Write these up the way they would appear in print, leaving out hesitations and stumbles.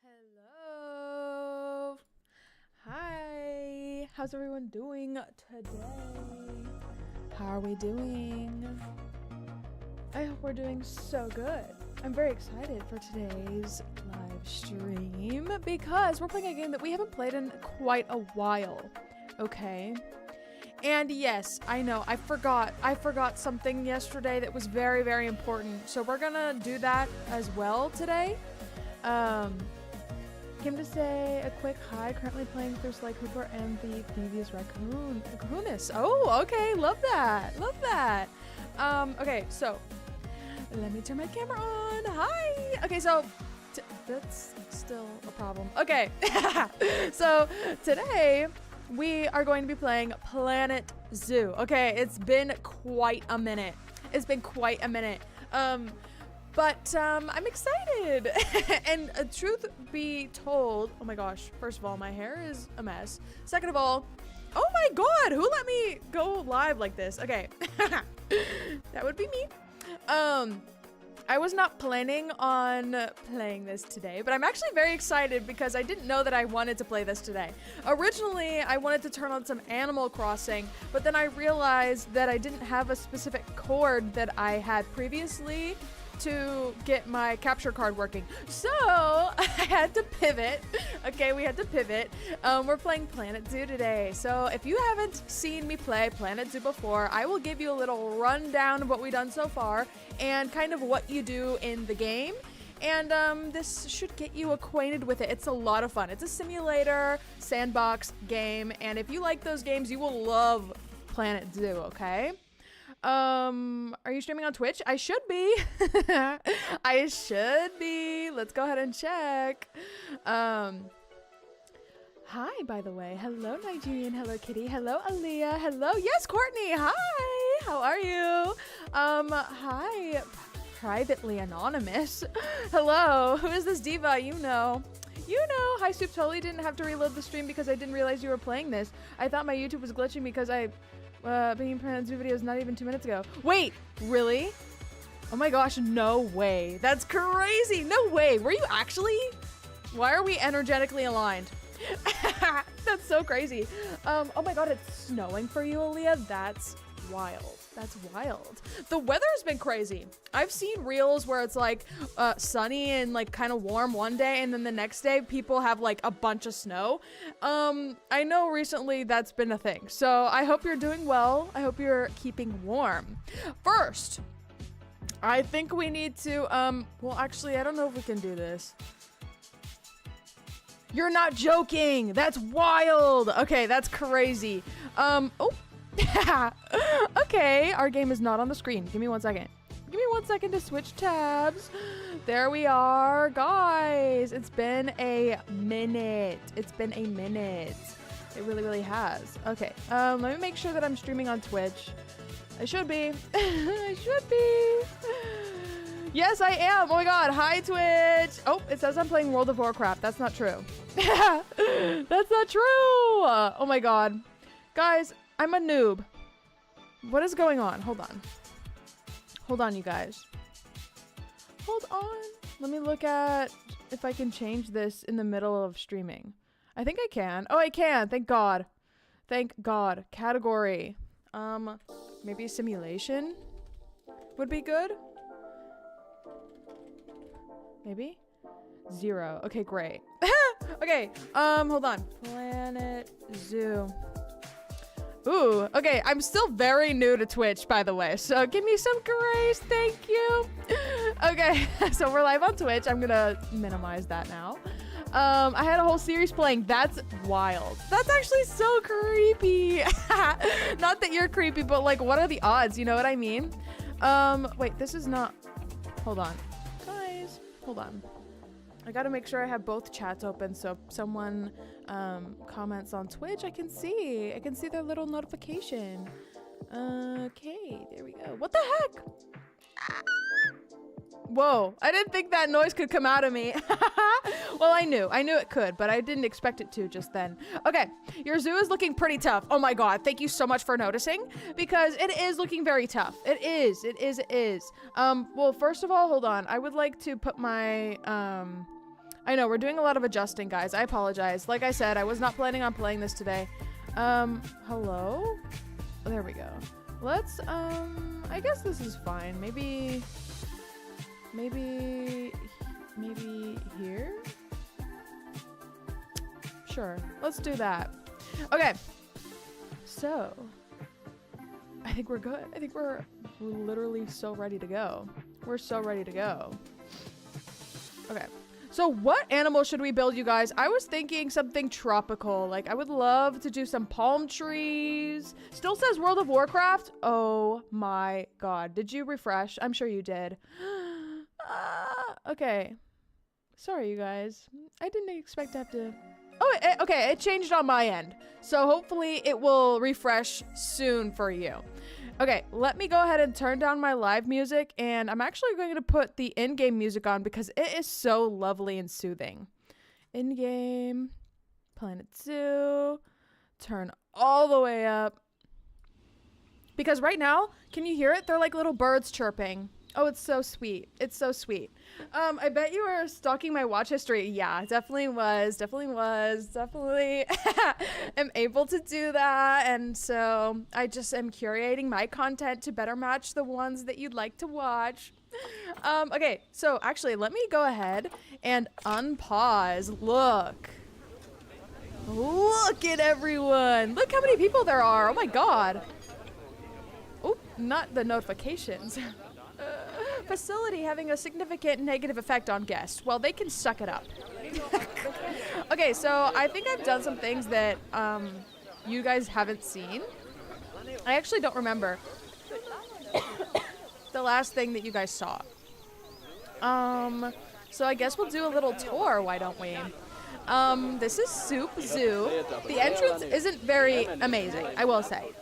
Hello. Hi. How's everyone doing today? How are we doing? I hope we're doing so good. I'm very excited for today's live stream because we're playing a game that we haven't played in quite a while. Okay. And yes, I know, I forgot something yesterday that was very, very important. So we're gonna do that as well today. Came to say a quick hi. Currently playing through Sly Cooper and the previous Raccoonus. Oh, okay, love that, love that. Okay, so let me turn my camera on. Hi. Okay, so that's still a problem. Okay, so today we are going to be playing Planet Zoo. Okay, it's been quite a minute. It's been quite a minute. But I'm excited. And truth be told, oh my gosh, first of all, my hair is a mess. Second of all, oh my god, who let me go live like this? Okay, that would be me. I was not planning on playing this today, but I'm actually very excited because I didn't know that I wanted to play this today. Originally, I wanted to turn on some Animal Crossing, but then I realized that I didn't have a specific cord that I had previously to get my capture card working. So I had to pivot. Okay, we had to pivot. We're playing Planet Zoo today. So if you haven't seen me play Planet Zoo before, I will give you a little rundown of what we've done so far and kind of what you do in the game. And this should get you acquainted with it. It's a lot of fun. It's a simulator, sandbox game. And if you like those games, you will love Planet Zoo, okay? Are you streaming on Twitch? I should be. I should be. Let's go ahead and check. Hi, by the way. Hello, Nigerian. Hello, Kitty. Hello, Aaliyah. Hello. Yes, Courtney. Hi. How are you? Hi. Privately anonymous. Hello. Who is this diva? You know. You know. Hi, Soup. Totally didn't have to reload the stream because I didn't realize you were playing this. I thought my YouTube was glitching because I being Planet Zoo videos not even 2 minutes ago. Wait, really? Oh my gosh, no way. That's crazy. No way. Were you actually? Why are we energetically aligned? That's so crazy. Oh my god, it's snowing for you, Aaliyah? That's wild. That's wild. The weather's been crazy. I've seen reels where it's like sunny and like kind of warm one day, and then the next day people have like a bunch of snow. I know recently that's been a thing. So I hope you're doing well. I hope you're keeping warm. First, I think we need to, well, actually, I don't know if we can do this. You're not joking. That's wild. Okay, that's crazy. Oh. Okay, our game is not on the screen. Give me 1 second. Give me 1 second to switch tabs. There we are, guys. It's been a minute. It's been a minute. It really, really has. Okay, let me make sure that I'm streaming on Twitch. I should be. I should be. Yes, I am. Oh my god. Hi, Twitch. Oh, it says I'm playing World of Warcraft. That's not true. That's not true. Oh my god. Guys, I'm a noob. What is going on? Hold on. Hold on, you guys. Hold on. Let me look at if I can change this in the middle of streaming. I think I can. Oh, I can. Thank God. Thank God. Category. Maybe simulation would be good. Maybe? 0. Okay, great. Okay, hold on. Planet Zoo. Ooh, okay, I'm still very new to Twitch, by the way, so give me some grace, thank you. Okay, so we're live on Twitch. I'm gonna minimize that now. I had a whole series playing. That's wild. That's actually so creepy. Not that you're creepy, but like, what are the odds? You know what I mean? Wait, this is not, hold on. Guys, hold on. I gotta make sure I have both chats open, so if someone comments on Twitch, I can see their little notification. Okay, there we go. What the heck? Whoa, I didn't think that noise could come out of me. Well, I knew it could, but I didn't expect it to just then. Okay, your zoo is looking pretty tough. Oh my God, thank you so much for noticing, because it is looking very tough. It is. Well, first of all, hold on. I would like to put my, I know we're doing a lot of adjusting, guys. I apologize. Like I said, I was not planning on playing this today. Hello? Oh, there we go. Let's, I guess this is fine. Maybe here? Sure, let's do that. Okay, so I think we're good. I think we're literally so ready to go. We're so ready to go. Okay, so what animal should we build, you guys? I was thinking something tropical. Like, I would love to do some palm trees. Still says World of Warcraft. Oh my God, did you refresh? I'm sure you did. Okay. Sorry, you guys. I didn't expect to have to... Oh, okay, it changed on my end. So hopefully it will refresh soon for you. Okay, let me go ahead and turn down my live music, and I'm actually going to put the in-game music on because it is so lovely and soothing. In-game, Planet Zoo, turn all the way up. Because right now, can you hear it? They're like little birds chirping. Oh, it's so sweet. It's so sweet. I bet you were stalking my watch history. Yeah, definitely am able to do that. And so I just am curating my content to better match the ones that you'd like to watch. Okay, so actually let me go ahead and unpause. Look at everyone. Look how many people there are. Oh my God. Oh, not the notifications. Facility having a significant negative effect on guests. Well, they can suck it up. Okay, so I think I've done some things that you guys haven't seen. I actually don't remember the last thing that you guys saw. So I guess we'll do a little tour, why don't we? This is Soup Zoo. The entrance isn't very amazing, I will say.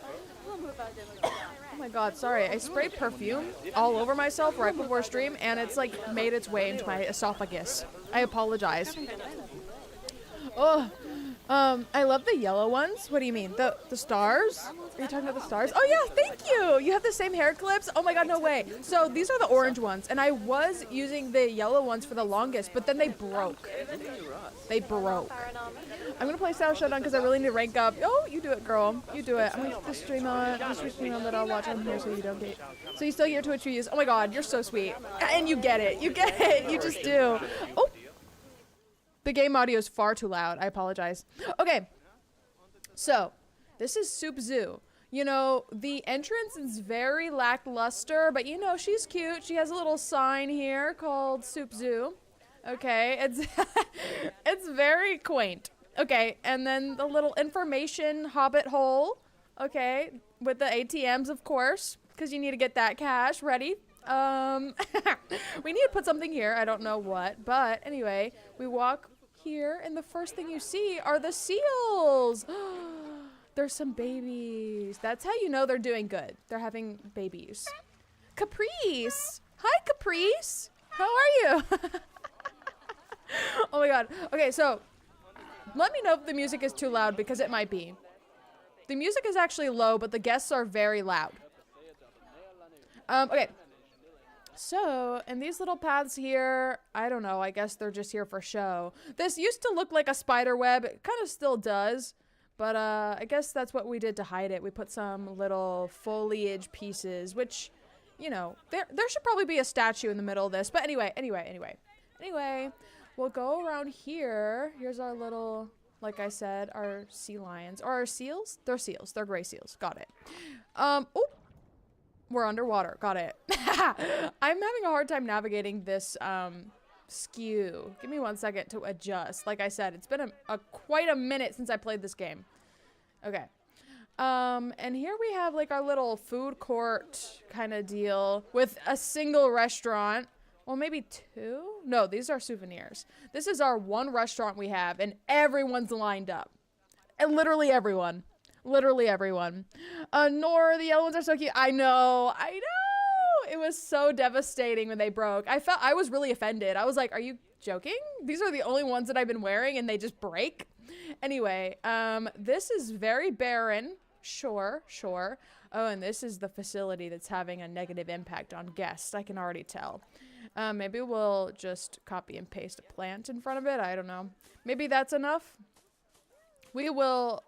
Oh my God, sorry. I sprayed perfume all over myself right before stream, and it's like made its way into my esophagus. I apologize. Oh, I love the yellow ones. What do you mean? The stars? Are you talking about the stars? Oh yeah, thank you. You have the same hair clips? Oh my God, no way. So these are the orange ones, and I was using the yellow ones for the longest, but then they broke. They broke. I'm gonna play Shadow Showdown because I really need to rank up. Oh, you do it, girl. You do it. I'm gonna keep the stream on. That I'll watch on here so you don't get. So you still get Twitch views. Oh my God, you're so sweet. And you get it. You get it. You just do. Oh. The game audio is far too loud. I apologize. Okay. So, this is Soup Zoo. You know, the entrance is very lackluster, but you know, she's cute. She has a little sign here called Soup Zoo. Okay, it's very quaint. Okay, and then the little information hobbit hole. Okay, with the ATMs, of course, because you need to get that cash ready. We need to put something here. I don't know what, but anyway, we walk here, and the first thing you see are the seals. There's some babies. That's how you know they're doing good. They're having babies. Caprice. Hi, Caprice. How are you? Oh my God. Okay, so let me know if the music is too loud because it might be. The music is actually low, but the guests are very loud. Okay. So, and these little paths here, I don't know, I guess they're just here for show. This used to look like a spider web. It kind of still does, but I guess that's what we did to hide it. We put some little foliage pieces, which, you know, there should probably be a statue in the middle of this. But anyway, we'll go around here. Here's our little, like I said, our sea lions. Or our seals? They're seals. They're gray seals. Got it. Oh. We're underwater. Got it. I'm having a hard time navigating this skew. Give me 1 second to adjust. Like I said, it's been quite a minute since I played this game. Okay. And here we have like our little food court kind of deal with a single restaurant. Well, maybe two? No, these are souvenirs. This is our one restaurant we have, and everyone's lined up. And literally everyone. Literally everyone. Nor, the yellow ones are so cute. I know. It was so devastating when they broke. I was really offended. I was like, are you joking? These are the only ones that I've been wearing and they just break? Anyway, this is very barren. Sure. Oh, and this is the facility that's having a negative impact on guests. I can already tell. Maybe we'll just copy and paste a plant in front of it. I don't know. Maybe that's enough. We will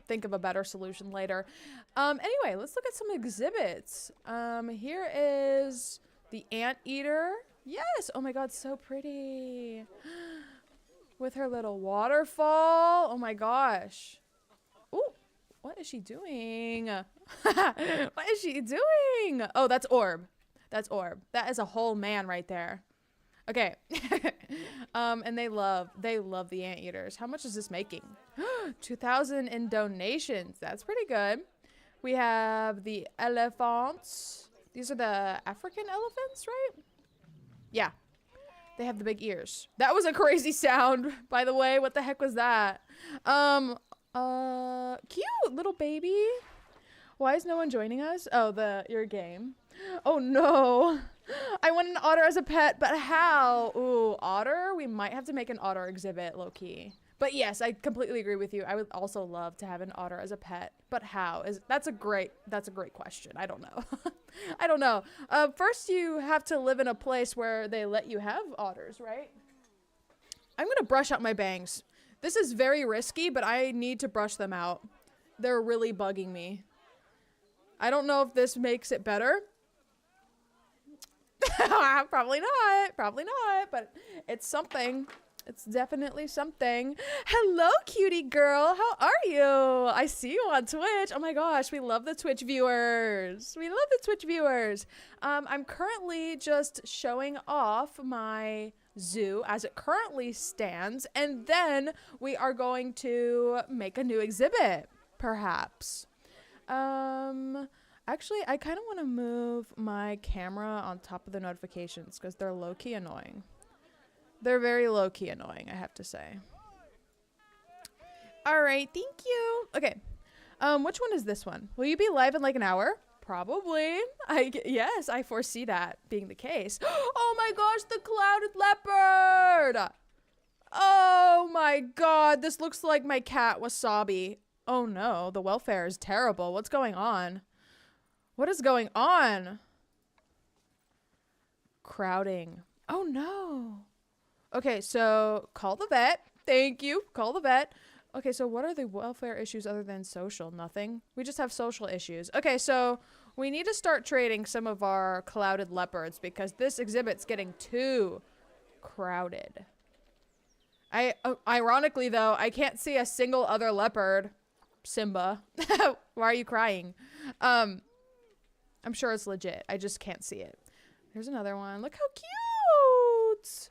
think of a better solution later. Anyway, let's look at some exhibits. Here is the anteater. Yes. Oh my God, so pretty. With her little waterfall. Oh my gosh. Ooh, what is she doing? What is she doing? Oh, that's Orb. That's Orb. That is a whole man right there. Okay. And they love the anteaters. How much is this making? 2,000 in donations. That's pretty good. We have the elephants. These are the African elephants, right? Yeah. They have the big ears. That was a crazy sound, by the way. What the heck was that? Cute little baby. Why is no one joining us? Oh, your game. Oh no. I want an otter as a pet, but how? Ooh, otter? We might have to make an otter exhibit, low-key. But yes, I completely agree with you. I would also love to have an otter as a pet, but how? That's a great question. I don't know. I don't know. First you have to live in a place where they let you have otters, right? I'm gonna brush out my bangs. This is very risky, but I need to brush them out. They're really bugging me. I don't know if this makes it better. Probably not, but it's something. It's definitely something. Hello, cutie girl. How are you? I see you on Twitch. Oh my gosh, we love the Twitch viewers. I'm currently just showing off my zoo as it currently stands, and then we are going to make a new exhibit, perhaps. Actually, I kind of want to move my camera on top of the notifications because they're low-key annoying. They're very low-key annoying, I have to say. All right, thank you. Okay, which one is this one? Will you be live in like an hour? Probably. Yes, I foresee that being the case. Oh my gosh, the clouded leopard! Oh my God, this looks like my cat Wasabi. Oh no, the welfare is terrible. What's going on? What is going on? Crowding. Oh no. Okay, so call the vet. Thank you. Call the vet. Okay, so what are the welfare issues other than social? Nothing. We just have social issues. Okay, so we need to start trading some of our clouded leopards because this exhibit's getting too crowded. Ironically though, I can't see a single other leopard. Simba. Why are you crying? I'm sure it's legit. I just can't see it. There's another one. Look how cute.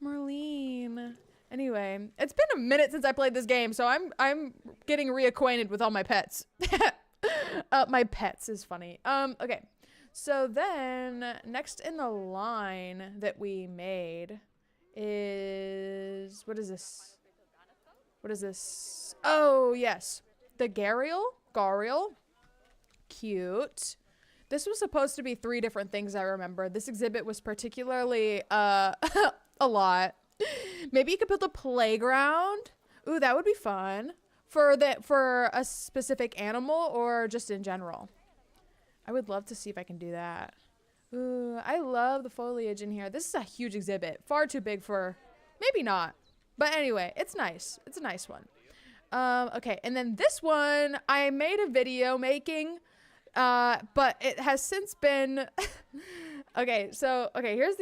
Marlene. Anyway, it's been a minute since I played this game, so I'm getting reacquainted with all my pets. My pets is funny. Okay. So then next in the line that we made is, what is this? What is this? Oh, yes. The Gariel. Cute. This was supposed to be 3 different things, I remember. This exhibit was particularly a lot. Maybe you could build a playground. Ooh, that would be fun. For a specific animal or just in general. I would love to see if I can do that. Ooh, I love the foliage in here. This is a huge exhibit. Far too big for, maybe not. But anyway, it's nice. It's a nice one. Okay, and then this one I made a video making, but it has since been okay, so here's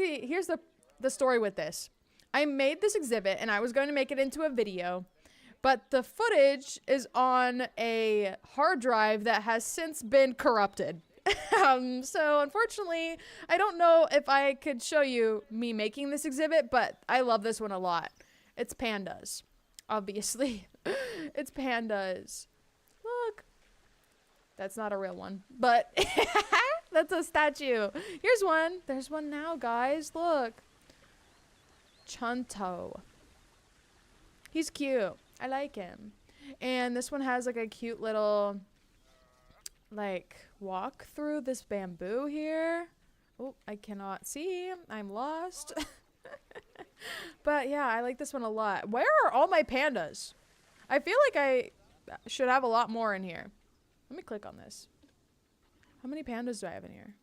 the story with this. I made this exhibit and I was going to make it into a video, but the footage is on a hard drive that has since been corrupted. So unfortunately, I don't know if I could show you me making this exhibit, but I love this one a lot. It's pandas, obviously. It's pandas. Look. That's not a real one, but that's a statue. Here's one. There's one now, guys. Look. Chunto. He's cute. I like him. And this one has like a cute little like walk through this bamboo here. Oh, I cannot see. I'm lost. But yeah, I like this one a lot. Where are all my pandas? I feel like I should have a lot more in here. Let me click on this. How many pandas do I have in here?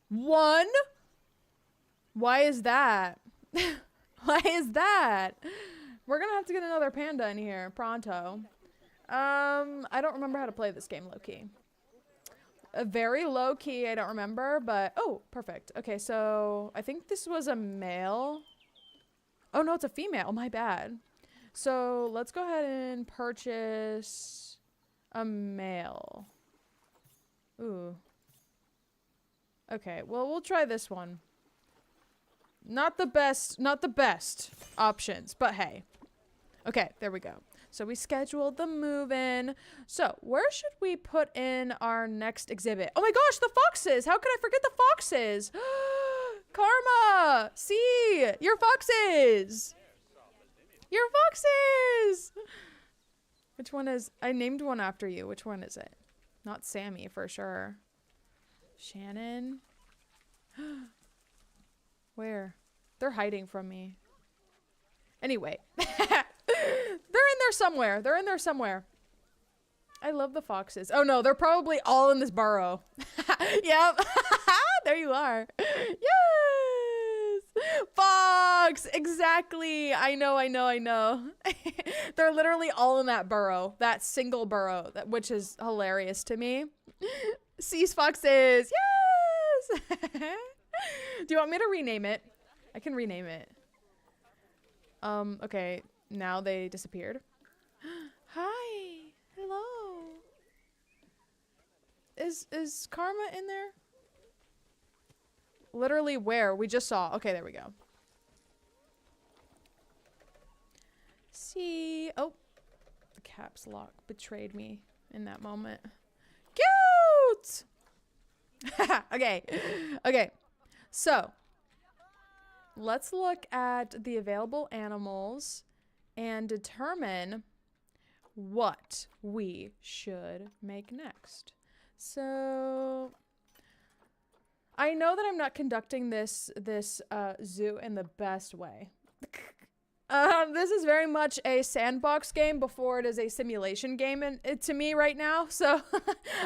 1? Why is that? Why is that? We're gonna have to get another panda in here pronto. I don't remember how to play this game low-key. Very low-key, I don't remember, but oh, perfect. Okay, so I think this was a male. Oh no, it's a female. Oh, my bad. So let's go ahead and purchase a male. Ooh. Okay, well, we'll try this one. Not the best options, but hey. Okay, there we go. So we scheduled the move-in. So where should we put in our next exhibit? Oh my gosh, the foxes! How could I forget the foxes? Karma! See! Your foxes! Your foxes! Which one is... I named one after you. Which one is it? Not Sammy, for sure. Shannon? Where? They're hiding from me. Anyway. They're in there somewhere. They're in there somewhere. I love the foxes. Oh no, they're probably all in this burrow. Yep. There you are. Yes! Fox! Exactly. I know. They're literally all in that burrow. That single burrow, which is hilarious to me. Cease foxes! Yes! Do you want me to rename it? I can rename it. Okay. Now they disappeared. Hi. Hello. Is Karma in there? Literally where? We just saw. Okay, there we go. See. Oh. The caps lock betrayed me in that moment. Cute! Okay. Okay. So. Let's look at the available animals and determine what we should make next. So I know that I'm not conducting this zoo in the best way. This is very much a sandbox game before it is a simulation game to me right now. So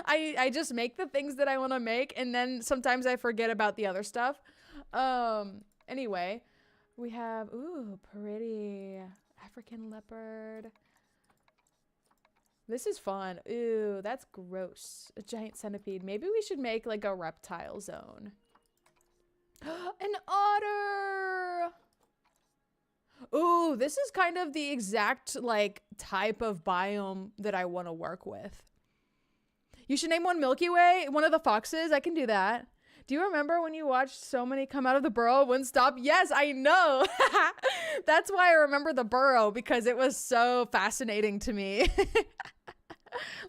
I just make the things that I want to make, and then sometimes I forget about the other stuff. Anyway, we have, ooh, pretty African leopard. This is fun. Ooh, that's gross. A giant centipede. Maybe we should make like a reptile zone. An otter. Ooh, this is kind of the exact like type of biome that I want to work with. You should name one Milky Way, one of the foxes. I can do that. Do you remember when you watched so many come out of the burrow, wouldn't stop? Yes, I know. That's why I remember the burrow, because it was so fascinating to me.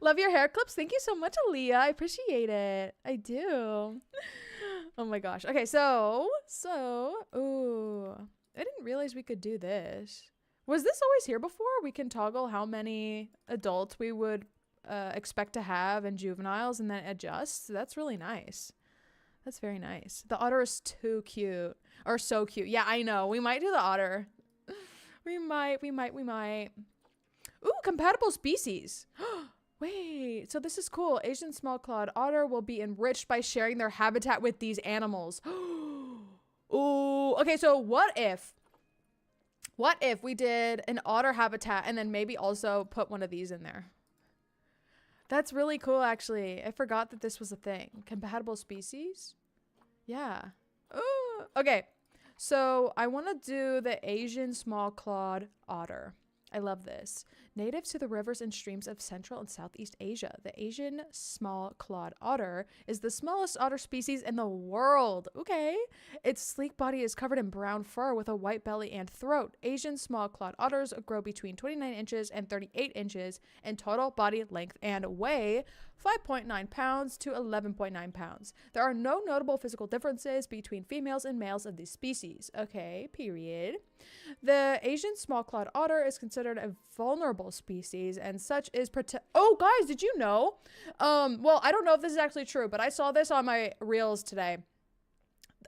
Love your hair clips. Thank you so much, Aaliyah. I appreciate it. I do. Oh my gosh. Okay, so, ooh, I didn't realize we could do this. Was this always here before? We can toggle how many adults we would expect to have and juveniles and then adjust. That's really nice. That's very nice. The otter is too cute. Or so cute. Yeah, I know. We might do the otter. We might. Ooh, compatible species. Wait, so this is cool. Asian small-clawed otter will be enriched by sharing their habitat with these animals. Ooh, okay, so what if we did an otter habitat and then maybe also put one of these in there? That's really cool, actually. I forgot that this was a thing. Compatible species? Yeah. Ooh. Okay. So I want to do the Asian small-clawed otter. I love this. Native to the rivers and streams of Central and Southeast Asia, the Asian small-clawed otter is the smallest otter species in the world. Okay. Its sleek body is covered in brown fur with a white belly and throat. Asian small-clawed otters grow between 29 inches and 38 inches in total body length and weigh 5.9 pounds to 11.9 pounds. There are no notable physical differences between females and males of these species. Okay, period. The Asian small-clawed otter is considered a vulnerable species and such is Oh, guys, did you know? Well, I don't know if this is actually true, but I saw this on my reels today.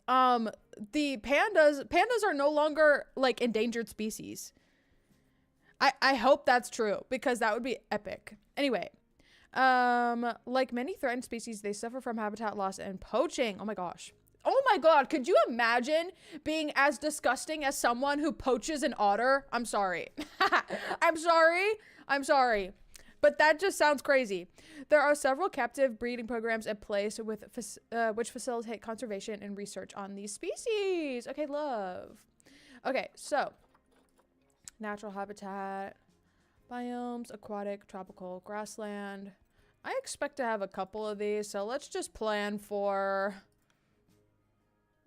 The pandas are no longer like endangered species. I hope that's true because that would be epic. Anyway, like many threatened species, they suffer from habitat loss and poaching. Oh my gosh. Oh my God. Could you imagine being as disgusting as someone who poaches an otter? I'm sorry. I'm sorry. But that just sounds crazy. There are several captive breeding programs in place with which facilitate conservation and research on these species. Okay, love. Okay, so natural habitat, biomes, aquatic, tropical, grassland. I expect to have a couple of these, so let's just plan for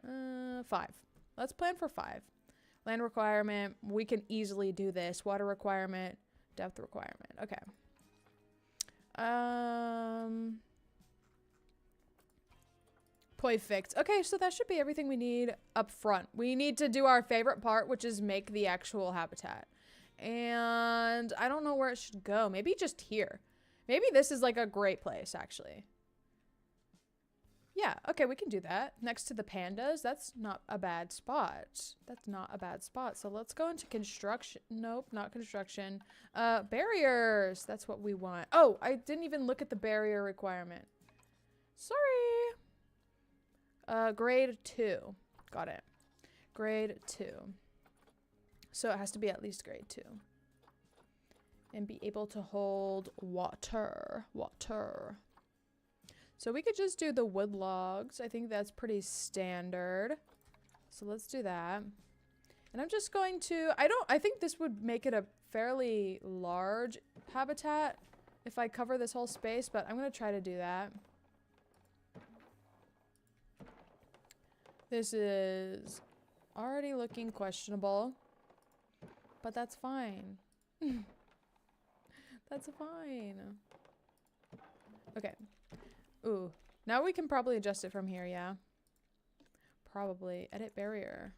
5. Let's plan for 5. Land requirement, we can easily do this. Water requirement, depth requirement. Okay. Perfect. Okay, so that should be everything we need up front. We need to do our favorite part, which is make the actual habitat. And I don't know where it should go. Maybe just here. Maybe this is like a great place, actually. Yeah, okay, we can do that. Next to the pandas, that's not a bad spot. That's not a bad spot. So let's go into construction. Nope, not construction. Barriers, that's what we want. Oh, I didn't even look at the barrier requirement. Sorry. Grade 2. Got it. Grade 2. So it has to be at least grade 2. And be able to hold water. Water. So we could just do the wood logs. I think that's pretty standard. So let's do that. And I'm just going to, I think this would make it a fairly large habitat if I cover this whole space, but I'm going to try to do that. This is already looking questionable, but that's fine. That's fine. Okay. Ooh, now we can probably adjust it from here, yeah? Probably. Edit barrier.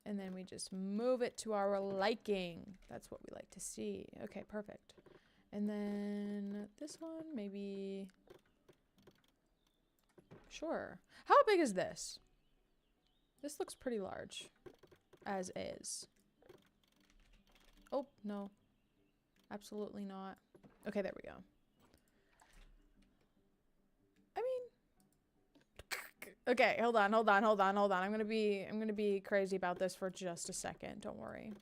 And then we just move it to our liking. That's what we like to see. Okay, perfect. And then this one, maybe... Sure. How big is this? This looks pretty large. As is. Oh, no. Absolutely not. Okay, there we go. I mean, okay, hold on. I'm gonna be crazy about this for just a second. Don't worry.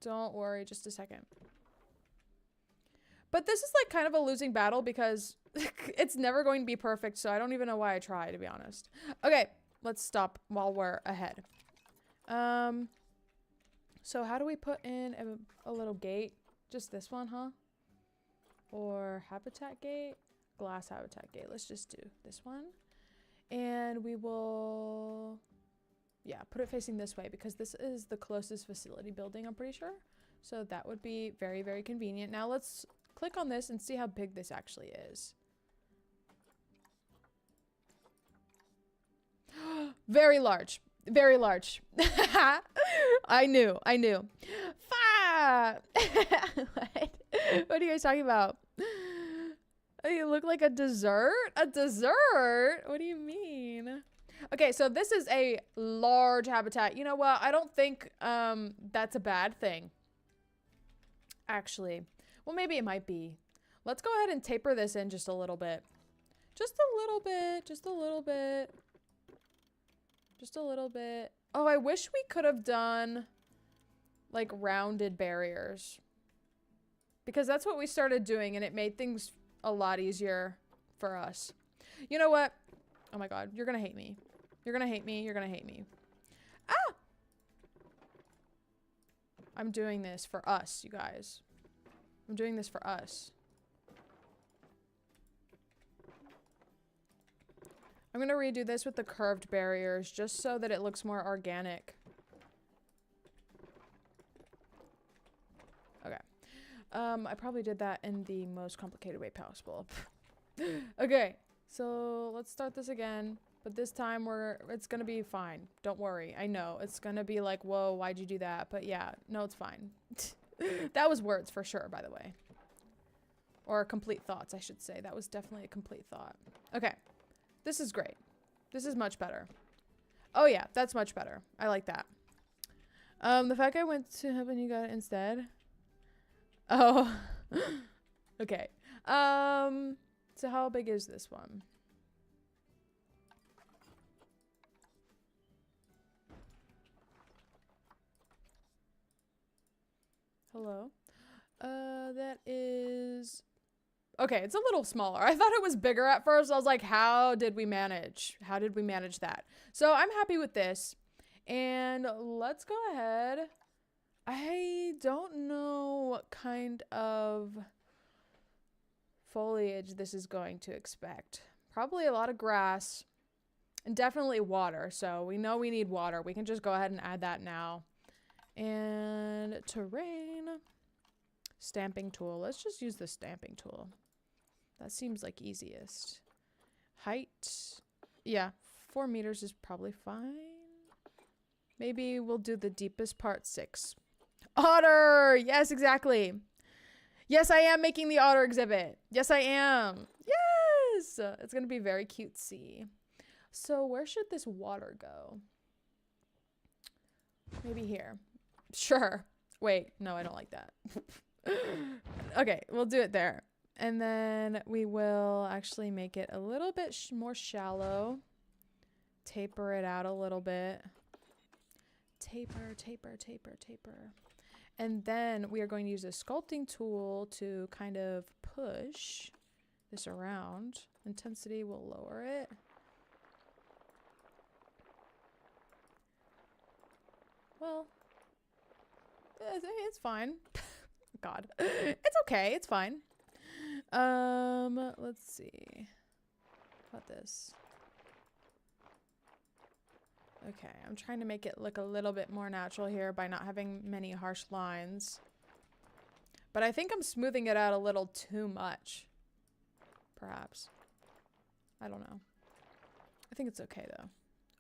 Don't worry, just a second. But this is like kind of a losing battle because it's never going to be perfect, so I don't even know why I try, to be honest. Okay, let's stop while we're ahead. So how do we put in a little gate? Just this one, huh? Or habitat gate, glass habitat gate. Let's just do this one. And we will, yeah, put it facing this way because this is the closest facility building, I'm pretty sure. So that would be very, very convenient. Now let's click on this and see how big this actually is. Very large. Very large. I knew. What are you guys talking about? You look like a dessert? A dessert? What do you mean? Okay, so this is a large habitat. You know what? I don't think that's a bad thing. Actually. Well, maybe it might be. Let's go ahead and taper this in just a little bit. Just a little bit. Just a little bit. Just a little bit. Oh, I wish we could have done like rounded barriers. Because that's what we started doing and it made things a lot easier for us. You know what? Oh my God, you're gonna hate me. You're gonna hate me. You're gonna hate me. Ah! I'm doing this for us, you guys. I'm doing this for us. I'm gonna redo this with the curved barriers just so that it looks more organic. Okay. I probably did that in the most complicated way possible. Okay, so let's start this again. But this time it's gonna be fine. Don't worry. I know. It's gonna be like, whoa, why'd you do that? But yeah, no, it's fine. That was words for sure, by the way. Or complete thoughts, I should say. That was definitely a complete thought. Okay. This is great. This is much better. Oh yeah, that's much better. I like that. The fact I went to heaven, you got it instead. Oh. Okay. So how big is this one? Hello? That is... Okay, it's a little smaller. I thought it was bigger at first. I was like, how did we manage? How did we manage that? So I'm happy with this. And let's go ahead. I don't know what kind of foliage this is going to expect. Probably a lot of grass and definitely water. So we know we need water. We can just go ahead and add that now. And terrain, stamping tool. Let's just use the stamping tool. That seems like easiest. Height. Yeah, 4 meters is probably fine. Maybe we'll do the deepest part 6. Otter! Yes, exactly. Yes, I am making the otter exhibit. Yes, I am. Yes! It's going to be very cutesy. So where should this water go? Maybe here. Sure. Wait, no, I don't like that. Okay, we'll do it there. And then we will actually make it a little bit more shallow. Taper it out a little bit. Taper, taper, taper, taper. And then we are going to use a sculpting tool to kind of push this around. Intensity will lower it. Well, it's fine. God. It's okay. It's fine. Let's see. How about this? Okay, I'm trying to make it look a little bit more natural here by not having many harsh lines. But I think I'm smoothing it out a little too much. Perhaps. I don't know. I think it's okay though.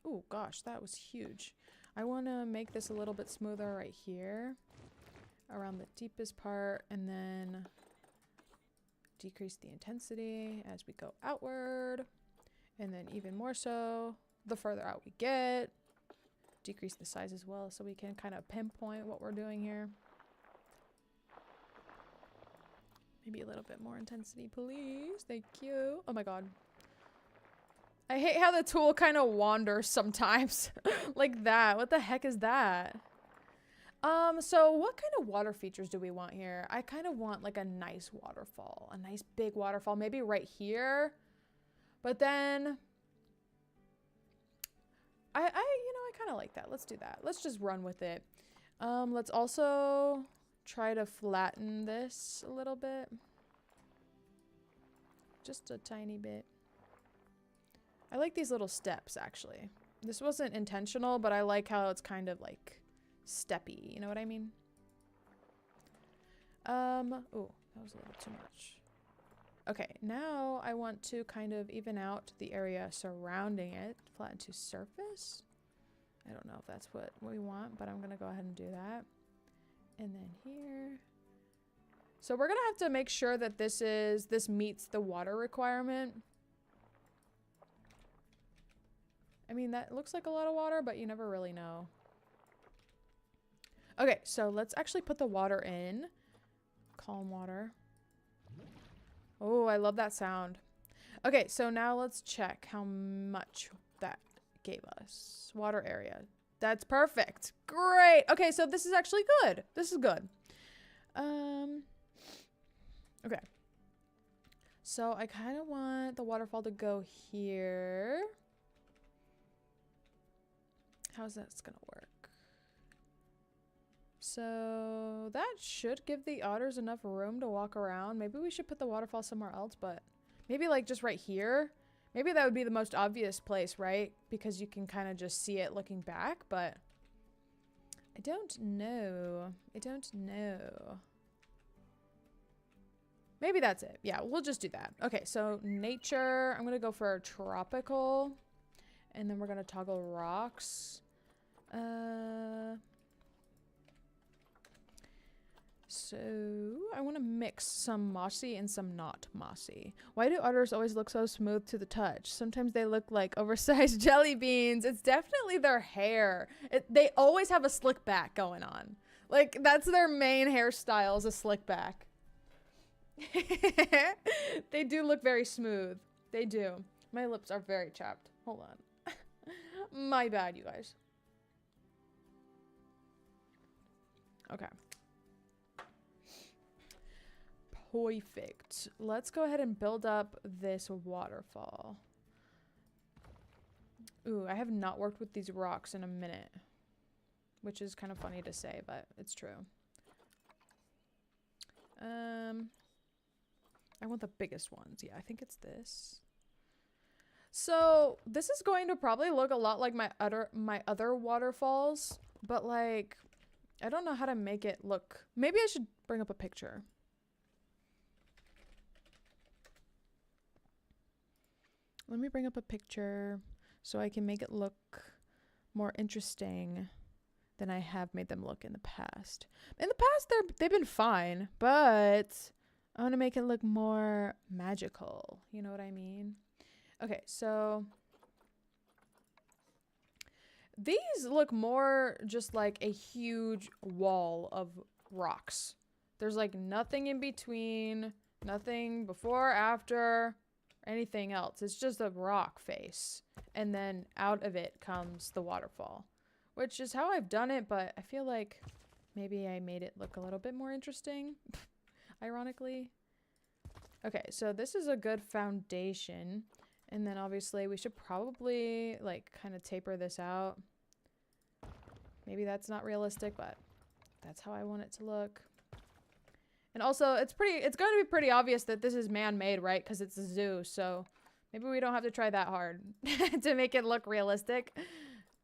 Oh gosh, that was huge. I want to make this a little bit smoother right here. Around the deepest part, and then decrease the intensity as we go outward, and then even more so the further out we get. Decrease the size as well so we can kind of pinpoint what we're doing here. Maybe a little bit more intensity, please. Thank you. Oh my god. I hate how the tool kind of wanders sometimes. Like that. What the heck is that? So what kind of water features do we want here? I kind of want like a nice waterfall, a nice big waterfall, maybe right here. But then I kind of like that. Let's do that. Let's just run with it. Let's also try to flatten this a little bit. Just a tiny bit. I like these little steps actually. This wasn't intentional, but I like how it's kind of like steppy, you know what I mean? Oh, that was a little too much. Okay, now I want to kind of even out the area surrounding it. Flatten to surface. I don't know if that's what we want, but I'm gonna go ahead and do that. And then here. So we're gonna have to make sure that this meets the water requirement. I mean, that looks like a lot of water, but you never really know. Okay, so let's actually put the water in. Calm water. Oh, I love that sound. Okay, so now let's check how much that gave us. Water area. That's perfect. Great. Okay, so this is actually good. This is good. Okay. So I kind of want the waterfall to go here. How's that gonna work? So that should give the otters enough room to walk around. Maybe we should put the waterfall somewhere else, but maybe like just right here. Maybe that would be the most obvious place, right? Because you can kind of just see it looking back, but I don't know. I don't know. Maybe that's it. Yeah, we'll just do that. Okay, so nature. I'm going to go for tropical. And then we're going to toggle rocks. So I want to mix some mossy and some not mossy. Why do otters always look so smooth to the touch? Sometimes they look like oversized jelly beans. It's definitely their hair. They always have a slick back going on. Like, that's their main hairstyle, is a slick back. They do look very smooth. They do. My lips are very chapped. Hold on. My bad, you guys. Okay. Perfect. Let's go ahead and build up this waterfall. Ooh, I have not worked with these rocks in a minute. Which is kind of funny to say, but it's true. I want the biggest ones. Yeah, I think it's this. So this is going to probably look a lot like my other waterfalls, but like, I don't know how to make it look. Maybe I should bring up a picture. Let me bring up a picture so I can make it look more interesting than I have made them look in the past. In the past, they've been fine, but I want to make it look more magical. You know what I mean? Okay, so these look more just like a huge wall of rocks. There's like nothing in between, nothing before, after, anything else. It's just a rock face. And then out of it comes the waterfall, which is how I've done it, but I feel like maybe I made it look a little bit more interesting, ironically. Okay, so this is a good foundation. And then obviously we should probably like kind of taper this out. Maybe that's not realistic, but that's how I want it to look. And also it's going to be pretty obvious that this is man-made, right? Because it's a zoo, so maybe we don't have to try that hard to make it look realistic.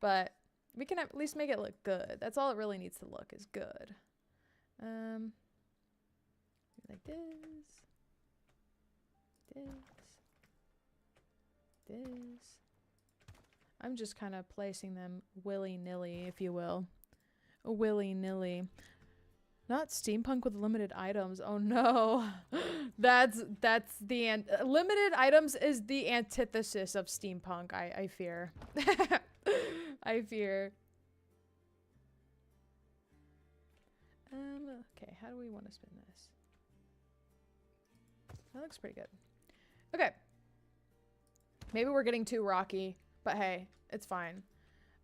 But we can at least make it look good. That's all it really needs to look, is good. Like this. This. I'm just kind of placing them willy-nilly, if you will. Willy-nilly. Not steampunk with limited items. Oh no. That's the limited items is the antithesis of steampunk, I fear. I fear. Okay, how do we want to spin this? That looks pretty good. Okay. Maybe we're getting too rocky, but hey, it's fine.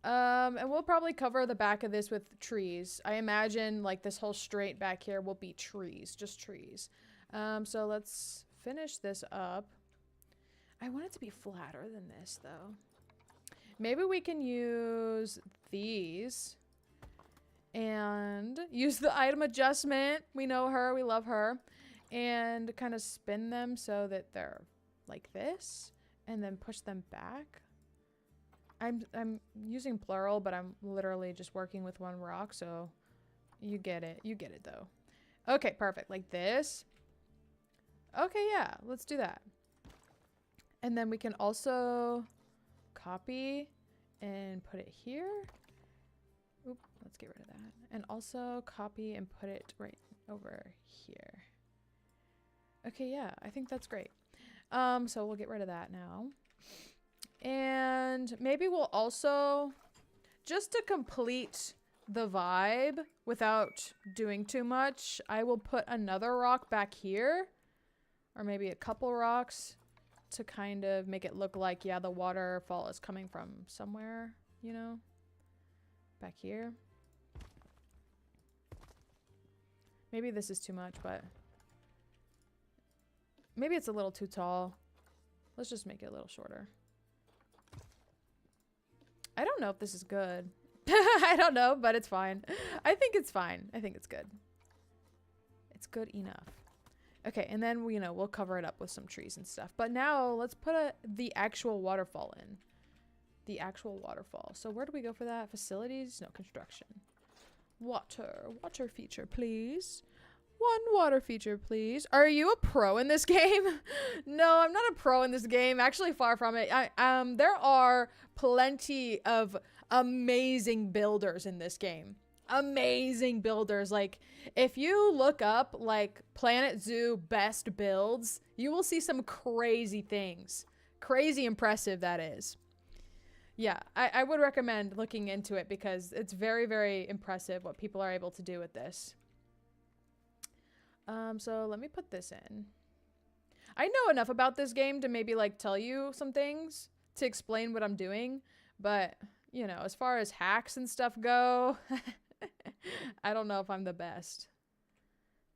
And we'll probably cover the back of this with trees. I imagine like this whole straight back here will be trees, just trees. So let's finish this up. I want it to be flatter than this though. Maybe we can use these and use the item adjustment. We know her, we love her. And kind of spin them so that they're like this and then push them back. I'm using plural, but I'm literally just working with one rock, so you get it. You get it though. Okay, perfect. Like this. Okay, yeah, let's do that. And then we can also copy and put it here. Oop, let's get rid of that. And also copy and put it right over here. Okay, yeah, I think that's great. So we'll get rid of that now. And maybe we'll also, just to complete the vibe without doing too much, I will put another rock back here. Or maybe a couple rocks to kind of make it look like, yeah, the waterfall is coming from somewhere, you know? Back here. Maybe this is too much, but maybe it's a little too tall. Let's just make it a little shorter. I don't know if this is good. I don't know, but it's fine. I think it's fine. I think it's good. It's good enough. Okay, and then, you know, we'll cover it up with some trees and stuff. But now let's put the actual waterfall in. The actual waterfall. So where do we go for that? Facilities? No, construction. Water. Water feature, please. One water feature, please. Are you a pro in this game? No, I'm not a pro in this game. Actually, far from it. There are plenty of amazing builders in this game. Amazing builders. Like, if you look up, like, Planet Zoo best builds, you will see some crazy things. Crazy impressive, that is. Yeah, I would recommend looking into it because it's very, very impressive what people are able to do with this. So let me put this in. I know enough about this game to maybe like tell you some things to explain what I'm doing, but you know, as far as hacks and stuff go, I don't know if I'm the best.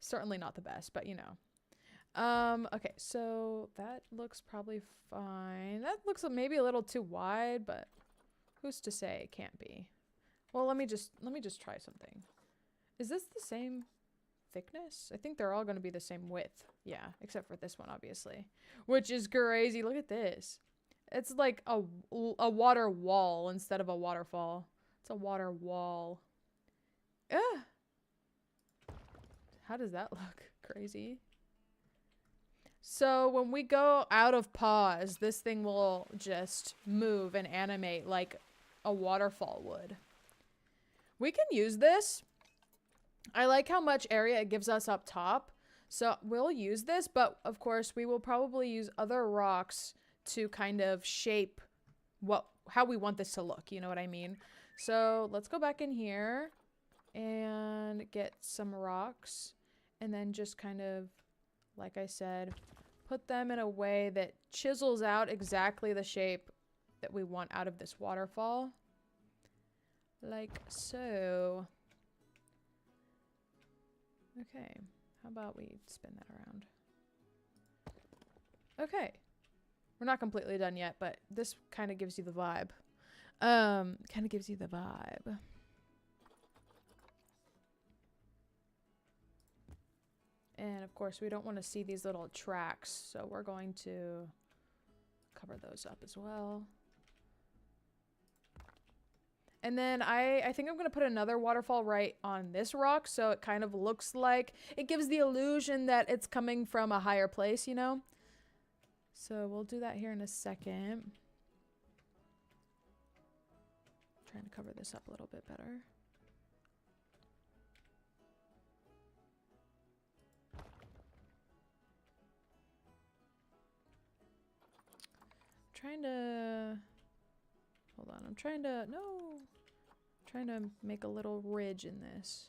Certainly not the best, but you know. Okay, so that looks probably fine. That looks maybe a little too wide, but who's to say it can't be? Well, let me just try something. Is this the same thickness? I think they're all going to be the same width. Yeah, except for this one, obviously, which is crazy. Look at this. It's like a water wall instead of a waterfall. It's a water wall. Ugh. How does that look? Crazy. So when we go out of pause, this thing will just move and animate like a waterfall would. We can use this. I like how much area it gives us up top. So we'll use this, but of course we will probably use other rocks to kind of shape how we want this to look. You know what I mean? So let's go back in here and get some rocks and then just kind of, like I said, put them in a way that chisels out exactly the shape that we want out of this waterfall. Like so. Okay, how about we spin that around? Okay. We're not completely done yet, but this kind of gives you the vibe. Kind of gives you the vibe. And of course, we don't want to see these little tracks, so we're going to cover those up as well. And then I think I'm going to put another waterfall right on this rock, so it kind of looks like, it gives the illusion that it's coming from a higher place, you know? So we'll do that here in a second. Trying to cover this up a little bit better. I'm trying to make a little ridge in this.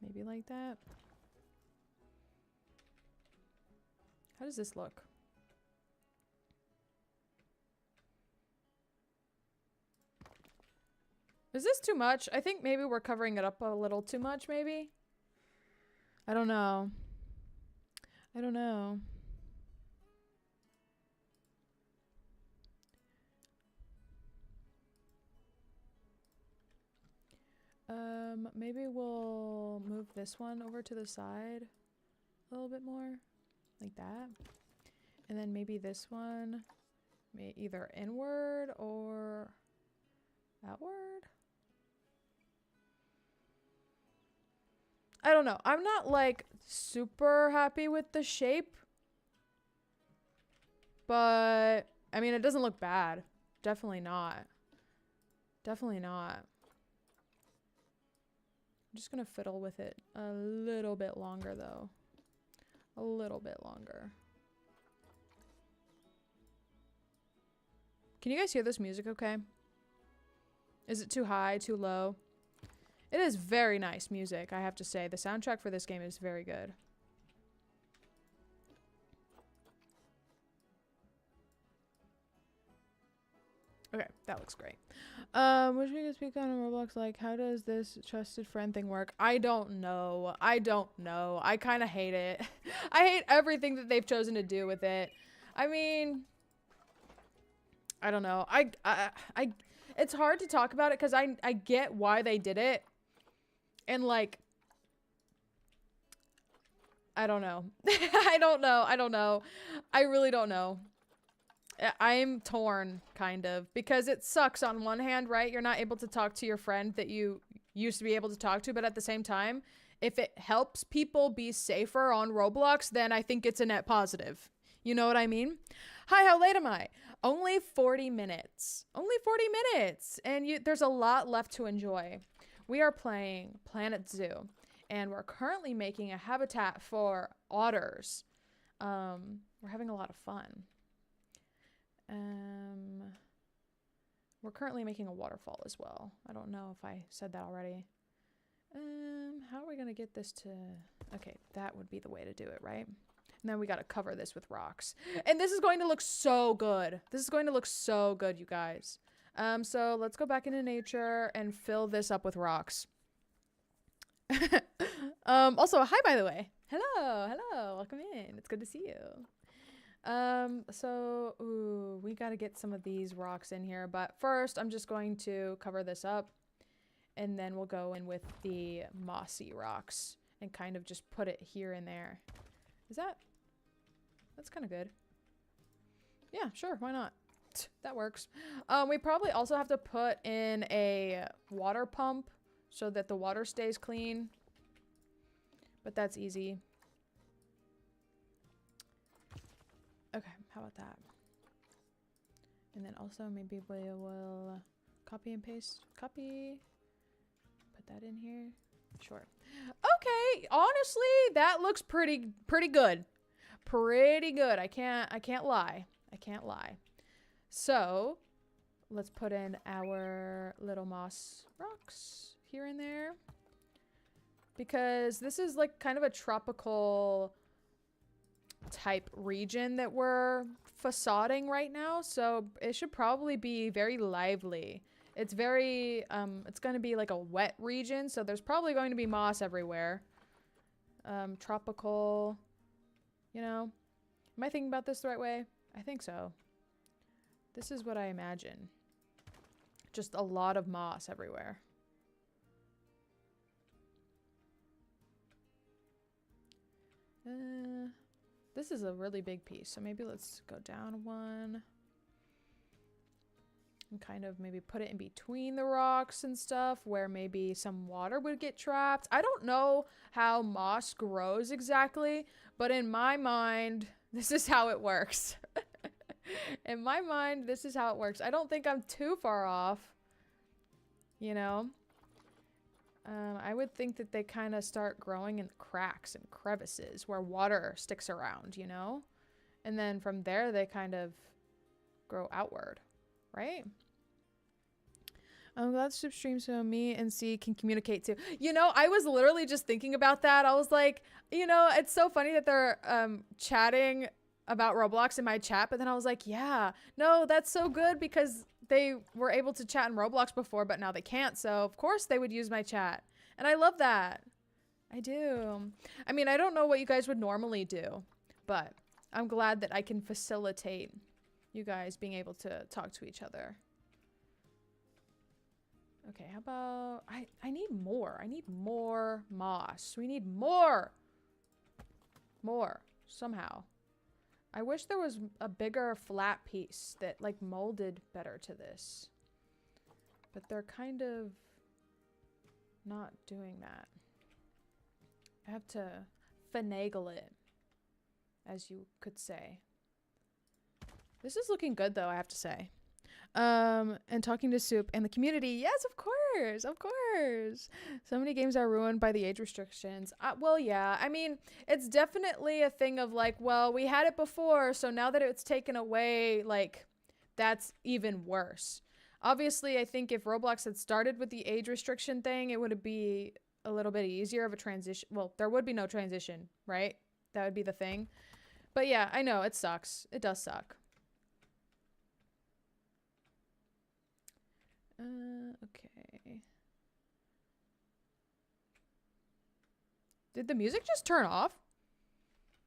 Maybe like that. How does this look? Is this too much? I think maybe we're covering it up a little too much, maybe? I don't know. I don't know. Maybe we'll move this one over to the side a little bit more, like that. And then maybe this one, either inward or outward. I don't know. I'm not like super happy with the shape, but I mean, it doesn't look bad. Definitely not. Definitely not. I'm just gonna fiddle with it a little bit longer though. A little bit longer. Can you guys hear this music okay? Is it too high, too low? It is very nice music, I have to say. The soundtrack for this game is very good. Okay, that looks great. Wish we could speak on Roblox, like, how does this trusted friend thing work? I don't know. I don't know. I kind of hate it. I hate everything that they've chosen to do with it. I mean, I don't know. It's hard to talk about it because I get why they did it. And like, I don't know. I don't know. I don't know. I really don't know. I'm torn, kind of, because it sucks on one hand, right? You're not able to talk to your friend that you used to be able to talk to, but at the same time, if it helps people be safer on Roblox, then I think it's a net positive. You know what I mean? Hi, how late am I? Only 40 minutes. Only 40 minutes! And there's a lot left to enjoy. We are playing Planet Zoo, and we're currently making a habitat for otters. We're having a lot of fun. We're currently making a waterfall as well. I don't know if I said that already. How are we gonna get this to... Okay, that would be the way to do it, right? And then we gotta cover this with rocks. And this is going to look so good. This is going to look so good, you guys. So let's go back into nature and fill this up with rocks. Also, hi, by the way. Hello, hello, welcome in. It's good to see you. Ooh, we gotta get some of these rocks in here, but first I'm just going to cover this up and then we'll go in with the mossy rocks and kind of just put it here and there. That's kind of good. Yeah, sure, why not? That works. We probably also have to put in a water pump so that the water stays clean, but that's easy. Okay, how about that? And then also maybe we will copy and paste. Copy. Put that in here. Sure. Okay, honestly, that looks pretty good. Pretty good. I can't lie. I can't lie. So, let's put in our little moss rocks here and there. Because this is like kind of a tropical type region that we're facading right now, so it should probably be very lively. It's very it's going to be like a wet region, so there's probably going to be moss everywhere. Tropical, you know. Am I thinking about this the right way? I think so. This is what I imagine. Just a lot of moss everywhere. This is a really big piece, so maybe let's go down one. And kind of maybe put it in between the rocks and stuff where maybe some water would get trapped. I don't know how moss grows exactly, but in my mind, this is how it works. In my mind, this is how it works. I don't think I'm too far off, you know? I would think that they kind of start growing in cracks and crevices where water sticks around, you know? And then from there, they kind of grow outward, right? I'm glad Soup streams so me and C can communicate too. You know, I was literally just thinking about that. I was like, you know, it's so funny that they're chatting about Roblox in my chat, but then I was like, yeah, no, that's so good because they were able to chat in Roblox before, but now they can't. So of course they would use my chat. And I love that. I do. I mean, I don't know what you guys would normally do, but I'm glad that I can facilitate you guys being able to talk to each other. Okay, how about... I need more. I need more moss. We need more. More. Somehow. I wish there was a bigger flat piece that like molded better to this. But they're kind of not doing that. I have to finagle it, as you could say. This is looking good though, I have to say. And talking to Soup and the community. Yes, of course, of course. So many games are ruined by the age restrictions. Well, yeah, I mean, it's definitely a thing of like, well, we had it before, so now that it's taken away, like, that's even worse. Obviously, I think if Roblox had started with the age restriction thing, it would be a little bit easier of a transition. Well, there would be no transition, right? That would be the thing. But yeah, I know, it sucks. It does suck. Okay. Did the music just turn off?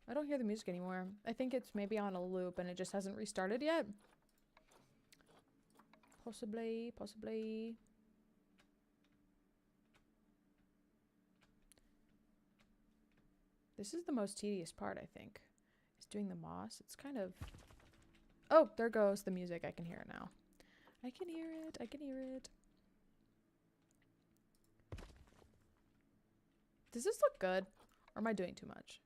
I don't hear the music anymore. I think it's maybe on a loop and it just hasn't restarted yet. Possibly. This is the most tedious part, I think. Is doing the moss. It's kind of... Oh, there goes the music. I can hear it now. I can hear it. Does this look good? Or am I doing too much?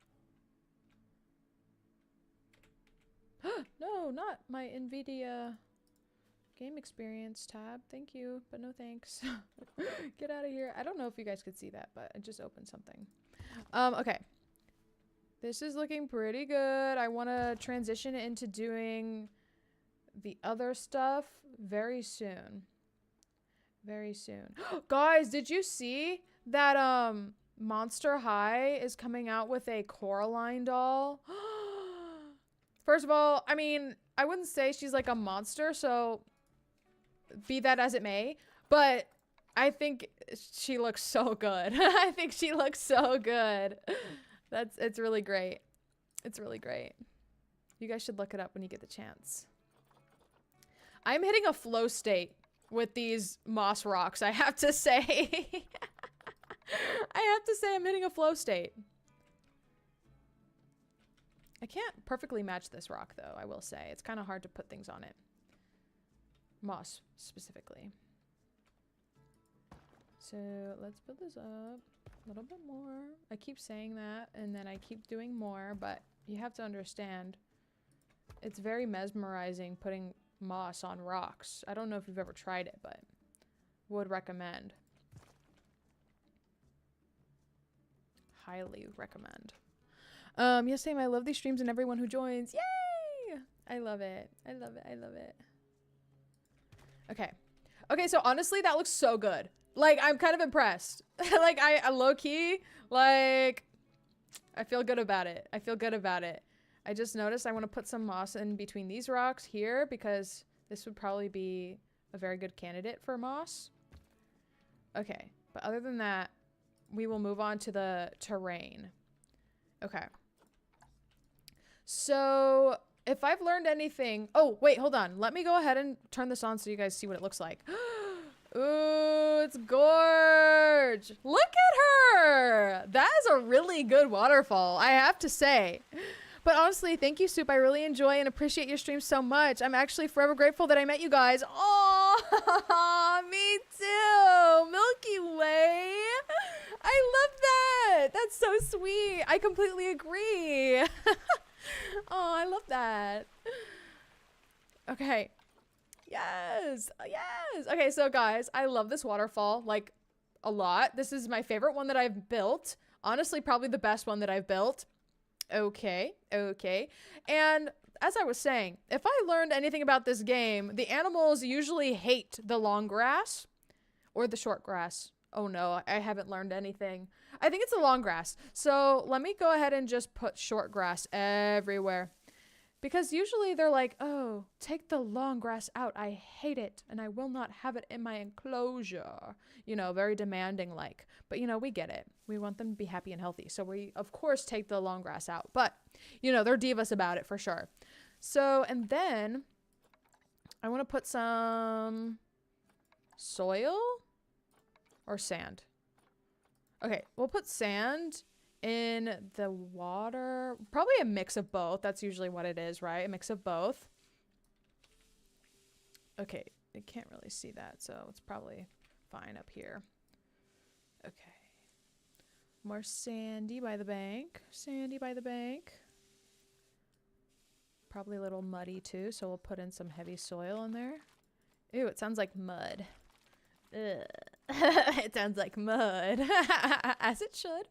No, not my NVIDIA game experience tab. Thank you, but no thanks. Get out of here. I don't know if you guys could see that, but I just opened something. Okay. This is looking pretty good. I want to transition into doing the other stuff very soon. Guys, did you see that Monster High is coming out with a Coraline doll? First of all, I mean, I wouldn't say she's like a monster, so be that as it may, but I think she looks so good. I think she looks so good. It's really great. It's really great. You guys should look it up when you get the chance. I'm hitting a flow state with these moss rocks, I have to say. I have to say I'm hitting a flow state. I can't perfectly match this rock, though, I will say. It's kind of hard to put things on it. Moss, specifically. So, let's build this up a little bit more. I keep saying that, and then I keep doing more, but you have to understand, it's very mesmerizing putting moss on rocks. I don't know if you've ever tried it, but would recommend. Highly recommend. Yes, same. I love these streams and everyone who joins. Yay! I love it. Okay. Okay, so honestly, that looks so good. Like, I'm kind of impressed. Like, I low-key, like, I feel good about it. I just noticed I want to put some moss in between these rocks here because this would probably be a very good candidate for moss. Okay, but other than that, we will move on to the terrain. Okay. So, if I've learned anything... Oh, wait, hold on. Let me go ahead and turn this on so you guys see what it looks like. Ooh, it's gorge. Look at her. That is a really good waterfall, I have to say. But honestly, thank you, Soup. I really enjoy and appreciate your stream so much. I'm actually forever grateful that I met you guys. Oh, me too. Milky Way. I love that. That's so sweet. I completely agree. Oh, I love that. Okay. Yes. Okay, so guys, I love this waterfall, like, a lot. This is my favorite one that I've built. Honestly, probably the best one that I've built. Okay. And as I was saying, if I learned anything about this game, the animals usually hate the long grass or the short grass. Oh no, I haven't learned anything. I think it's the long grass. So let me go ahead and just put short grass everywhere. Because usually they're like, oh, take the long grass out. I hate it and I will not have it in my enclosure. You know, very demanding like. But you know, we get it. We want them to be happy and healthy. So we, of course, take the long grass out. But, you know, they're divas about it for sure. So, and then I want to put some soil or sand. Okay, we'll put sand in the water. Probably a mix of both. That's usually what it is, right? A mix of both. Okay, I can't really see that, so it's probably fine up here. Okay. More sandy by the bank. Probably a little muddy too, so we'll put in some heavy soil in there. Ew, it sounds like mud. Ugh. It sounds like mud. As it should.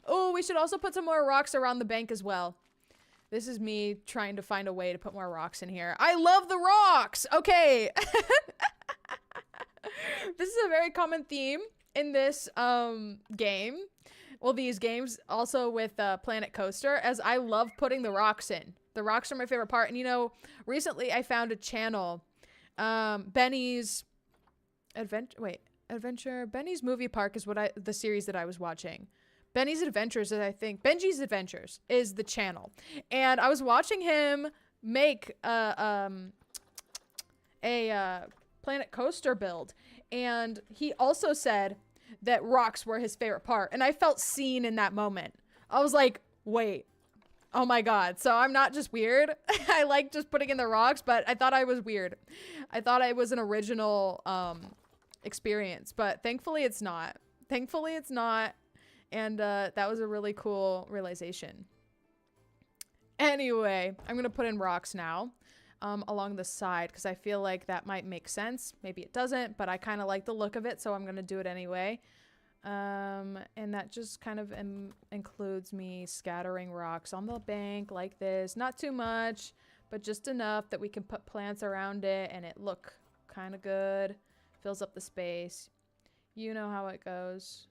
Oh, we should also put some more rocks around the bank as well. This is me trying to find a way to put more rocks in here. I love the rocks! Okay. This is a very common theme in this game. Well, these games also with Planet Coaster, as I love putting the rocks in. The rocks are my favorite part. And you know, recently I found a channel, Benny's Adventure. Benny's Movie Park is the series that I was watching. Benny's Adventures is, I think, Benji's Adventures is the channel. And I was watching him make a Planet Coaster build. And he also said that rocks were his favorite part. And I felt seen in that moment. I was like, wait, oh my God. So I'm not just weird. I like just putting in the rocks, but I thought I was weird. I thought it was an original experience, but thankfully it's not. Thankfully it's not. And that was a really cool realization. Anyway, I'm going to put in rocks now. Along the side because I feel like that might make sense. Maybe it doesn't, but I kind of like the look of it, so I'm gonna do it anyway. And that just kind of includes me scattering rocks on the bank like this. Not too much, but just enough that we can put plants around it and it look kind of good. Fills up the space. You know how it goes.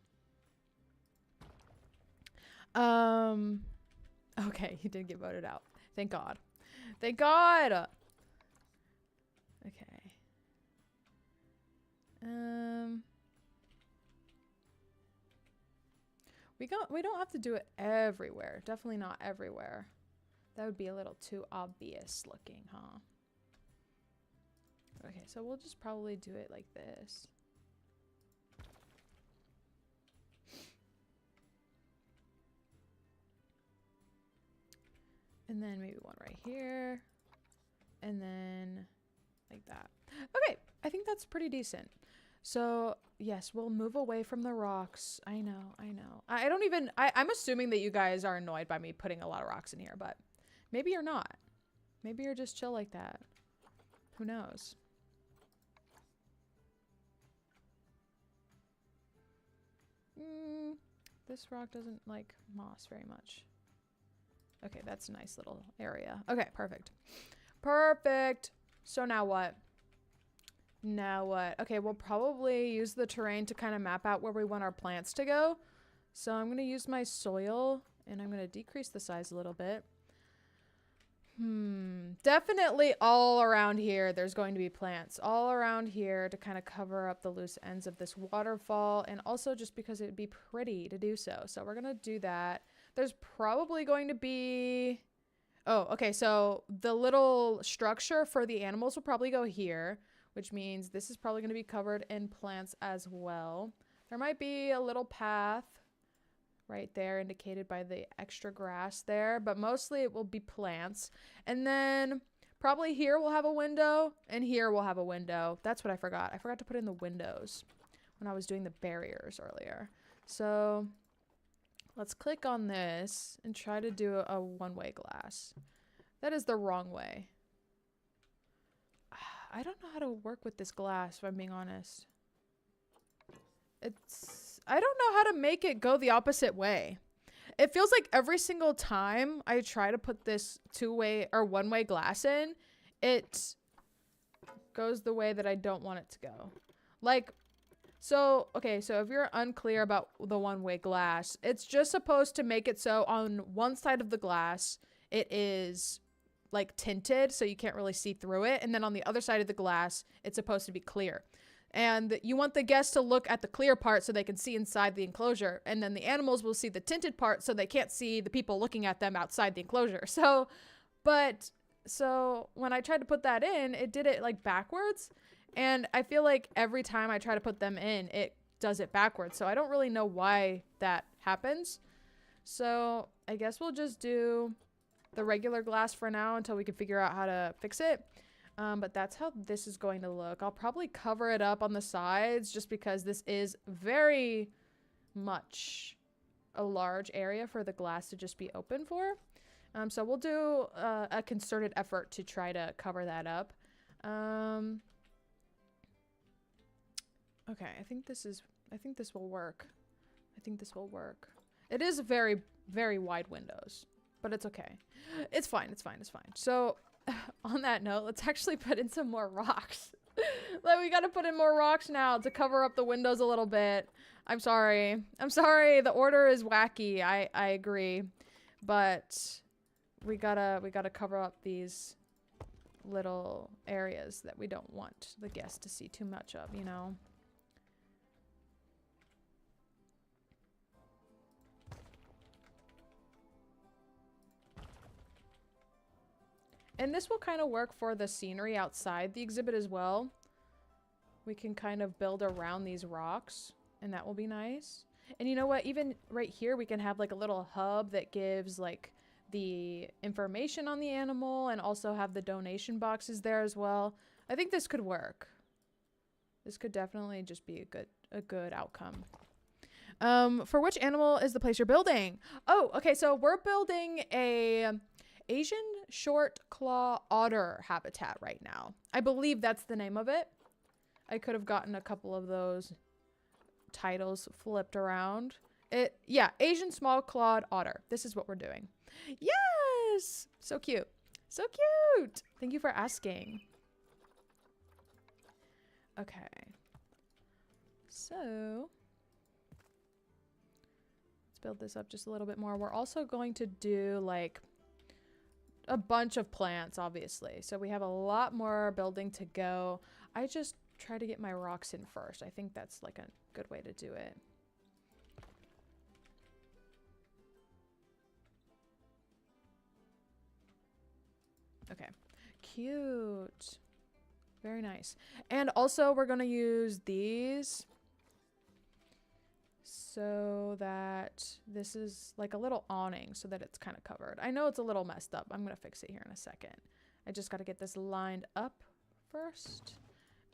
Okay, he did get voted out. Thank God. Thank God. Okay. We don't have to do it everywhere. Definitely not everywhere. That would be a little too obvious looking, huh? Okay, so we'll just probably do it like this. And then maybe one right here. And then like that. Okay, I think that's pretty decent. So yes, we'll move away from the rocks. I know. I'm assuming that you guys are annoyed by me putting a lot of rocks in here, but maybe you're not. Maybe you're just chill like that. Who knows? This rock doesn't like moss very much. Okay, that's a nice little area. Okay, perfect. Perfect. So now what? Now what? Okay, we'll probably use the terrain to kind of map out where we want our plants to go. So I'm going to use my soil and I'm going to decrease the size a little bit. Definitely all around here there's going to be plants. All around here to kind of cover up the loose ends of this waterfall, and also just because it would be pretty to do so. So we're going to do that. There's probably going to be... Oh, okay, so the little structure for the animals will probably go here, which means this is probably going to be covered in plants as well. There might be a little path right there indicated by the extra grass there, but mostly it will be plants. And then probably here we'll have a window, and here we'll have a window. That's what I forgot. I forgot to put in the windows when I was doing the barriers earlier. So let's click on this and try to do a one-way glass. That is the wrong way. I don't know how to work with this glass, if I'm being honest. I don't know how to make it go the opposite way. It feels like every single time I try to put this two-way or one-way glass in, it goes the way that I don't want it to go. Like, so, okay, so if you're unclear about the one-way glass, it's just supposed to make it so on one side of the glass, it is like tinted, so you can't really see through it. And then on the other side of the glass, it's supposed to be clear. And you want the guests to look at the clear part so they can see inside the enclosure. And then the animals will see the tinted part so they can't see the people looking at them outside the enclosure. So when I tried to put that in, it did it like backwards. And I feel like every time I try to put them in, it does it backwards. So I don't really know why that happens. So I guess we'll just do the regular glass for now until we can figure out how to fix it. But that's how this is going to look. I'll probably cover it up on the sides just because this is very much a large area for the glass to just be open for. So we'll do a concerted effort to try to cover that up. Okay, I think this will work. I think this will work. It is very, very wide windows, but it's okay. It's fine. It's fine. It's fine. So on that note, let's actually put in some more rocks. Like, we gotta put in more rocks now to cover up the windows a little bit. I'm sorry. I'm sorry. The order is wacky. I agree. But we gotta cover up these little areas that we don't want the guests to see too much of, you know? And this will kind of work for the scenery outside the exhibit as well. we can kind of build around these rocks, and that will be nice. And you know what? Even right here, we can have like a little hub that gives like the information on the animal and also have the donation boxes there as well. I think this could work. This could definitely just be a good outcome. For which animal is the place you're building? Oh, okay. So we're building a Asian short claw otter habitat right now. I believe that's the name of it. I could have gotten a couple of those titles flipped around. Yeah, Asian small clawed otter. This is what we're doing. Yes! So cute. So cute. Thank you for asking. Okay. So let's build this up just a little bit more. We're also going to do like a bunch of plants, obviously. So we have a lot more building to go. I just try to get my rocks in first. I think that's like a good way to do it. Okay, cute. Very nice. And also we're gonna use these so that this is like a little awning so that it's kind of covered. I know it's a little messed up. I'm gonna fix it here in a second. I just gotta get this lined up first.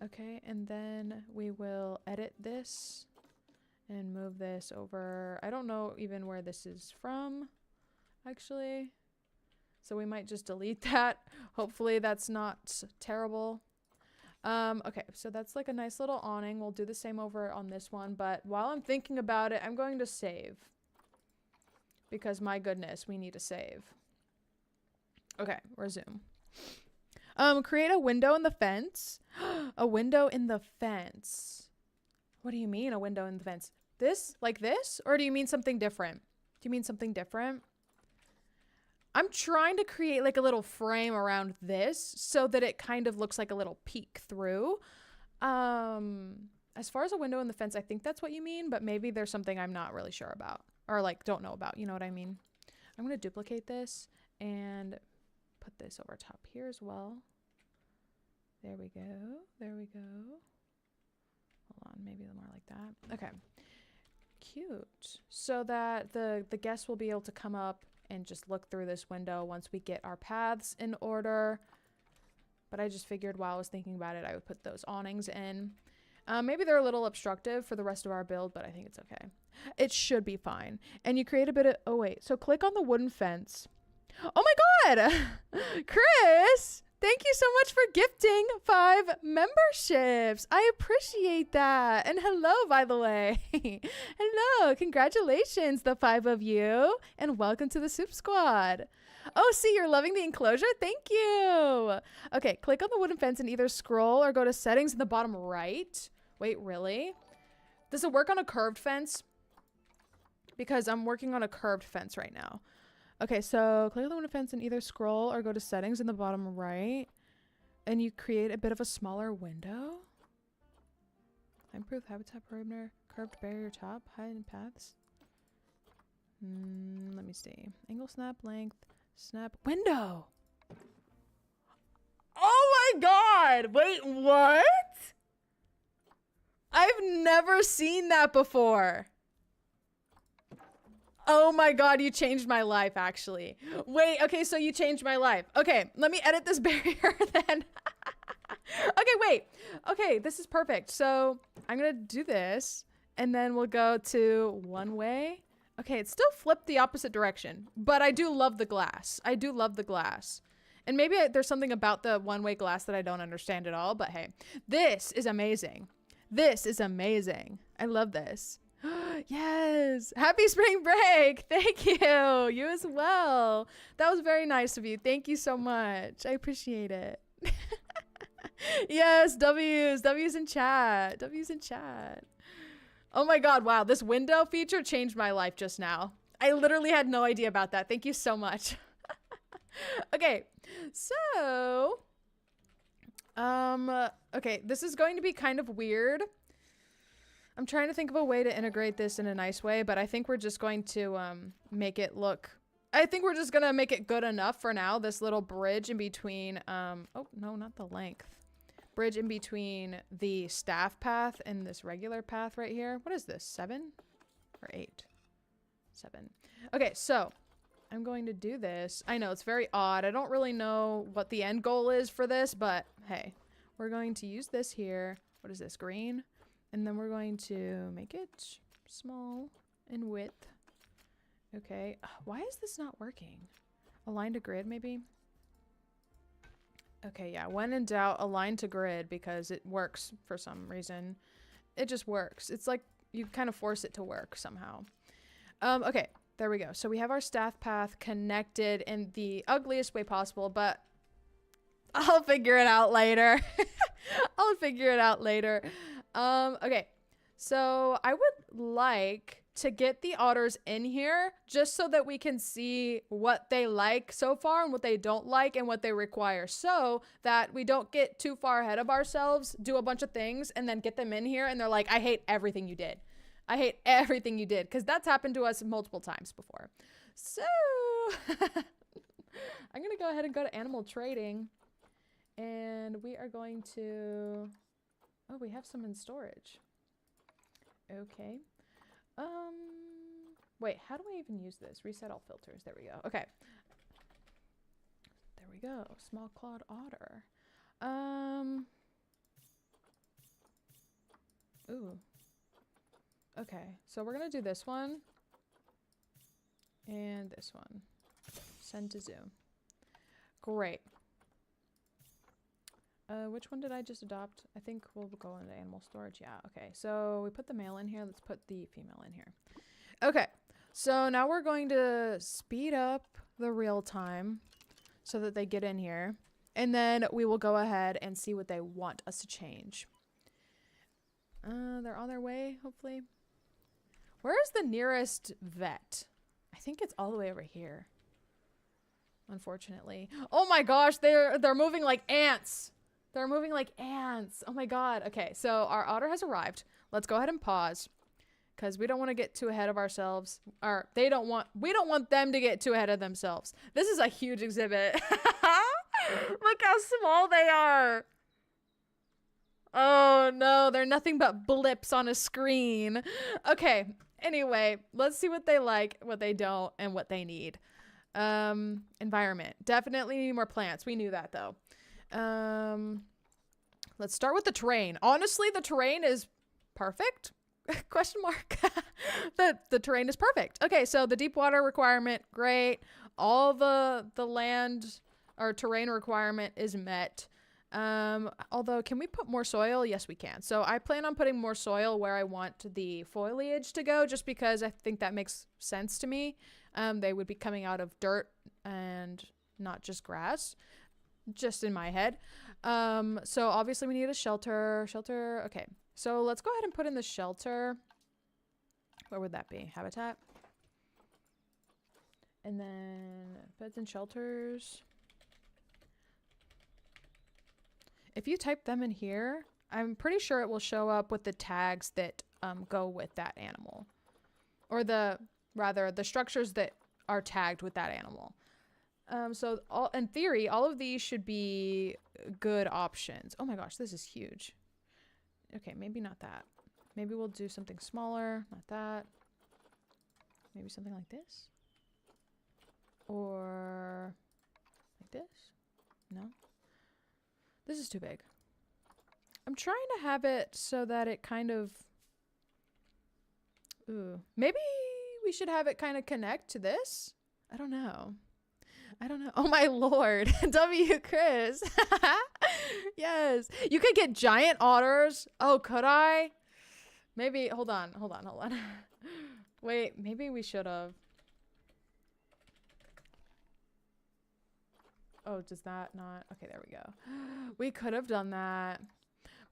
Okay, and then we will edit this and move this over. I don't know even where this is from, actually. So we might just delete that. Hopefully that's not terrible. Okay, so that's like a nice little awning. We'll do the same over on this one, but while I'm thinking about it, I'm going to save. Because my goodness, we need to save. Okay, resume. Create a window in the fence. A window in the fence. What do you mean a window in the fence? This? Like this? Or do you mean something different? Do you mean something different? I'm trying to create like a little frame around this so that it kind of looks like a little peek through. As far as a window in the fence, I think that's what you mean, but maybe there's something I'm not really sure about or like don't know about. You know what I mean? I'm going to duplicate this and put this over top here as well. There we go. There we go. Hold on, maybe more like that. Okay. Cute. So that the guests will be able to come up and just look through this window once we get our paths in order. But I just figured while I was thinking about it, I would put those awnings in. Maybe they're a little obstructive for the rest of our build, but I think it's okay. It should be fine. And you create a bit of, oh wait, so click on the wooden fence. Oh my God, Krys, thank you so much for gifting 5 memberships. I appreciate that. And hello, by the way. Hello, congratulations, the 5 of you, and welcome to the Soup Squad. Oh, see, you're loving the enclosure? Thank you. Okay, click on the wooden fence and either scroll or go to settings in the bottom right. Wait, really? Does it work on a curved fence? Because I'm working on a curved fence right now. Okay, so click on the wooden fence and either scroll or go to settings in the bottom right. And you create a bit of a smaller window. Improve habitat perimeter, curved barrier top, height and paths. Let me see. Angle snap, length, snap, window. Oh my God! Wait, what? I've never seen that before. Oh my God, you changed my life, actually. Wait, okay, so you changed my life. Okay, let me edit this barrier then. Okay, wait. Okay, this is perfect. So I'm gonna do this and then we'll go to one way. Okay, it's still flipped the opposite direction, but I do love the glass. I do love the glass. And maybe there's something about the one-way glass that I don't understand at all, but hey, this is amazing. This is amazing. I love this. Yes. Happy spring break. Thank you. You as well. That was very nice of you. Thank you so much. I appreciate it. Yes. W's in chat. W's in chat. Oh my God. Wow. This window feature changed my life just now. I literally had no idea about that. Thank you so much. Okay. So, okay. This is going to be kind of weird. I'm trying to think of a way to integrate this in a nice way, but I think we're just going to make it look... I think we're just going to make it good enough for now, this little bridge in between... oh, no, not the length. bridge in between the staff path and this regular path right here. What is this? 7 or 8? 7. Okay, so I'm going to do this. I know it's very odd. I don't really know what the end goal is for this, but hey, we're going to use this here. What is this? Green. And then we're going to make it small in width. Okay. Why is this not working? Align to grid, maybe? Okay, yeah. When in doubt, align to grid because it works for some reason. It just works. It's like you kind of force it to work somehow. Okay, there we go. So we have our staff path connected in the ugliest way possible, but I'll figure it out later. I'll figure it out later. Okay, so I would like to get the otters in here just so that we can see what they like so far and what they don't like and what they require, so that we don't get too far ahead of ourselves, do a bunch of things, and then get them in here and they're like, I hate everything you did. I hate everything you did, because that's happened to us multiple times before. So I'm gonna go ahead and go to animal trading, and we are going to, oh, we have some in storage. Okay. Wait, how do I even use this? Reset all filters. There we go. Okay. There we go. Small clawed otter. Ooh. Okay, so we're gonna do this one. And this one. Send to Zoom. Great. Which one did I just adopt? I think we'll go into animal storage. Yeah, okay. So we put the male in here. Let's put the female in here. Okay, so now we're going to speed up the real time so that they get in here. And then we will go ahead and see what they want us to change. They're on their way, hopefully. Where is the nearest vet? I think it's all the way over here. Unfortunately. Oh my gosh, they're moving like ants. They're moving like ants. Oh my god. Okay, so our otter has arrived. Let's go ahead and pause, because we don't want to get too ahead of ourselves. Or we don't want them to get too ahead of themselves. This is a huge exhibit. Look how small they are. Oh no, they're nothing but blips on a screen. Okay, anyway, let's see what they like, what they don't, and what they need. Environment. Definitely need more plants. We knew that though. Let's start with the terrain. Honestly, the terrain is perfect. Question mark. The terrain is perfect. Okay, so the deep water requirement, great. All the land or terrain requirement is met. Although, can we put more soil? Yes, we can. So I plan on putting more soil where I want the foliage to go, just because I think that makes sense to me. They would be coming out of dirt and not just grass, just in my head. So obviously we need a shelter. Okay, so let's go ahead and put in the shelter. Where would that be? Habitat. And then beds and shelters. If you type them in here, I'm pretty sure it will show up with the tags that go with that animal. Or the structures that are tagged with that animal. So in theory, all of these should be good options. Oh my gosh, this is huge. Okay, maybe not that. Maybe we'll do something smaller, not that. Maybe something like this. Or like this? No? This is too big. I'm trying to have it so that it kind of... Ooh. Maybe we should have it kind of connect to this? I don't know. Oh my lord. W. Krys. Yes. You could get giant otters. Oh, could I? Maybe. Hold on. Wait, maybe we should have. Oh, does that not? Okay, there we go. We could have done that.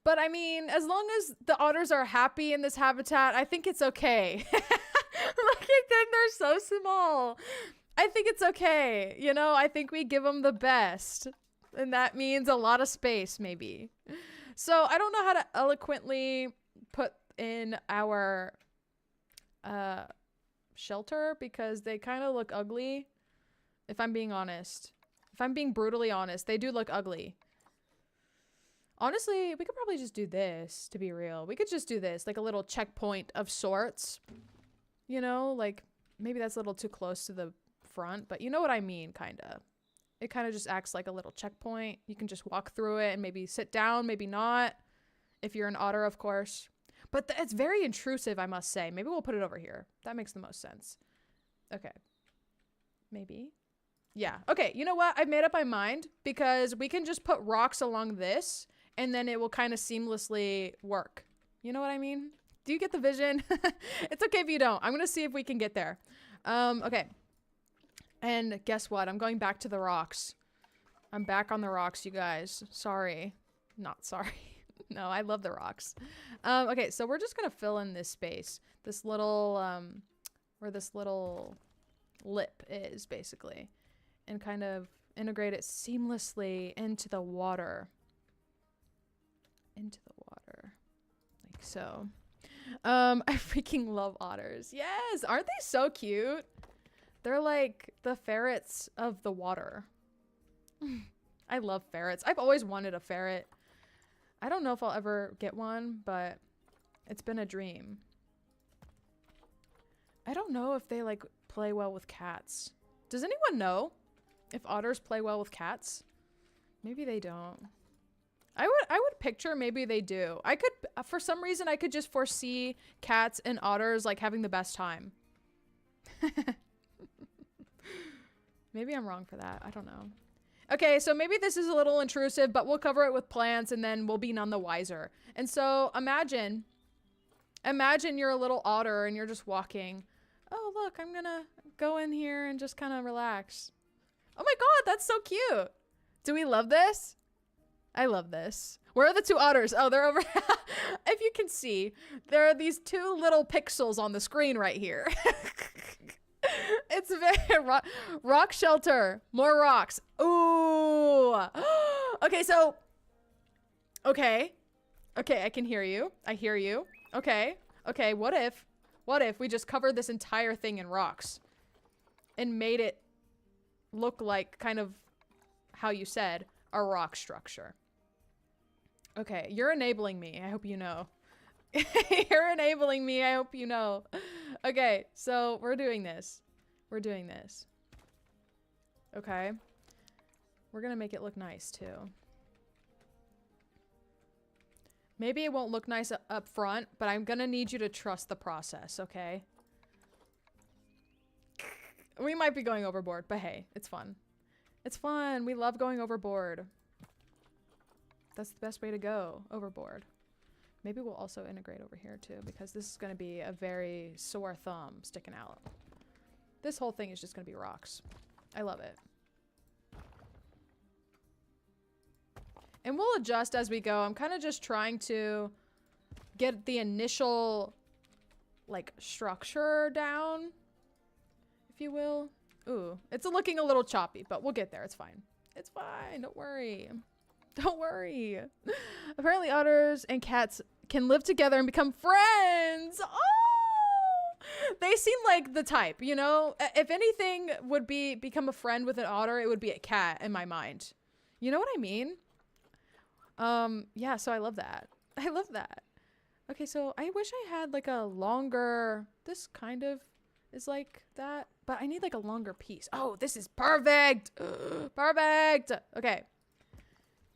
But I mean, as long as the otters are happy in this habitat, I think it's okay. Look at them, they're so small. I think it's okay. You know, I think we give them the best. And that means a lot of space, maybe. So I don't know how to eloquently put in our shelter, because they kind of look ugly. If I'm being honest. If I'm being brutally honest, they do look ugly. Honestly, we could probably just do this, to be real. We could just do this, like a little checkpoint of sorts. You know, like maybe that's a little too close to the front, but you know what I mean, kind of. It kind of just acts like a little checkpoint. You can just walk through it and maybe sit down, maybe not. If you're an otter, of course. But it's very intrusive, I must say. Maybe we'll put it over here. That makes the most sense. Okay. Maybe. Yeah. Okay, you know what? I've made up my mind because we can just put rocks along this and then it will kind of seamlessly work. You know what I mean? Do you get the vision? It's okay if you don't. I'm going to see if we can get there. Okay. And guess what? I'm going back to the rocks. I'm back on the rocks, you guys. Sorry. Not sorry. No, I love the rocks. Okay, so we're just going to fill in this space. This little, where this little lip is, basically. And kind of integrate it seamlessly into the water. Into the water. Like so. I freaking love otters. Yes! Aren't they so cute? They're like the ferrets of the water. I love ferrets. I've always wanted a ferret. I don't know if I'll ever get one, but it's been a dream. I don't know if they like play well with cats. Does anyone know if otters play well with cats? Maybe they don't. I would picture maybe they do. I could, for some reason, I could just foresee cats and otters like having the best time. Maybe I'm wrong for that. I don't know. Okay, so maybe this is a little intrusive, but we'll cover it with plants and then we'll be none the wiser. And so imagine you're a little otter and you're just walking. Oh, look, I'm gonna go in here and just kind of relax. Oh my God, that's so cute. Do we love this? I love this. Where are the two otters? Oh, they're over. If you can see, there are these two little pixels on the screen right here. It's very rock shelter. More rocks. Ooh. Okay, so. Okay, I can hear you. I hear you. Okay, what if we just covered this entire thing in rocks and made it look like kind of how you said, a rock structure? Okay, you're enabling me. I hope you know. You're enabling me. I hope you know. Okay, so we're doing this. We're doing this. Okay. We're gonna make it look nice too. Maybe it won't look nice up front, but I'm gonna need you to trust the process, okay? We might be going overboard, but hey, it's fun. It's fun. We love going overboard. That's the best way to go, overboard. Maybe we'll also integrate over here too, because this is going to be a very sore thumb sticking out. This whole thing is just going to be rocks. I love it. And we'll adjust as we go. I'm kind of just trying to get the initial, like, structure down, if you will. Ooh, it's looking a little choppy, but we'll get there. It's fine. It's fine. Don't worry. Don't worry. Apparently otters and cats can live together and become friends. Oh! They seem like the type, you know? If anything would become a friend with an otter, it would be a cat in my mind. You know what I mean? Yeah, so I love that. I love that. Okay, so I wish I had like a longer, this kind of is like that, but I need like a longer piece. Oh, this is perfect. Perfect. Okay.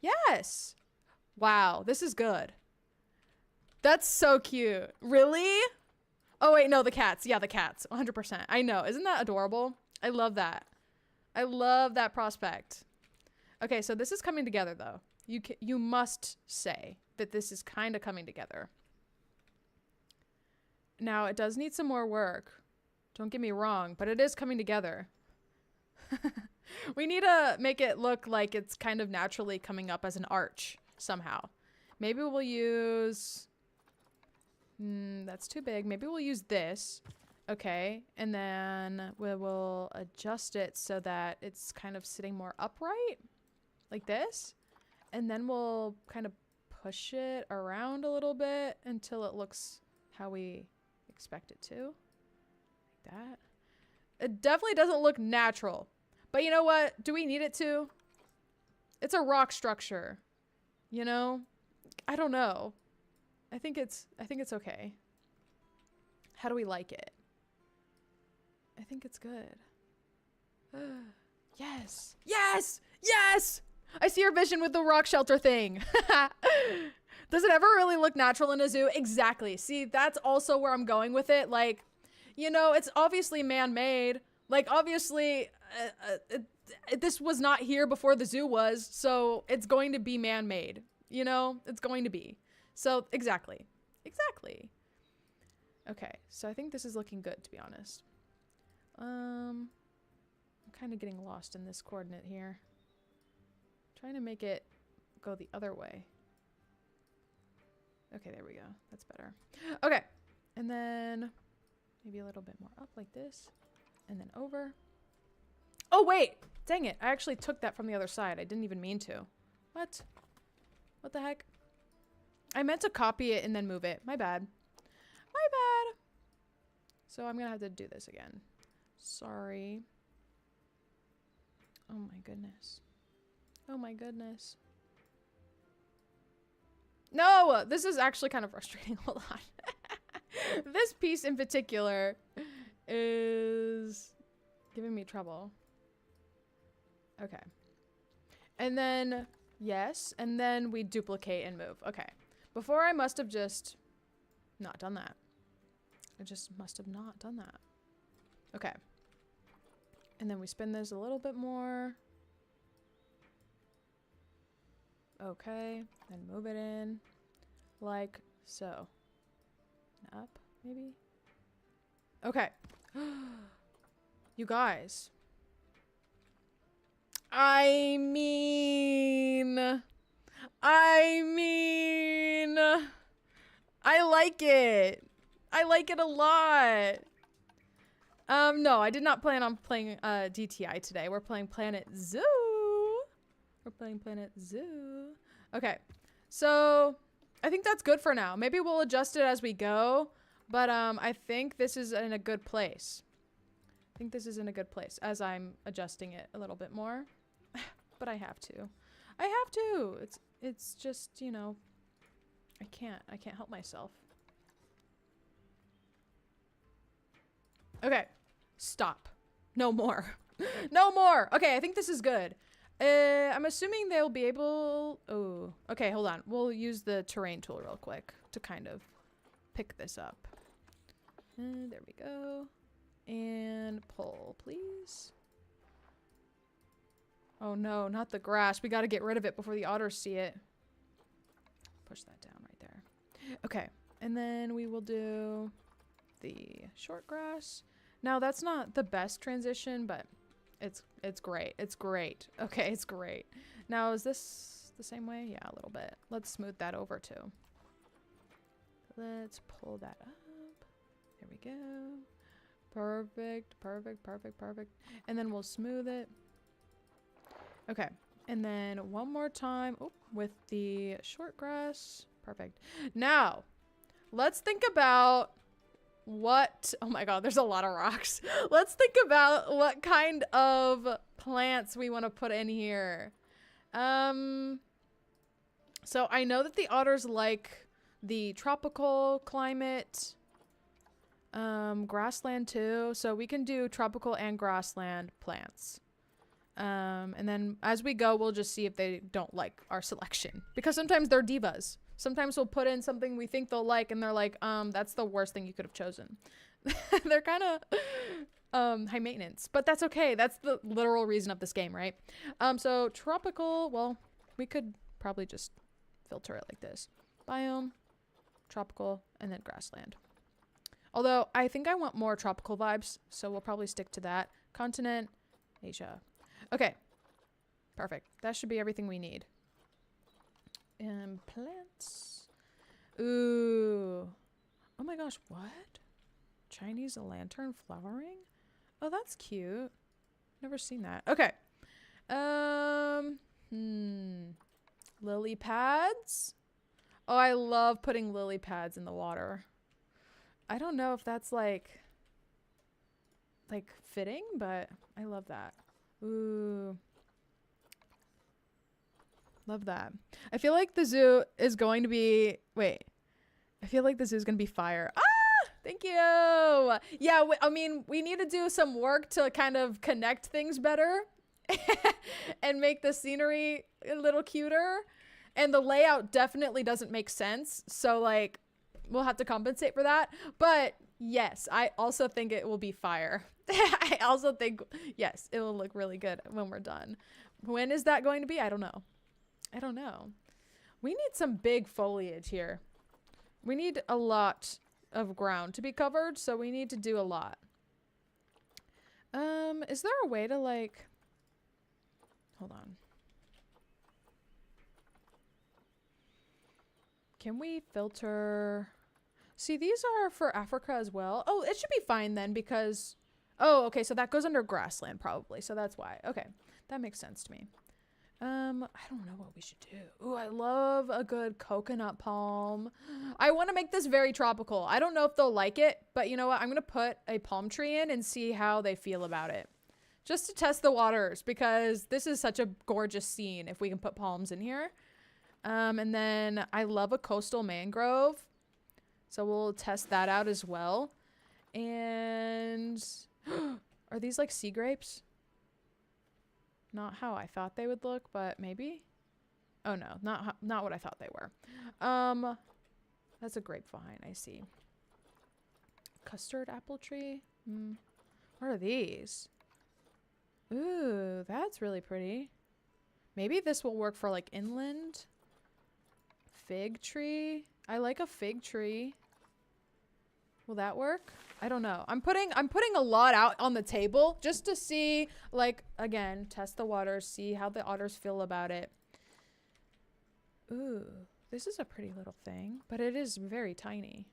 Yes. Wow, this is good. That's so cute. Really? Oh wait, no, the cats. Yeah, the cats. 100%. I know. Isn't that adorable? I love that. I love that prospect. Okay, so this is coming together though. You must say that this is kind of coming together. Now, it does need some more work. Don't get me wrong, but it is coming together. We need to make it look like it's kind of naturally coming up as an arch somehow. Maybe we'll use... that's too big. Maybe we'll use this. Okay, and then we will adjust it so that it's kind of sitting more upright. Like this. And then we'll kind of push it around a little bit until it looks how we expect it to. Like that. It definitely doesn't look natural. But you know what? Do we need it to? It's a rock structure. You know? I don't know. I think it's okay. How do we like it? I think it's good. Yes. Yes. Yes. I see your vision with the rock shelter thing. Does it ever really look natural in a zoo? Exactly. See, that's also where I'm going with it. Like, you know, it's obviously man-made. Like, obviously, this was not here before the zoo was, so it's going to be man-made. You know, it's going to be. So, exactly. Exactly. Okay, so I think this is looking good, to be honest. I'm kind of getting lost in this coordinate here. Trying to make it go the other way. Okay, there we go. That's better. Okay, and then maybe a little bit more up like this, and then over. Oh, wait! Dang it, I actually took that from the other side. I didn't even mean to. What? What the heck? I meant to copy it and then move it. My bad. My bad. So I'm gonna have to do this again. Sorry. Oh my goodness. Oh my goodness. No! This is actually kind of frustrating. Hold on. This piece in particular is giving me trouble. Okay. And then, yes, and then we duplicate and move. Okay. Before I must have just not done that. I just must have not done that. Okay. And then we spin this a little bit more. Okay. Then move it in like so. Up, maybe? Okay. You guys. I mean, I like it. I like it a lot. No, I did not plan on playing DTI today. We're playing Planet Zoo. We're playing Planet Zoo. Okay, so I think that's good for now. Maybe we'll adjust it as we go, but I think this is in a good place. I think this is in a good place as I'm adjusting it a little bit more. But I have to. I have to. It's just, you know, I can't help myself. Okay. Stop. No more. No more. Okay, I think this is good. I'm assuming they'll be able... Oh, okay, hold on. We'll use the terrain tool real quick to kind of pick this up. There we go. And pull, please. Oh no, not the grass. We gotta get rid of it before the otters see it. Push that down right there. Okay, and then we will do the short grass. Now that's not the best transition, but it's great. It's great. Okay, it's great. Now is this the same way? Yeah, a little bit. Let's smooth that over too. Let's pull that up. There we go. Perfect, perfect, perfect, perfect. And then we'll smooth it. Okay, and then one more time with the short grass. Perfect. Now, let's think about what... Oh my god, there's a lot of rocks. Let's think about what kind of plants we want to put in here. So I know that the otters like the tropical climate, grassland too. So we can do tropical and grassland plants. And then as we go, we'll just see if they don't like our selection, because sometimes they're divas. Sometimes we'll put in something we think they'll like and they're like, that's the worst thing you could have chosen. They're kind of high maintenance, but that's okay. That's the literal reason of this game, right? So tropical, well, we could probably just filter it like this. Biome, tropical, and then grassland. Although I think I want more tropical vibes, so we'll probably stick to that. Continent, Asia. Okay, perfect. That should be everything we need. And plants. Ooh. Oh my gosh, what? Chinese lantern flowering? Oh, that's cute. Never seen that. Okay. Lily pads? Oh, I love putting lily pads in the water. I don't know if that's like fitting, but I love that. Ooh. Love that. I feel like the zoo is going to be, wait, I feel like the zoo is going to be fire. Ah, thank you. Yeah, I mean, we need to do some work to kind of connect things better and make the scenery a little cuter. And the layout definitely doesn't make sense. So like, we'll have to compensate for that. But yes, I also think it will be fire. I also think, yes, it will look really good when we're done. When is that going to be? I don't know. I don't know. We need some big foliage here. We need a lot of ground to be covered, so we need to do a lot. Is there a way to like, hold on. Can we filter? See, these are for Africa as well. Oh, it should be fine then because, oh, okay, so that goes under grassland probably. So that's why. Okay, that makes sense to me. I don't know what we should do. Ooh, I love a good coconut palm. I want to make this very tropical. I don't know if they'll like it, but you know what? I'm going to put a palm tree in and see how they feel about it. Just to test the waters because this is such a gorgeous scene if we can put palms in here. And then I love a coastal mangrove. So we'll test that out as well. And are these like sea grapes? Not how I thought they would look, but maybe. Oh no, not what I thought they were. That's a grapevine, I see. Custard apple tree? What are these? Ooh, that's really pretty. Maybe this will work for like inland. Fig tree. I like a fig tree. Will that work? I don't know. I'm putting a lot out on the table just to see, like, again, test the waters, see how the otters feel about it. Ooh, this is a pretty little thing, but it is very tiny.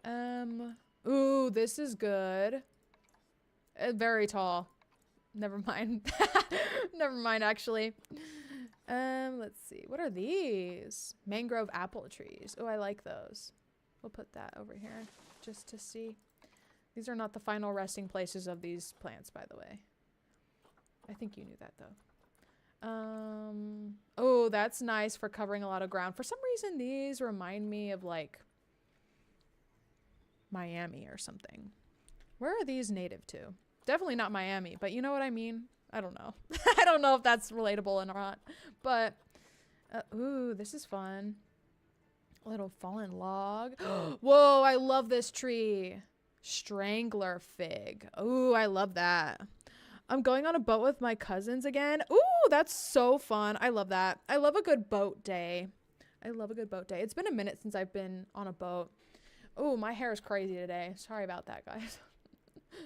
Ooh, this is good. Very tall. Never mind. Never mind, actually. Let's see. What are these? Mangrove apple trees. Oh, I like those. We'll put that over here just to see. These are not the final resting places of these plants, by the way. I think you knew that, though. Oh, that's nice for covering a lot of ground. For some reason, these remind me of, like, Miami or something. Where are these native to? Definitely not Miami, but you know what I mean? I don't know. I don't know if that's relatable or not. But, ooh, this is fun. A little fallen log. Whoa, I love this tree. Strangler fig. Ooh, I love that. I'm going on a boat with my cousins again. Ooh, that's so fun. I love that. I love a good boat day. I love a good boat day. It's been a minute since I've been on a boat. Ooh, my hair is crazy today. Sorry about that, guys.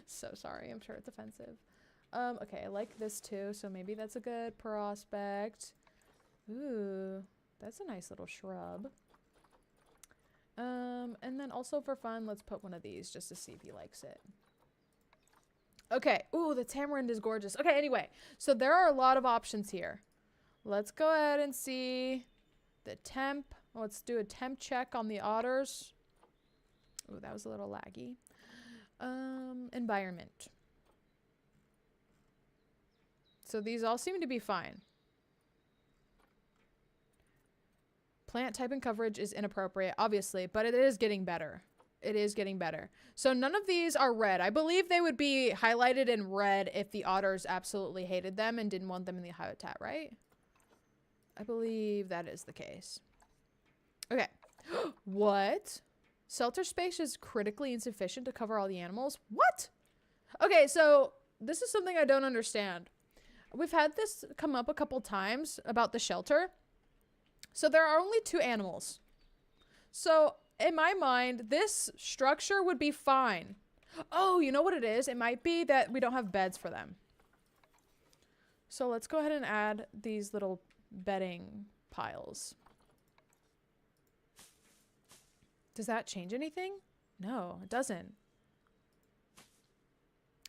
So sorry. I'm sure it's offensive. Okay, I like this too, so maybe that's a good prospect. Ooh, that's a nice little shrub. And then also for fun, let's put one of these just to see if he likes it. Okay. Ooh, the tamarind is gorgeous. Okay, anyway, so there are a lot of options here. Let's go ahead and see the temp. Let's do a temp check on the otters. Ooh, that was a little laggy. Environment. So these all seem to be fine. Plant type and coverage is inappropriate, obviously, but it is getting better. It is getting better. So none of these are red. I believe they would be highlighted in red if the otters absolutely hated them and didn't want them in the habitat, right? I believe that is the case. Okay. What? Shelter space is critically insufficient to cover all the animals? What? Okay, so this is something I don't understand. We've had this come up a couple times about the shelter. So there are only 2 animals. So in my mind, this structure would be fine. Oh, you know what it is? It might be that we don't have beds for them. So let's go ahead and add these little bedding piles. Does that change anything? No, it doesn't.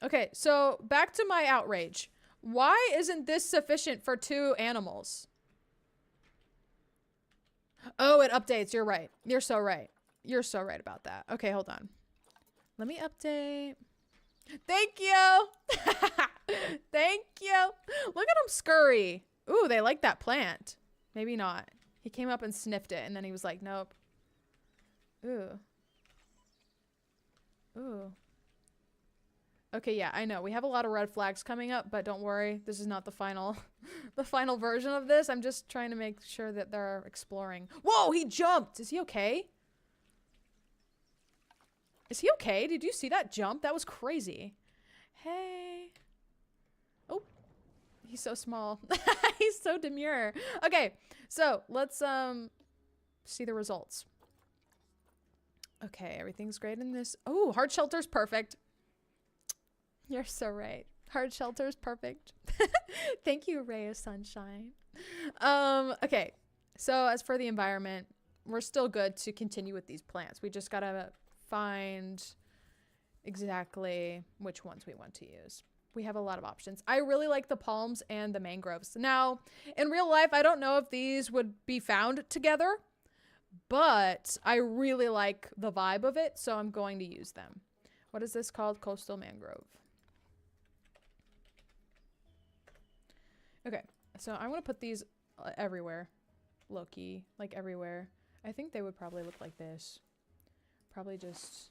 Okay, so back to my outrage. Why isn't this sufficient for 2 animals? Oh, it updates. You're right. You're so right. You're so right about that. Okay, hold on. Let me update. Thank you. Thank you. Look at them scurry. Ooh, they like that plant. Maybe not. He came up and sniffed it, and then he was like, nope. Ooh. Ooh. Okay, yeah, I know. We have a lot of red flags coming up, but don't worry. This is not the final the final version of this. I'm just trying to make sure that they're exploring. Whoa, he jumped! Is he okay? Is he okay? Did you see that jump? That was crazy. Hey. Oh. He's so small. He's so demure. Okay, so let's see the results. Okay, everything's great in this. Oh, hard shelter's perfect. You're so right. Hard shelter's perfect. Thank you, ray of sunshine. Okay, so as for the environment, we're still good to continue with these plants. We just gotta find exactly which ones we want to use. We have a lot of options. I really like the palms and the mangroves. Now, in real life, I don't know if these would be found together, but I really like the vibe of it, so I'm going to use them. What is this called? Coastal mangrove. Okay, so I'm gonna put these everywhere. Low-key, like everywhere. I think they would probably look like this. Probably just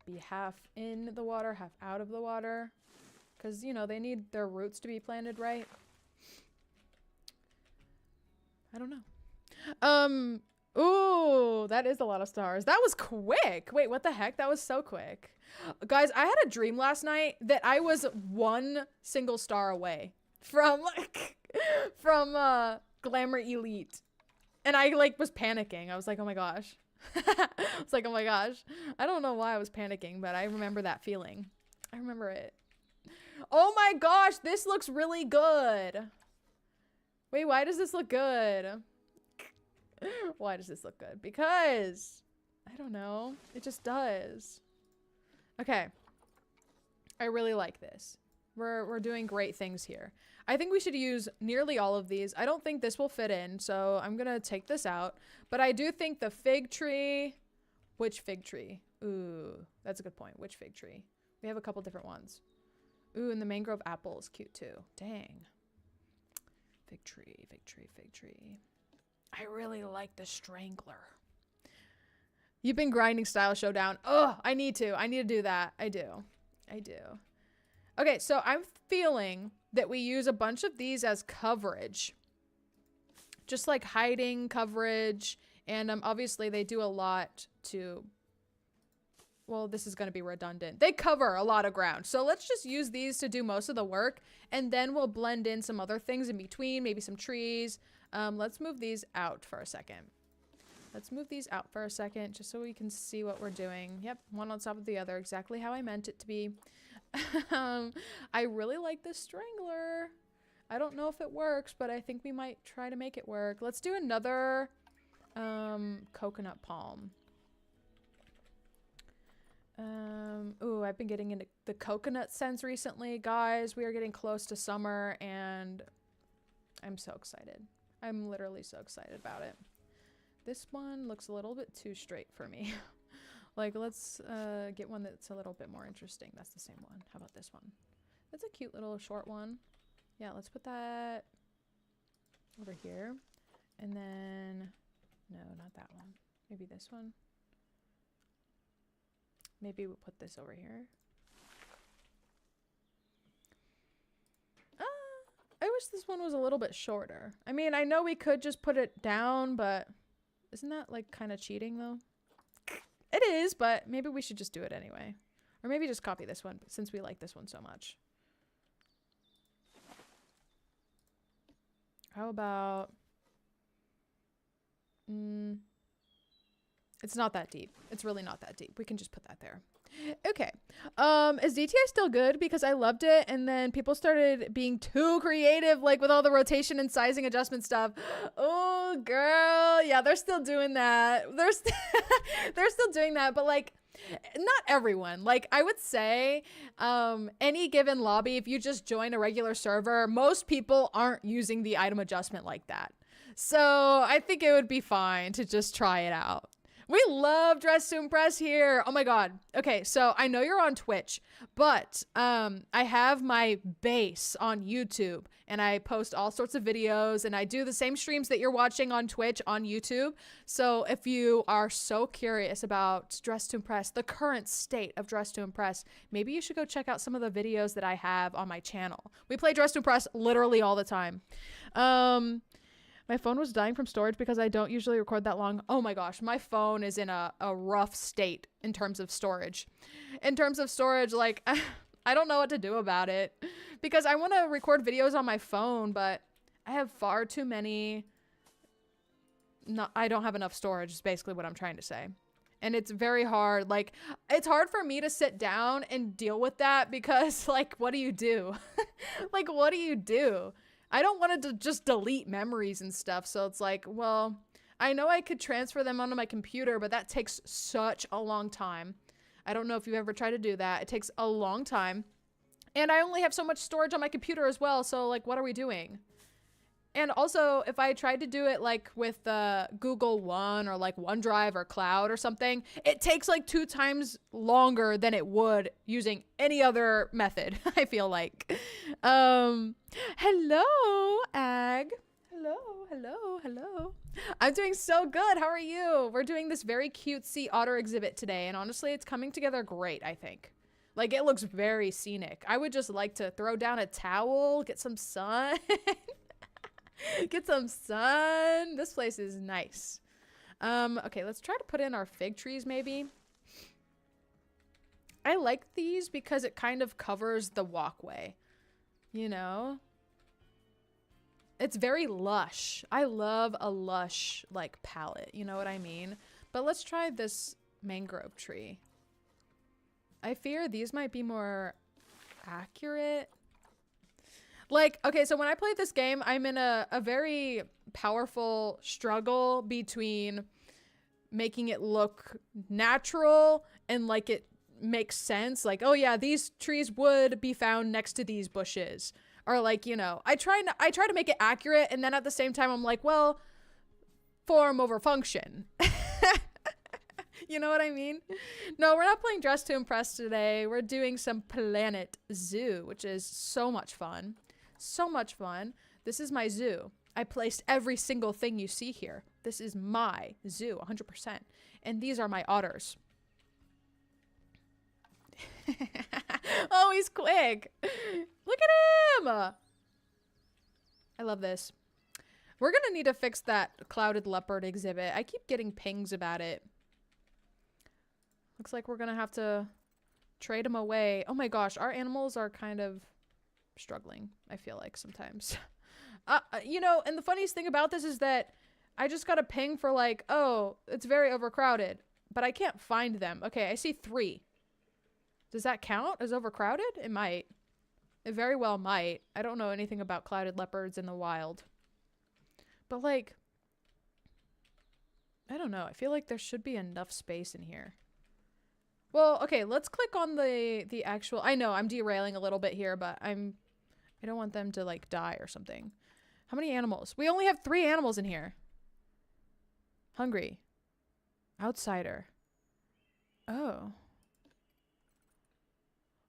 be half in the water, half out of the water. Because, you know, they need their roots to be planted right. I don't know. Ooh, that is a lot of stars. That was quick. Wait, what the heck? That was so quick. Guys, I had a dream last night that I was one single star away from Glamour Elite. And I like was panicking. I was like, oh my gosh. I was like, oh my gosh. I don't know why I was panicking, but I remember that feeling. I remember it. Oh my gosh, this looks really good. Wait, why does this look good? Why does this look good? Because I don't know. It just does. Okay. I really like this. We're doing great things here. I think we should use nearly all of these. I don't think this will fit in, so I'm gonna take this out. But I do think the fig tree... Which fig tree? Ooh, that's a good point. Which fig tree? We have a couple different ones. Ooh, and the mangrove apple is cute too. Dang. Fig tree, fig tree, fig tree. I really like the strangler. You've been grinding Style Showdown. Oh, I need to do that. I do. Okay, so I'm feeling that we use a bunch of these as coverage. Just like hiding coverage. And obviously they do a lot to... Well, this is going to be redundant. They cover a lot of ground. So let's just use these to do most of the work. And then we'll blend in some other things in between. Maybe some trees. Let's move these out for a second. Just so we can see what we're doing. Yep, one on top of the other. Exactly how I meant it to be. I really like this strangler. I don't know if it works, but I think we might try to make it work. Let's do another coconut palm. Ooh, I've been getting into the coconut scents recently. Guys, we are getting close to summer and I'm so excited. I'm literally so excited about it. This one looks a little bit too straight for me. Like, let's get one that's a little bit more interesting. That's the same one. How about this one? That's a cute little short one. Yeah, let's put that over here. And then, no, not that one. Maybe this one. Maybe we'll put this over here. I wish this one was a little bit shorter. I mean, I know we could just put it down, but isn't that like kind of cheating though? It is, but maybe we should just do it anyway. Or maybe just copy this one since we like this one so much. How about... It's not that deep. It's really not that deep. We can just put that there. Okay. Is DTI still good? Because I loved it, and then people started being too creative, like with all the rotation and sizing adjustment stuff. Oh, girl. Yeah, they're still doing that. They're still doing that, but like, not everyone. Like, I would say any given lobby, if you just join a regular server, most people aren't using the item adjustment like that. So I think it would be fine to just try it out. We love Dress to Impress here. Oh my God. Okay, so I know you're on Twitch, but I have my base on YouTube and I post all sorts of videos and I do the same streams that you're watching on Twitch on YouTube. So if you are so curious about Dress to Impress, the current state of Dress to Impress, maybe you should go check out some of the videos that I have on my channel. We play Dress to Impress literally all the time. My phone was dying from storage because I don't usually record that long. Oh my gosh, my phone is in a rough state in terms of storage. In terms of storage, like, I don't know what to do about it because I want to record videos on my phone, but I have far too many. No, I don't have enough storage is basically what I'm trying to say. And it's very hard. Like, it's hard for me to sit down and deal with that because, like, what do you do? Like, what do you do? I don't want to just delete memories and stuff. So it's like, well, I know I could transfer them onto my computer, but that takes such a long time. I don't know if you've ever tried to do that. It takes a long time. And I only have so much storage on my computer as well. So like, what are we doing? And also, if I tried to do it like with Google One or like OneDrive or Cloud or something, it takes like 2 times longer than it would using any other method, I feel like. Hello, Ag. Hello. I'm doing so good. How are you? We're doing this very cutesy otter exhibit today, and honestly, it's coming together great, I think. Like, it looks very scenic. I would just like to throw down a towel, get some sun. Get some sun. This place is nice. Okay, let's try to put in our fig trees maybe. I like these because it kind of covers the walkway, you know? It's very lush. I love a lush like palette, you know what I mean? But let's try this mangrove tree. I fear these might be more accurate. Like, okay, so when I play this game, I'm in a very powerful struggle between making it look natural and like it makes sense. Like, oh yeah, these trees would be found next to these bushes. Or like, you know, I try to make it accurate, and then at the same time I'm like, well, form over function. You know what I mean? No, we're not playing Dress to Impress today. We're doing some Planet Zoo, which is so much fun. So much fun. This is my zoo. I placed every single thing you see here. This is my zoo, 100%. And these are my otters. Oh, he's quick. Look at him. I love this. We're going to need to fix that clouded leopard exhibit. I keep getting pings about it. Looks like we're going to have to trade them away. Oh my gosh, our animals are kind of struggling, I feel like sometimes. You know, and the funniest thing about this is that I just got a ping for like, oh, it's very overcrowded, but I can't find them. Okay, I see 3. Does that count as overcrowded? It might. It very well might. I don't know anything about clouded leopards in the wild. But like, I don't know. I feel like there should be enough space in here. Well, okay, let's click on the actual, I know I'm derailing a little bit here, but I don't want them to like die or something. How many animals? We only have 3 animals in here. Hungry. Outsider. Oh.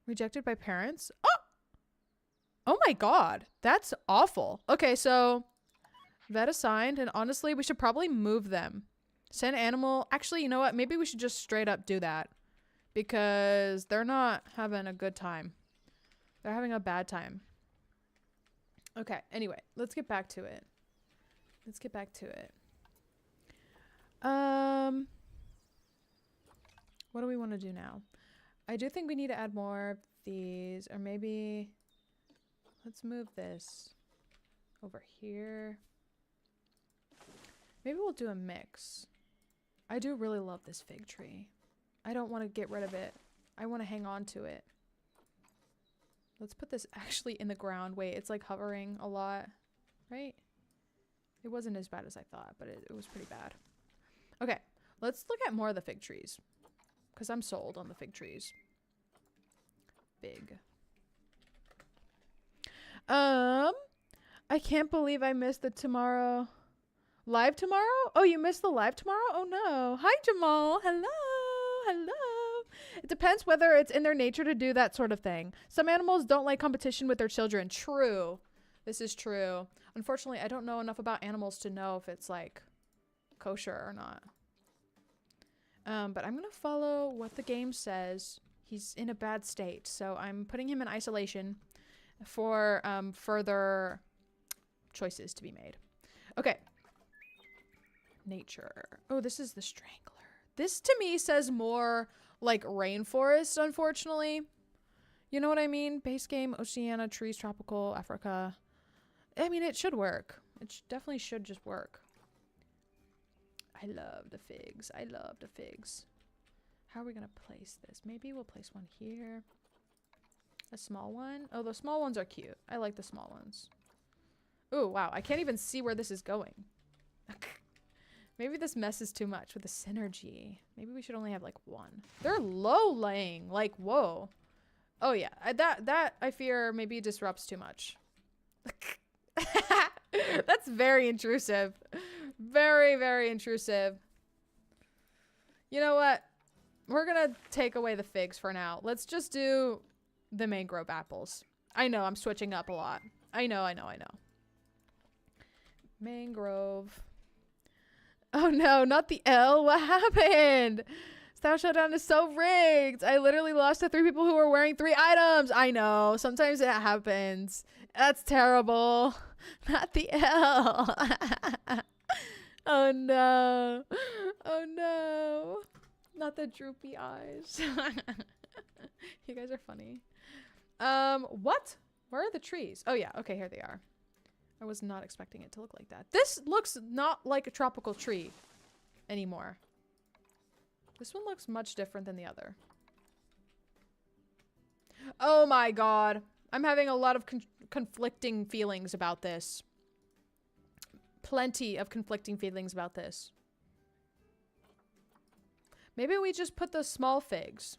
Rejected by parents? Oh! Oh my god. That's awful. Okay, so vet assigned, and honestly, we should probably move them. Send animal. Actually, you know what? Maybe we should just straight up do that. Because they're not having a good time. They're having a bad time. Okay, anyway, let's get back to it. What do we want to do now? I do think we need to add more of these, or maybe let's move this over here. Maybe we'll do a mix. I do really love this fig tree. I don't want to get rid of it. I want to hang on to it. Let's put this actually in the ground. Wait, it's like hovering a lot, right? It wasn't as bad as I thought, but it was pretty bad. Okay, let's look at more of the fig trees. Because I'm sold on the fig trees. Big. I can't believe I missed the tomorrow. Live tomorrow? Oh, you missed the live tomorrow? Oh no. Hi, Jamal. Hello. Hello. It depends whether it's in their nature to do that sort of thing. Some animals don't like competition with their children. True. This is true. Unfortunately, I don't know enough about animals to know if it's like kosher or not. But I'm gonna follow what the game says. He's in a bad state, so I'm putting him in isolation for further choices to be made. Okay. Nature. Oh, this is the Strangler. This to me says more like rainforest, unfortunately. You know what I mean? Base game, Oceania, trees, tropical, Africa. I mean, it should work. It definitely should just work. I love the figs. I love the figs. How are we going to place this? Maybe we'll place one here. A small one. Oh, the small ones are cute. I like the small ones. Oh, wow. I can't even see where this is going. Maybe this messes too much with the synergy. Maybe we should only have like one. They're low laying. Like, whoa. Oh, yeah. That I fear maybe disrupts too much. That's very intrusive. Very, very intrusive. You know what? We're gonna take away the figs for now. Let's just do the mangrove apples. I know, I'm switching up a lot. I know. Mangrove. Oh no, not the L. What happened? Style Showdown is so rigged. I literally lost to 3 people who were wearing 3 items. I know. Sometimes it happens. That's terrible. Not the L. Oh no. Oh no. Not the droopy eyes. You guys are funny. What? Where are the trees? Oh yeah, okay, here they are. I was not expecting it to look like that. This looks not like a tropical tree anymore. This one looks much different than the other. Oh my god. I'm having a lot of conflicting feelings about this. Plenty of conflicting feelings about this. Maybe we just put the small figs.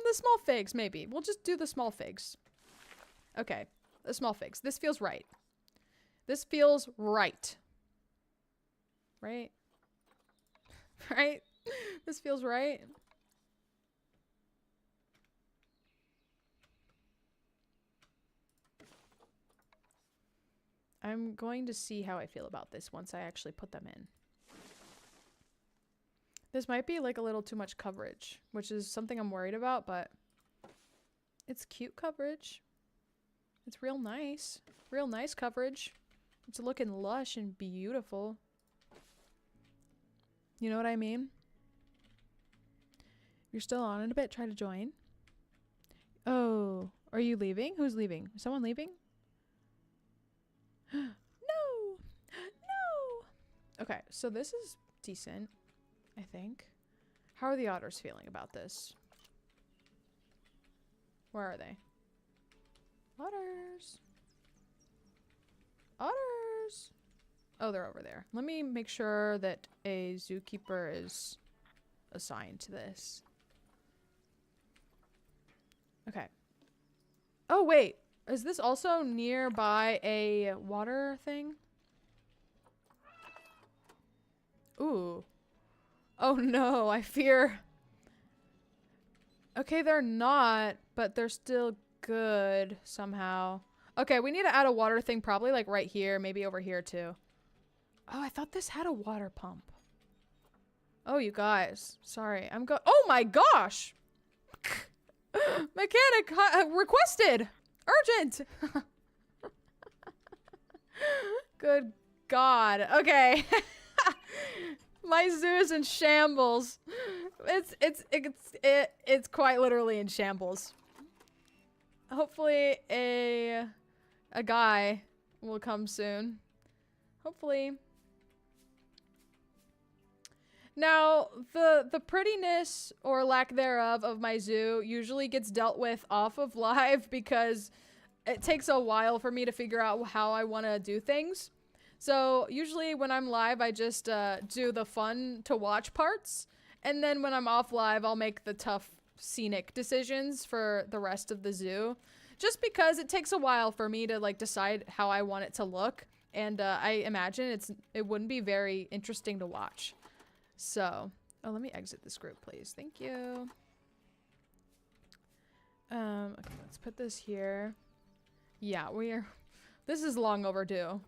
The small figs, maybe. We'll just do the small figs. Okay, the small figs. This feels right. This feels right. Right? Right? This feels right. I'm going to see how I feel about this once I actually put them in. This might be like a little too much coverage, which is something I'm worried about, but it's cute coverage. It's real nice. Real nice coverage. It's looking lush and beautiful. You know what I mean? You're still on in a bit. Try to join. Oh, are you leaving? Who's leaving? Is someone leaving? No! No! Okay, so this is decent, I think. How are the otters feeling about this? Where are they? Otters! Otters! Oh, they're over there. Let me make sure that a zookeeper is assigned to this. Okay. Oh, wait. Is this also nearby a water thing? Ooh. Oh no, I fear. Okay, they're not, but they're still good somehow. Okay, we need to add a water thing probably like right here, maybe over here too. Oh, I thought this had a water pump. Oh, you guys. Sorry, oh my gosh! Mechanic requested! Urgent! Good God. Okay. My zoo is in shambles. It's quite literally in shambles. Hopefully a guy will come soon. Hopefully. Now, the prettiness or lack thereof of my zoo usually gets dealt with off of live because it takes a while for me to figure out how I want to do things. So usually when I'm live, I just do the fun to watch parts. And then when I'm off live, I'll make the tough scenic decisions for the rest of the zoo. Just because it takes a while for me to like decide how I want it to look. And I imagine it wouldn't be very interesting to watch. So, oh, let me exit this group, please. Thank you. Okay, let's put this here. Yeah, this is long overdue.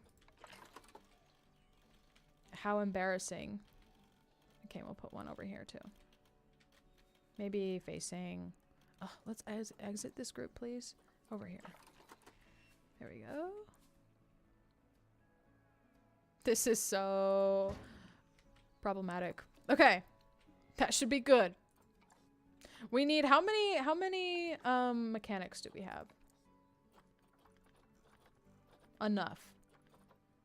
How embarrassing. Okay, we'll put one over here too. Maybe facing, oh, let's exit this group, please. Over here. There we go. This is so problematic. Okay. That should be good. We need how many mechanics do we have? Enough.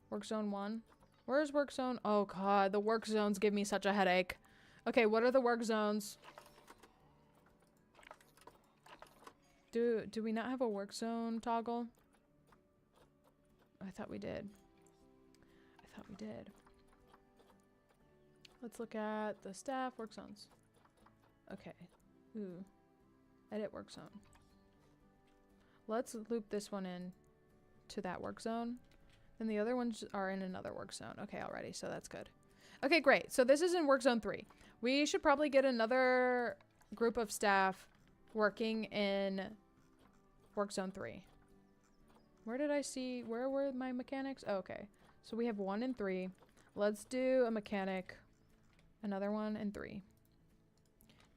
Work zone 1. Where's work zone? Oh god, the work zones give me such a headache. Okay, what are the work zones? Do we not have a work zone toggle? I thought we did. I thought we did. Let's look at the staff work zones. Okay. Ooh. Edit work zone. Let's loop this one in to that work zone. And the other ones are in another work zone. Okay, already, so that's good. Okay, great. So this is in work zone 3. We should probably get another group of staff working in work zone 3. Where did I see, where were my mechanics? Oh, okay. So we have 1 and 3. Let's do a mechanic. Another 1 and 3.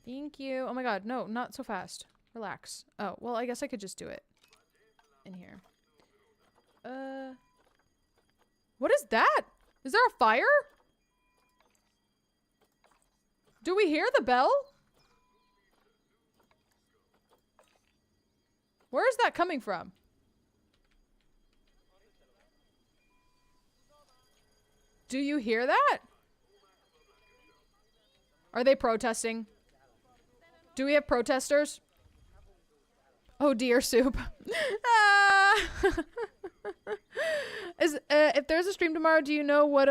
Thank you. Oh my god, no, not so fast. Relax. Oh, well, I guess I could just do it in here. What is that? Is there a fire? Do we hear the bell? Where is that coming from? Do you hear that? Are they protesting? Do we have protesters? Oh dear, Soup. If there's a stream tomorrow, do you know what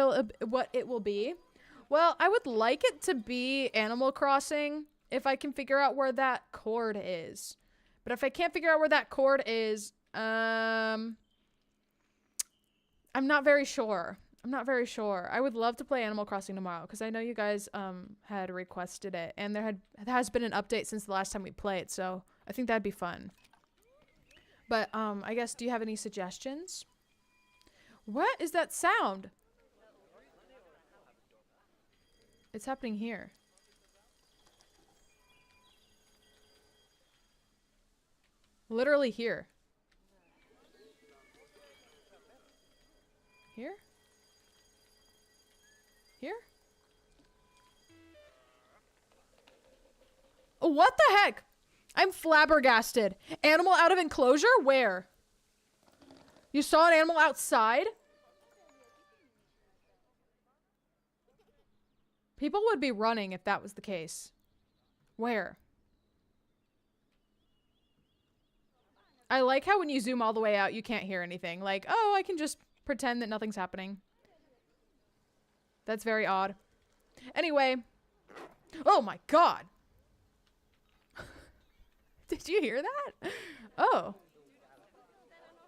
it will be? Well, I would like it to be Animal Crossing if I can figure out where that cord is. But if I can't figure out where that cord is, I'm not very sure. I'm not very sure. I would love to play Animal Crossing tomorrow because I know you guys had requested it, and there has been an update since the last time we played, so I think that'd be fun. But I guess, do you have any suggestions? What is that sound? It's happening here. Literally here. Here? Here? Oh, what the heck? I'm flabbergasted. Animal out of enclosure? Where? You saw an animal outside? People would be running if that was the case. Where? I like how when you zoom all the way out, you can't hear anything. Like, oh, I can just pretend that nothing's happening. That's very odd. Anyway. Oh my god. Did you hear that? Oh.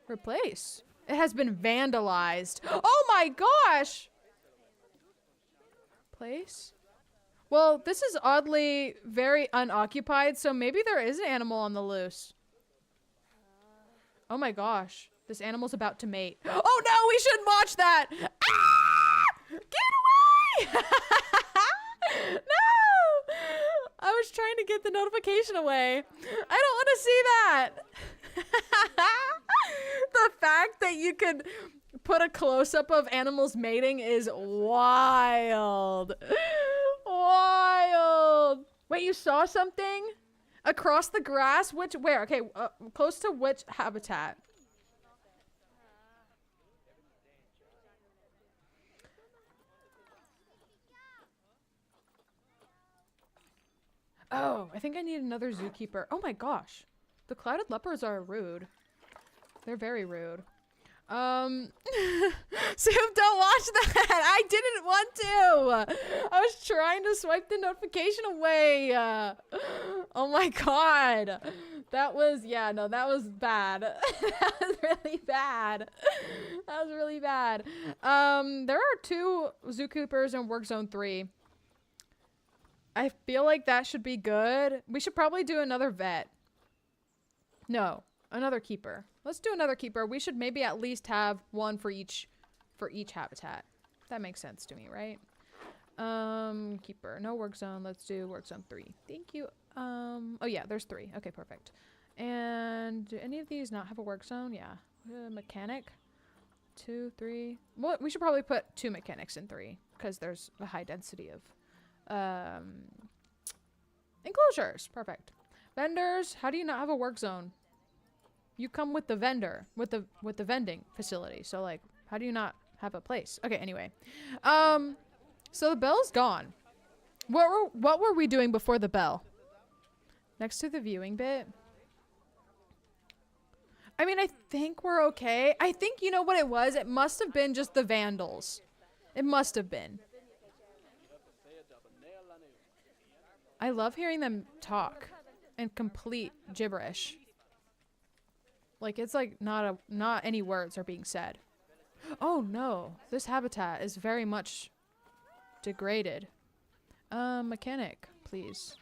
Replace. It has been vandalized. Oh my gosh. Place. Well, this is oddly very unoccupied, so maybe there is an animal on the loose. Oh my gosh. This animal's about to mate. Oh no, we shouldn't watch that. Ah! Get away! No! I was trying to get the notification away. I don't want to see that. The fact that you could put a close-up of animals mating is wild. Wild. Wait, you saw something? Across the grass? Where? Okay, close to which habitat? Oh, I think I need another zookeeper. Oh my gosh. The clouded leopards are rude. They're very rude. Soup, don't watch that. I didn't want to. I was trying to swipe the notification away. Oh my god. That was, yeah, no, that was bad. That was really bad. That was really bad. There are 2 zookeepers in work zone 3. I feel like that should be good. We should probably do another vet. No, another keeper. Let's do another keeper. We should maybe at least have one for each habitat. That makes sense to me, right? Keeper. No work zone. Let's do work zone 3. Thank you. Oh yeah, there's 3. Okay, perfect. And do any of these not have a work zone? Yeah. Mechanic. 2, 3. Well, we should probably put 2 mechanics in 3 because there's a high density of enclosures. Perfect. Vendors. How do you not have a work zone? You come with the vendor, with the vending facility. So like, how do you not have a place? Okay, anyway. So the bell's gone. What were we doing before the bell? Next to the viewing bit. I mean, I think we're okay. I think, you know what it was? It must have been just the vandals. It must have been. I love hearing them talk in complete gibberish. Like, it's like not any words are being said. Oh no, this habitat is very much degraded. Mechanic, please.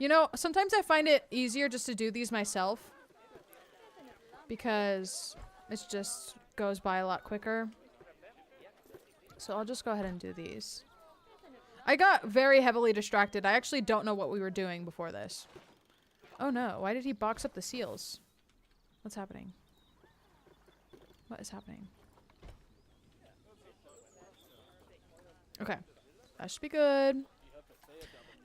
You know, sometimes I find it easier just to do these myself because it just goes by a lot quicker. So I'll just go ahead and do these. I got very heavily distracted. I actually don't know what we were doing before this. Oh no, why did he box up the seals? What's happening? What is happening? Okay. That should be good.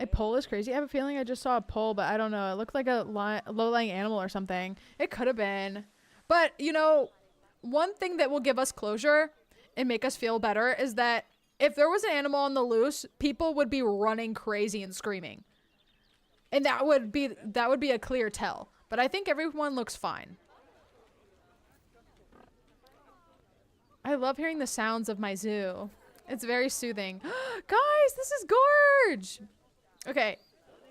A pole is crazy. I have a feeling I just saw a pole, but I don't know. It looked like a low-lying animal or something. It could have been. But, you know, one thing that will give us closure and make us feel better is that if there was an animal on the loose, people would be running crazy and screaming. And that would be a clear tell. But I think everyone looks fine. I love hearing the sounds of my zoo. It's very soothing. Guys, this is gorge. Okay.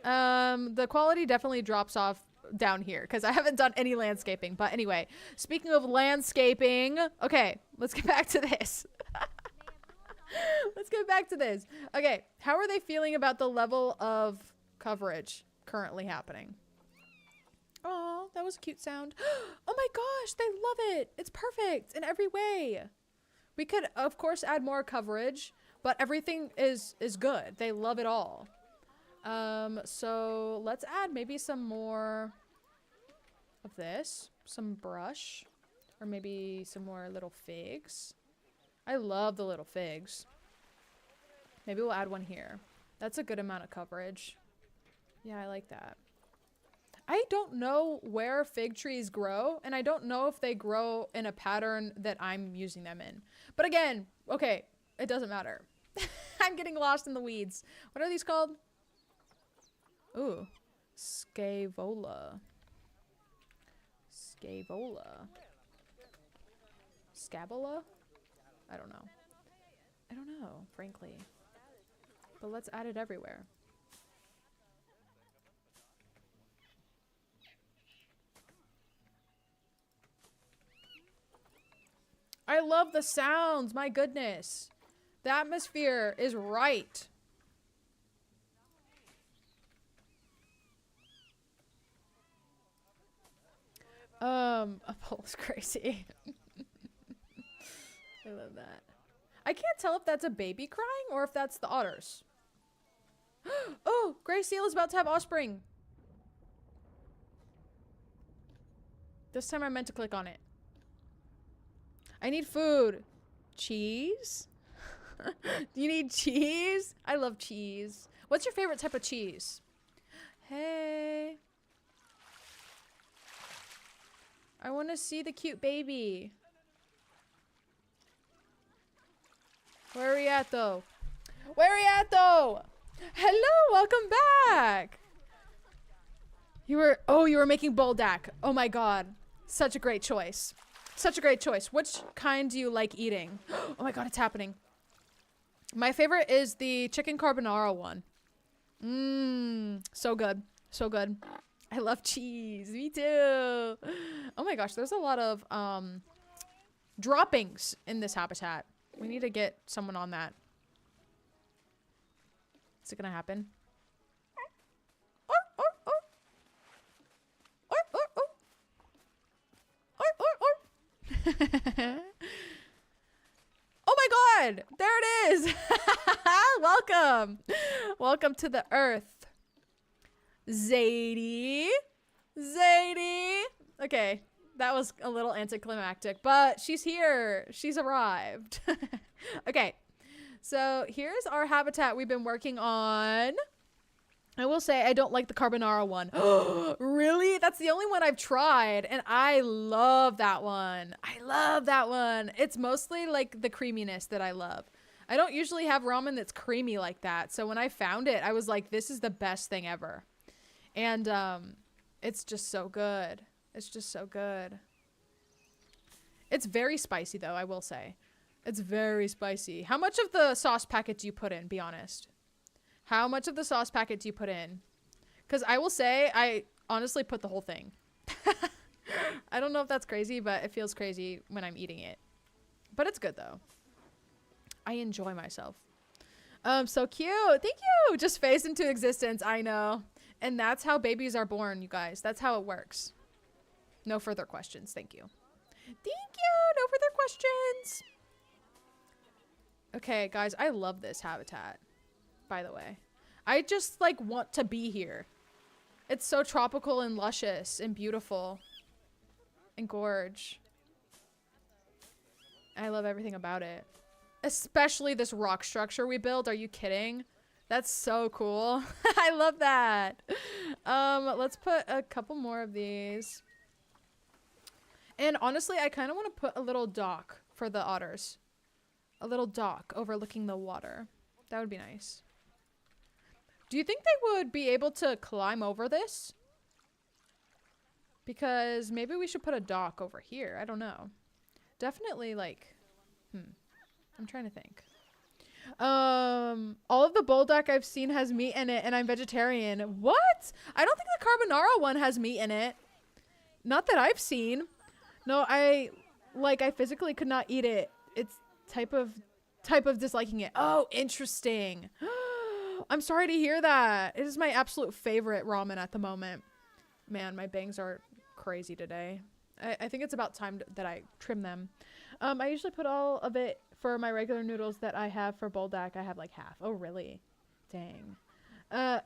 The quality definitely drops off down here because I haven't done any landscaping. But anyway, speaking of landscaping, okay, let's get back to this. Let's get back to this. Okay, how are they feeling about the level of coverage currently happening? Oh, that was a cute sound. Oh my gosh, they love it. It's perfect in every way. We could, of course, add more coverage, but everything is good. They love it all. So let's add maybe some more of this, some brush, or maybe some more little figs. I love the little figs. Maybe we'll add one here. That's a good amount of coverage. Yeah, I like that. I don't know where fig trees grow, and I don't know if they grow in a pattern that I'm using them in. But again, okay, it doesn't matter. I'm getting lost in the weeds. What are these called? Ooh, Scavola. Scavola. Scabola? I don't know. I don't know, frankly. But let's add it everywhere. I love the sounds. My goodness. The atmosphere is right. A pole is crazy. I love that. I can't tell if that's a baby crying or if that's the otters. Oh, gray seal is about to have offspring. This time I meant to click on it. I need food. Cheese? Do you need cheese? I love cheese. What's your favorite type of cheese? Hey. I want to see the cute baby. Where are we at though? Where are we at though? Hello, welcome back. You were making Boldak. Oh my god. Such a great choice. Such a great choice. Which kind do you like eating? Oh my god, it's happening. My favorite is the chicken carbonara one. Mmm, so good. So good. I love cheese. Me too. Oh my gosh, there's a lot of droppings in this habitat. We need to get someone on that. Is it gonna happen? Oh my god! There it is! Welcome! Welcome to the earth. Zadie. Zadie. Okay, that was a little anticlimactic, but she's here. She's arrived. Okay, so here's our habitat we've been working on. I will say I don't like the carbonara one. Really? That's the only one I've tried, and I love that one. I love that one. It's mostly like the creaminess that I love. I don't usually have ramen that's creamy like that, so when I found it, I was like, this is the best thing ever. And it's just so good. It's just so good. It's very spicy, though, I will say. It's very spicy. How much of the sauce packet do you put in? Be honest. How much of the sauce packet do you put in? Because I will say, I honestly put the whole thing. I don't know if that's crazy, but it feels crazy when I'm eating it. But it's good, though. I enjoy myself. So cute. Thank you. Just phased into existence. I know. And that's how babies are born, you guys. That's how it works. No further questions. Thank you. Thank you. No further questions. Okay, guys. I love this habitat. By the way, I just like want to be here. It's so tropical and luscious and beautiful and gorge. I love everything about it, especially this rock structure we built. Are you kidding? That's so cool. I love that. Let's put a couple more of these. And honestly, I kind of want to put a little dock for the otters. A little dock overlooking the water. That would be nice. Do you think they would be able to climb over this? Because maybe we should put a dock over here. I don't know. Definitely like, I'm trying to think. All of the bulldog I've seen has meat in it and I'm vegetarian. What? I don't think the carbonara one has meat in it. Not that I've seen. No, I physically could not eat it. It's type of disliking it. Oh, interesting. I'm sorry to hear that. It is my absolute favorite ramen at the moment. Man, my bangs are crazy today. I think it's about time that I trim them. I usually put all of it for my regular noodles that I have for bulldog. I have like half. Oh, really? Dang.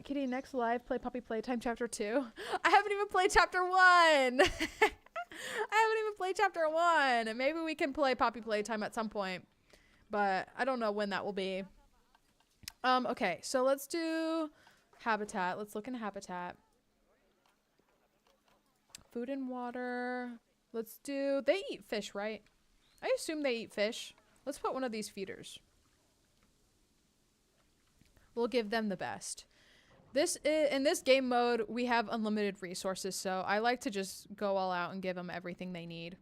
Kitty, next live, play Puppy Playtime Chapter 2. I haven't even played Chapter 1. I haven't even played Chapter 1. Maybe we can play Puppy Playtime at some point. But I don't know when that will be. Okay, so let's do habitat. Let's look in habitat. Food and water. Let's do, they eat fish, right? I assume they eat fish. Let's put one of these feeders. We'll give them the best. In this game mode, we have unlimited resources, so I like to just go all out and give them everything they need.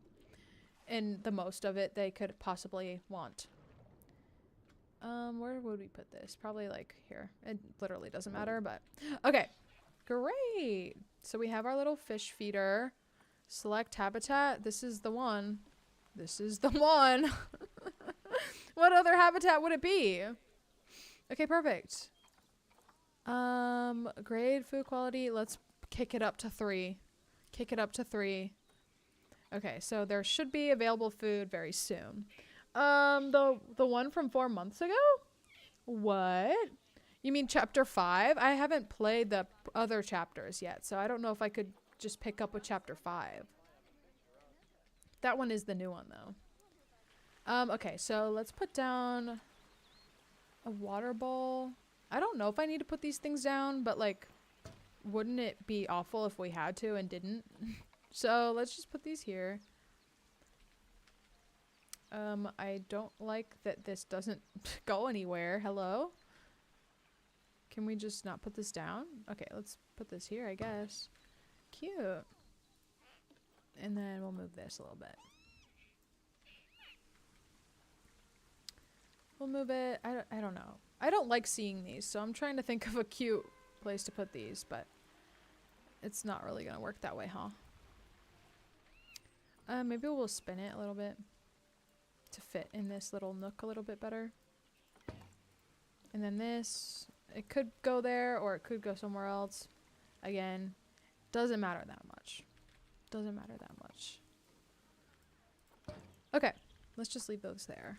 And the most of it they could possibly want. Where would we put this? Probably like here. It literally doesn't matter, but okay. Great. So we have our little fish feeder. Select habitat. This is the one. This is the one. What other habitat would it be? Okay, perfect. Grade food quality. Let's kick it up to 3. Kick it up to 3. Okay, so there should be available food very soon. The one from 4 months ago? What? You mean chapter 5? I haven't played the other chapters yet, so I don't know if I could just pick up with chapter 5. That one is the new one, though. Okay, so let's put down a water bowl. I don't know if I need to put these things down, but, like, wouldn't it be awful if we had to and didn't? So let's just put these here. I don't like that this doesn't go anywhere. Hello? Can we just not put this down? Okay, let's put this here, I guess. Cute. And then we'll move this a little bit. We'll move it. I don't know. I don't like seeing these, so I'm trying to think of a cute place to put these, but it's not really gonna work that way, huh? Maybe we'll spin it a little bit to fit in this little nook a little bit better. And then this, it could go there or it could go somewhere else. Again, doesn't matter that much. Doesn't matter that much. Okay, let's just leave those there.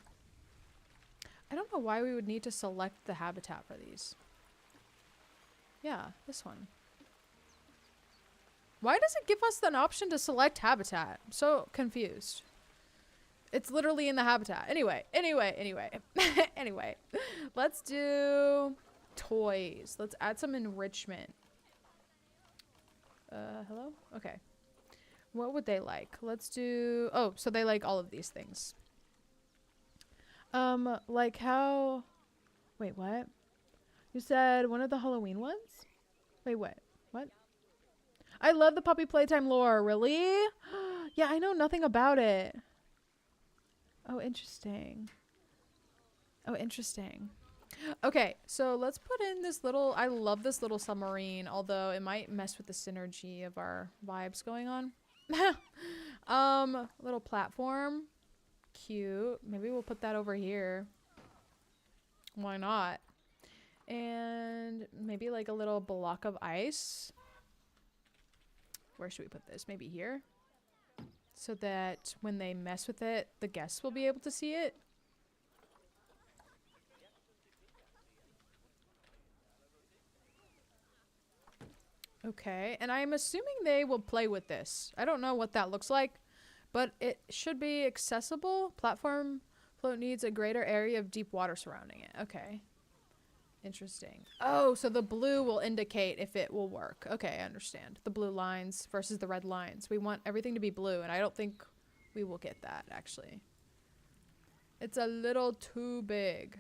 I don't know why we would need to select the habitat for these. Yeah, this one. Why does it give us an option to select habitat? I'm so confused. It's literally in the habitat. Anyway. Anyway. Let's do toys. Let's add some enrichment. Hello? Okay. What would they like? Let's do... Oh, so they like all of these things. Like how... Wait, what? You said one of the Halloween ones? Wait, what? What? I love the puppy playtime lore. Really? Yeah, I know nothing about it. Oh, interesting. Oh, interesting. Okay, so let's put in this little... I love this little submarine, although it might mess with the synergy of our vibes going on. Little platform. Cute. Maybe we'll put that over here. Why not? And maybe like a little block of ice. Where should we put this? Maybe here? So that when they mess with it, the guests will be able to see it. Okay, and I'm assuming they will play with this. I don't know what that looks like, but it should be accessible. Platform float needs a greater area of deep water surrounding it. Okay. Interesting. Oh, so the blue will indicate if it will work. Okay, I understand. The blue lines versus the red lines. We want everything to be blue, and I don't think we will get that, actually. It's a little too big.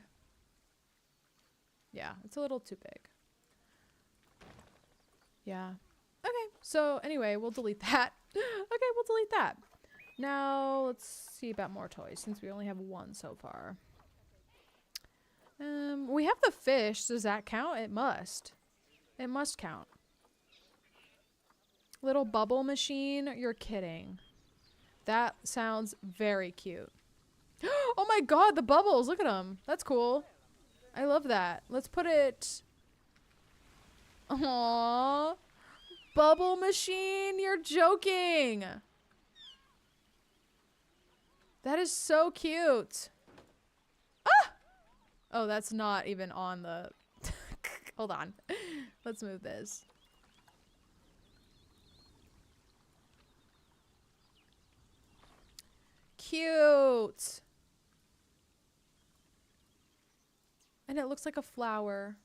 Yeah, it's a little too big. Yeah. Okay, so anyway, we'll delete that. Okay, we'll delete that. Now, let's see about more toys, since we only have one so far. We have the fish. Does that count? It must. It must count. Little bubble machine? You're kidding. That sounds very cute. Oh my god, the bubbles. Look at them. That's cool. I love that. Let's put it... Aww. Bubble machine? You're joking. That is so cute. Ah! Oh, that's not even on the... Hold on. Let's move this. Cute. And it looks like a flower.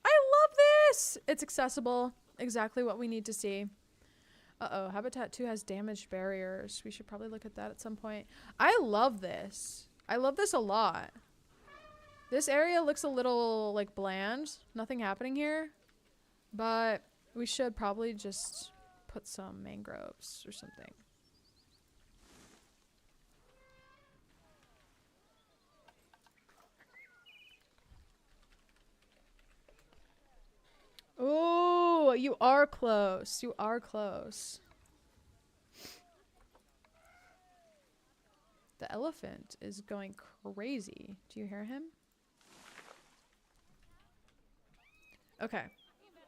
I love this! It's accessible. Exactly what we need to see. Uh-oh, Habitat 2 has damaged barriers. We should probably look at that at some point. I love this. I love this a lot. This area looks a little, like, bland. Nothing happening here. But we should probably just put some mangroves or something. Oh, you are close. You are close. The elephant is going crazy. Do you hear him? Okay.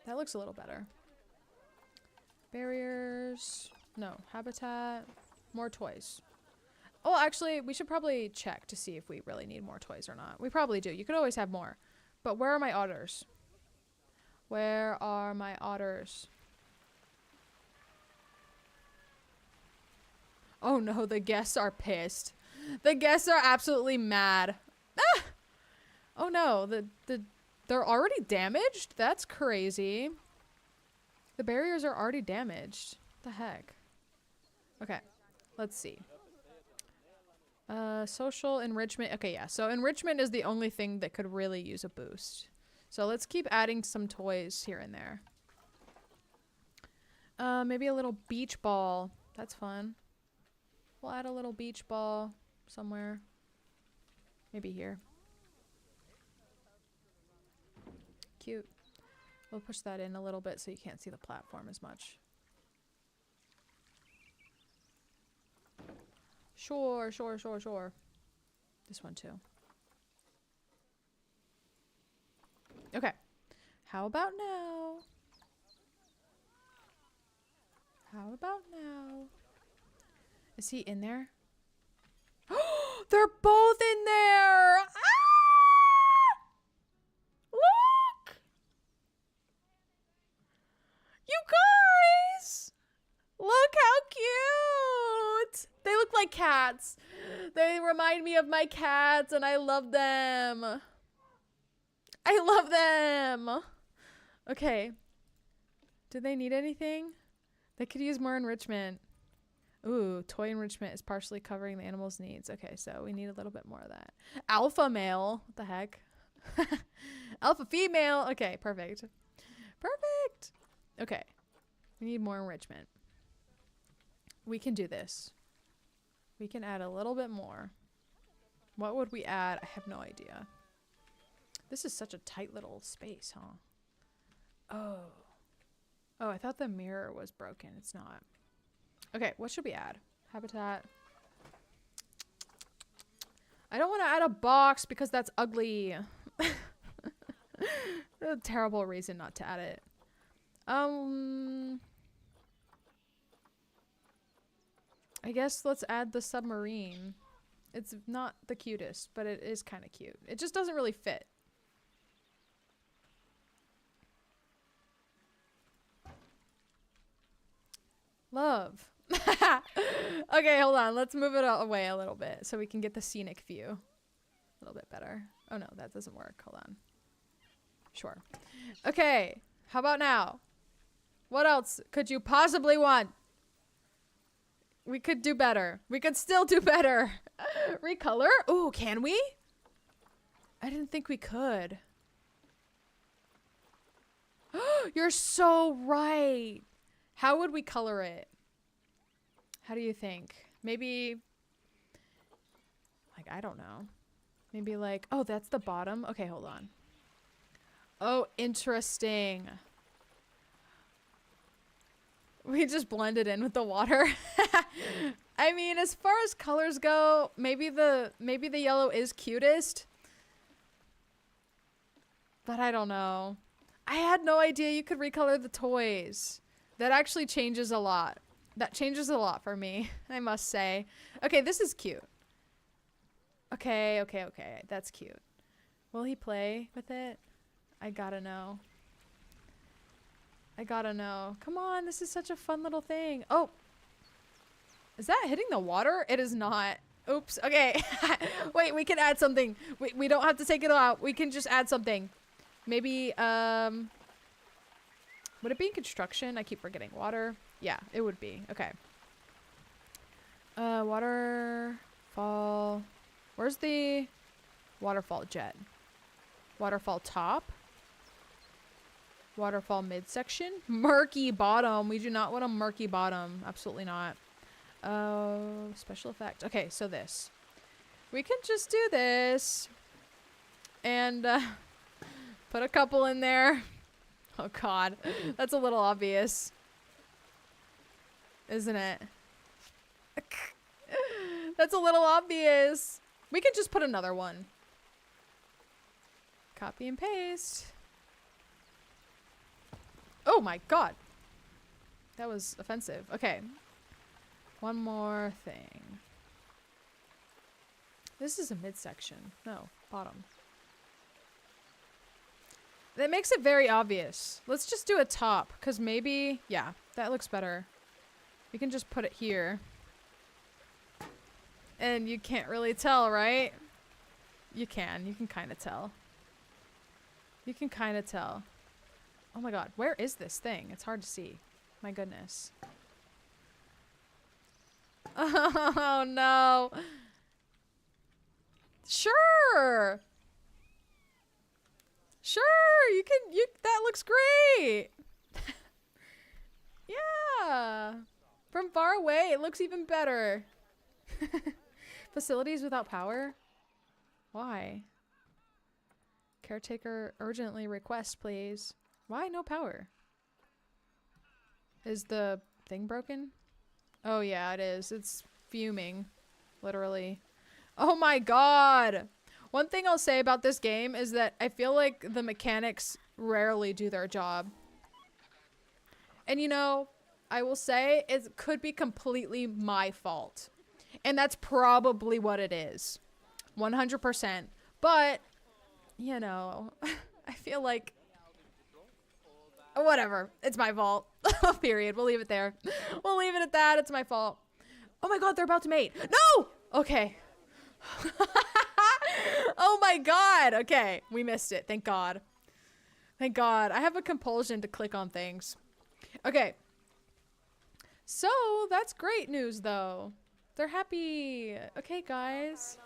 That looks a little better. Barriers. No. Habitat. More toys. Oh, actually, we should probably check to see if we really need more toys or not. We probably do. You could always have more. But where are my otters? Where are my otters? Oh no, the guests are pissed. The guests are absolutely mad. Ah! Oh no, they're already damaged? That's crazy. The barriers are already damaged. What the heck? Okay, let's see. Social enrichment. Okay, yeah. So enrichment is the only thing that could really use a boost. So let's keep adding some toys here and there. Maybe a little beach ball. That's fun. We'll add a little beach ball somewhere. Maybe here. cute. We'll push that in a little bit so you can't see the platform as much. Sure, sure, sure, sure. This one too. Okay. How about now? How about now? Is he in there? They're both in there! Ah! Look! You guys! Look how cute! They look like cats. They remind me of my cats and I love them. I love them! Okay. Do they need anything? They could use more enrichment. Ooh, toy enrichment is partially covering the animal's needs. Okay, so we need a little bit more of that. Alpha male. What the heck? Alpha female. Okay, perfect. Perfect. Okay. We need more enrichment. We can do this. We can add a little bit more. What would we add? I have no idea. This is such a tight little space, huh? Oh. Oh, I thought the mirror was broken. It's not. Okay, what should we add? Habitat. I don't want to add a box because that's ugly. A terrible reason not to add it. I guess let's add the submarine. It's not the cutest, but it is kind of cute. It just doesn't really fit. Love. Okay, hold on. Let's move it away a little bit so we can get the scenic view a little bit better. Oh no, that doesn't work. Hold on. Sure. Okay, how about now? What else could you possibly want? We could do better. We could still do better. Recolor? Ooh, can we? I didn't think we could. You're so right. How would we color it? How do you think? Maybe, like, I don't know. Maybe like, oh, that's the bottom. Okay, hold on. Oh, interesting. We just blended in with the water. I mean, as far as colors go, maybe the yellow is cutest. But I don't know. I had no idea you could recolor the toys. That actually changes a lot. That changes a lot for me, I must say. Okay, this is cute. Okay, okay, okay. That's cute. Will he play with it? I gotta know. I gotta know. Come on, this is such a fun little thing. Oh! Is that hitting the water? It is not. Oops, okay. Wait, we can add something. We don't have to take it out. We can just add something. Maybe, would it be in construction? I keep forgetting. Water? Yeah, it would be. Okay. Waterfall. Where's the waterfall jet? Waterfall top? Waterfall midsection? Murky bottom. We do not want a murky bottom. Absolutely not. Special effect. Okay, so this. We can just do this. And, put a couple in there. Oh god. That's a little obvious. Isn't it? That's a little obvious. We could just put another one. Copy and paste. Oh my god. That was offensive. Okay. One more thing. This is a midsection. No, bottom. That makes it very obvious. Let's just do a top, because maybe, yeah, that looks better. We can just put it here. And you can't really tell, right? You can kind of tell. You can kind of tell. Oh my god, where is this thing? It's hard to see. My goodness. Oh no. Sure. Sure, that looks great. Yeah. From far away, it looks even better. Facilities without power? Why? Caretaker urgently request, please. Why no power? Is the thing broken? Oh yeah, it is. It's fuming. Literally. Oh my god! One thing I'll say about this game is that I feel like the mechanics rarely do their job. And you know, I will say it could be completely my fault. And that's probably what it is. 100%. But, you know, I feel like whatever. It's my fault. Period. We'll leave it there. We'll leave it at that. It's my fault. Oh my god, they're about to mate. No! Okay. Oh my god. Okay. We missed it. Thank god. Thank god. I have a compulsion to click on things. Okay. So, that's great news though. They're happy. Okay, guys.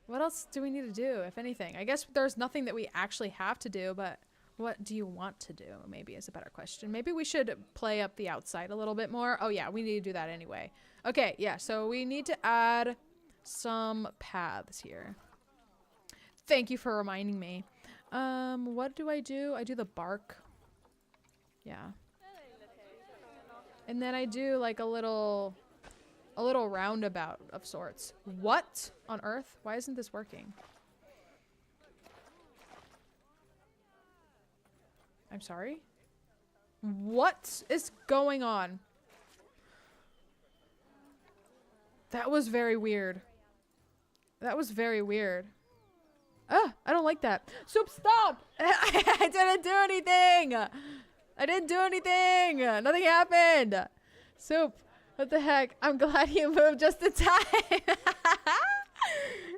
What else do we need to do, if anything? I guess there's nothing that we actually have to do, but what do you want to do? Maybe is a better question. Maybe we should play up the outside a little bit more. Oh yeah, we need to do that anyway. Okay, yeah, so we need to add some paths here. Thank you for reminding me. What do? I do the bark. Yeah. And then I do like a little roundabout of sorts. What on earth? Why isn't this working? I'm sorry? What is going on? That was very weird. That was very weird. Ah, I don't like that. Soup, stop! I didn't do anything! I didn't do anything! Nothing happened! Soup, what the heck? I'm glad you moved just in time.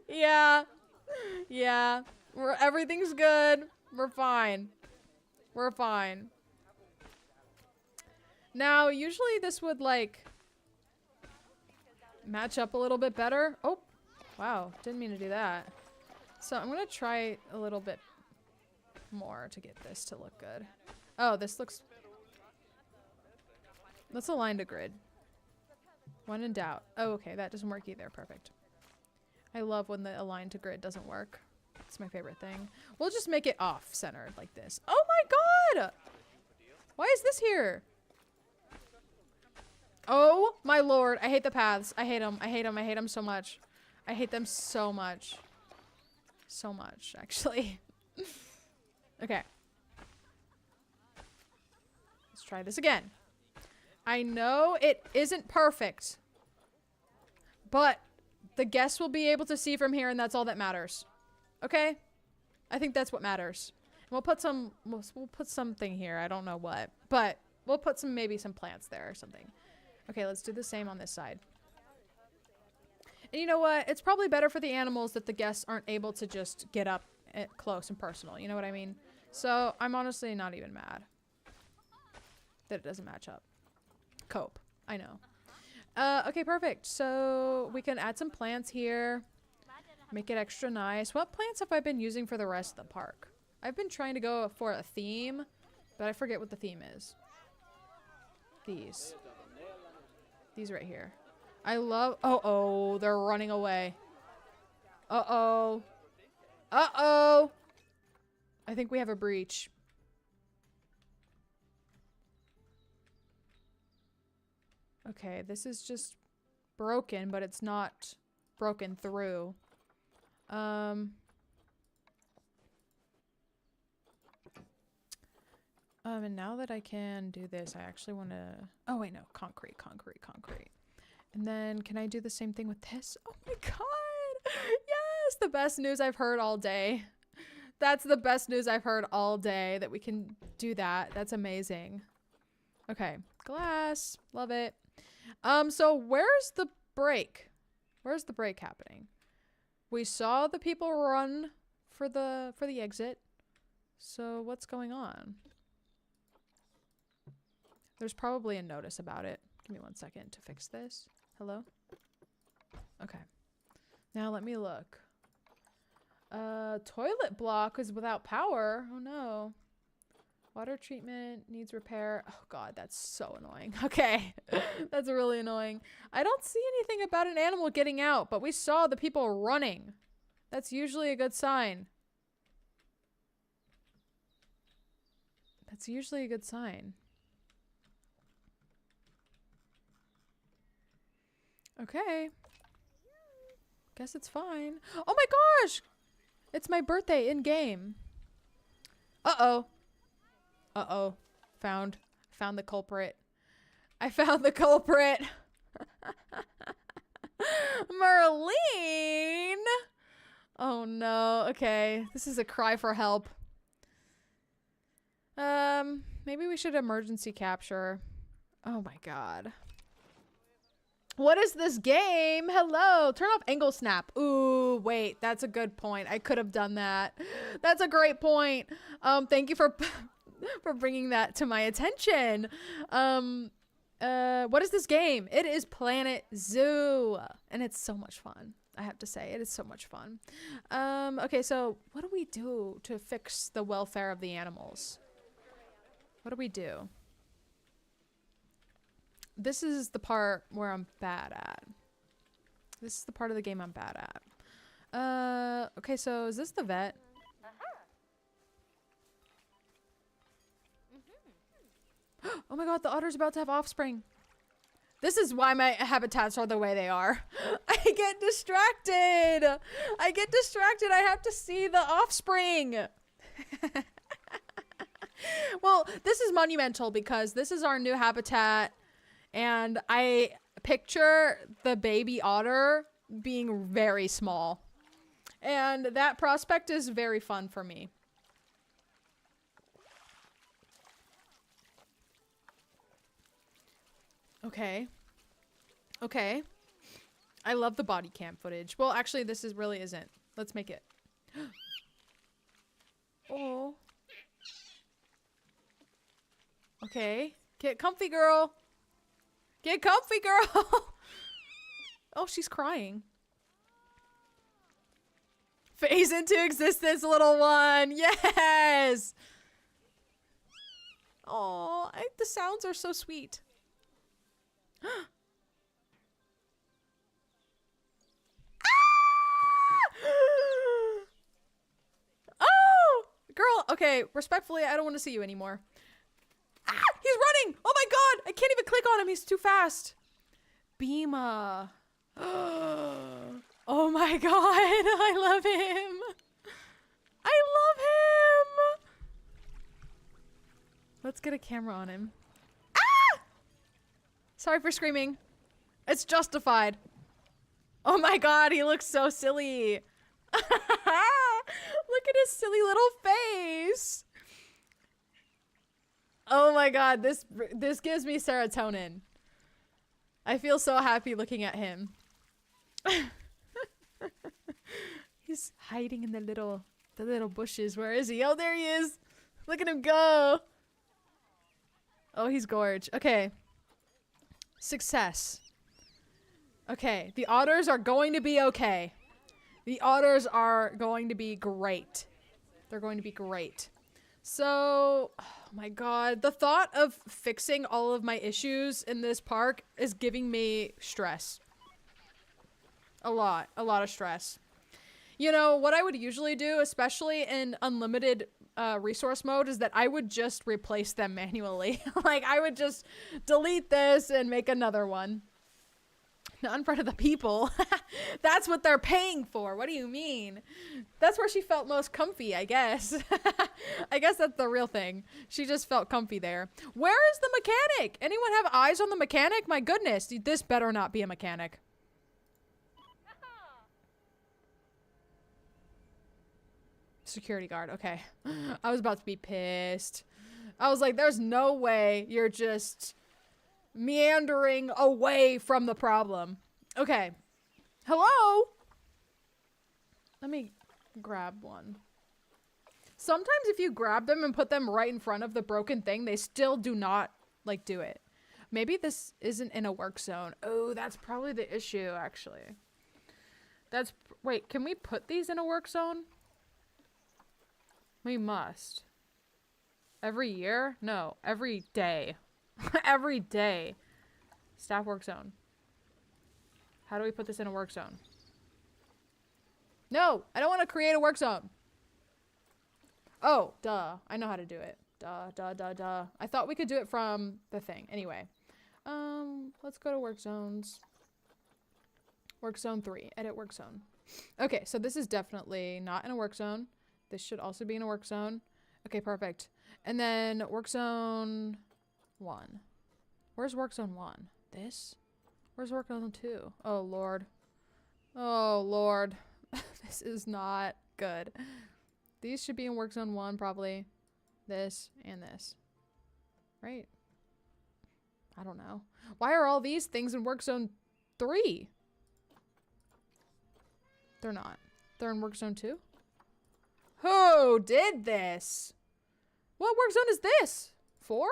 Yeah. Yeah. Everything's good. We're fine. We're fine. Now, usually this would, like, match up a little bit better. Oh, wow. Didn't mean to do that. So I'm going to try a little bit more to get this to look good. Oh, this looks... Let's align to grid. When in doubt. Oh, okay. That doesn't work either. Perfect. I love when the align to grid doesn't work. It's my favorite thing. We'll just make it off-centered like this. Oh my god! Why is this here? Oh my lord. I hate the paths. I hate them. I hate them. I hate them so much. I hate them so much. So much, actually. Okay. Let's try this again. I know it isn't perfect, but the guests will be able to see from here, and that's all that matters. Okay? I think that's what matters. We'll put some, we'll put something here. I don't know what, but we'll put some, maybe some plants there or something. Okay, let's do the same on this side. And you know what? It's probably better for the animals that the guests aren't able to just get up close and personal. You know what I mean? So I'm honestly not even mad that it doesn't match up. Cope. I know. Okay, perfect. So we can add some plants here. Make it extra nice. What plants have I been using for the rest of the park? I've been trying to go for a theme, but I forget what the theme is. These. These right here. I love... Uh-oh. They're running away. Uh-oh. Uh-oh. I think we have a breach. Okay, this is just broken, but it's not broken through. And now that I can do this, I actually want to... Oh, wait, no. Concrete. And then, can I do the same thing with this? Oh my god! Yes! The best news I've heard all day. That's the best news I've heard all day, that we can do that. That's amazing. Okay. Glass. Love it. So where's the break? Where's the break happening? We saw the people run for the exit. So what's going on? There's probably a notice about it. Give me 1 second to fix this. Hello? Okay. Now let me look. Toilet block is without power. Oh no. Water treatment needs repair. Oh god, that's so annoying. Okay. That's really annoying. I don't see anything about an animal getting out, but we saw the people running. That's usually a good sign. That's usually a good sign. Okay. Guess it's fine. Oh my gosh! It's my birthday in game. Uh-oh. Uh-oh. Found the culprit. I found the culprit. Merlene! Oh no. Okay. This is a cry for help. Maybe we should emergency capture. Oh my god. What is this game? Hello. Turn off angle snap. Ooh, wait. That's a good point. I could have done that. That's a great point. Thank you for for bringing that to my attention. What is this game? It is Planet Zoo, and it's so much fun. I have to say, it is so much fun. Okay, so what do we do to fix the welfare of the animals? What do we do? This is the part where I'm bad at. This is the part of the game I'm bad at. Okay, so is this the vet? Oh my god, the otter's about to have offspring. This is why my habitats are the way they are. I get distracted. I have to see the offspring. Well, this is monumental because this is our new habitat. And I picture the baby otter being very small. And that prospect is very fun for me. Okay. Okay. I love the body cam footage. Well, actually, this really isn't. Let's make it. Oh. Okay. Get comfy, girl. Get comfy, girl. Oh, she's crying. Phase into existence, little one. Yes. Oh, the sounds are so sweet. Oh, girl. Okay, respectfully, I don't want to see you anymore. Ah, he's running. Oh my god, I can't even click on him. He's too fast. Beema. Oh my god, I love him. I love him. Let's get a camera on him. Ah! Sorry for screaming. It's justified. Oh my god, he looks so silly. Look at his silly little face. Oh my god, this gives me serotonin. I feel so happy looking at him. He's hiding in the little bushes. Where is he? Oh, there he is. Look at him go. Oh, he's gorge. Okay. Success. Okay, the otters are going to be okay. The otters are going to be great. They're going to be great. So, oh my god, the thought of fixing all of my issues in this park is giving me stress. A lot of stress. You know, what I would usually do, especially in unlimited resource mode, is that I would just replace them manually. Like, I would just delete this and make another one. Not in front of the people. That's what they're paying for. What do you mean? That's where she felt most comfy, I guess. I guess that's the real thing. She just felt comfy there. Where is the mechanic? Anyone have eyes on the mechanic? My goodness, this better not be a mechanic. Security guard, okay. I was about to be pissed. I was like, there's no way you're just meandering away from the problem. Okay. Hello? Let me grab one. Sometimes if you grab them and put them right in front of the broken thing, they still do not, like, do it. Maybe this isn't in a work zone. Oh, that's probably the issue, actually. Wait, can we put these in a work zone? We must. Every year? No, every day. Every day. Staff work zone. How do we put this in a work zone? No, I don't want to create a work zone. Oh, duh. I know how to do it. Duh. I thought we could do it from the thing. Anyway. Let's go to work zones. Work zone 3. Edit work zone. Okay, so this is definitely not in a work zone. This should also be in a work zone. Okay, perfect. And then work zone 1. Where's work zone 1? This? Where's work zone 2? Oh, Lord. Oh, Lord. This is not good. These should be in work zone 1, probably. This and this. Right? I don't know. Why are all these things in work zone 3? They're not. They're in work zone 2? Who did this? What work zone is this? 4?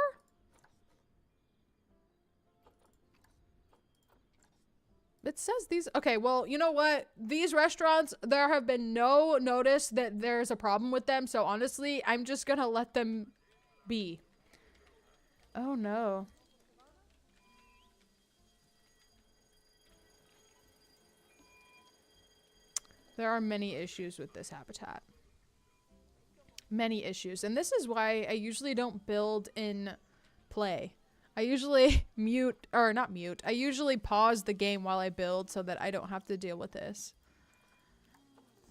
It says these. Okay, well, you know what? These restaurants, there have been no notice that there's a problem with them. So honestly, I'm just gonna let them be. Oh no. There are many issues with this habitat. Many issues. And this is why I usually don't build in play. I usually I usually pause the game while I build so that I don't have to deal with this.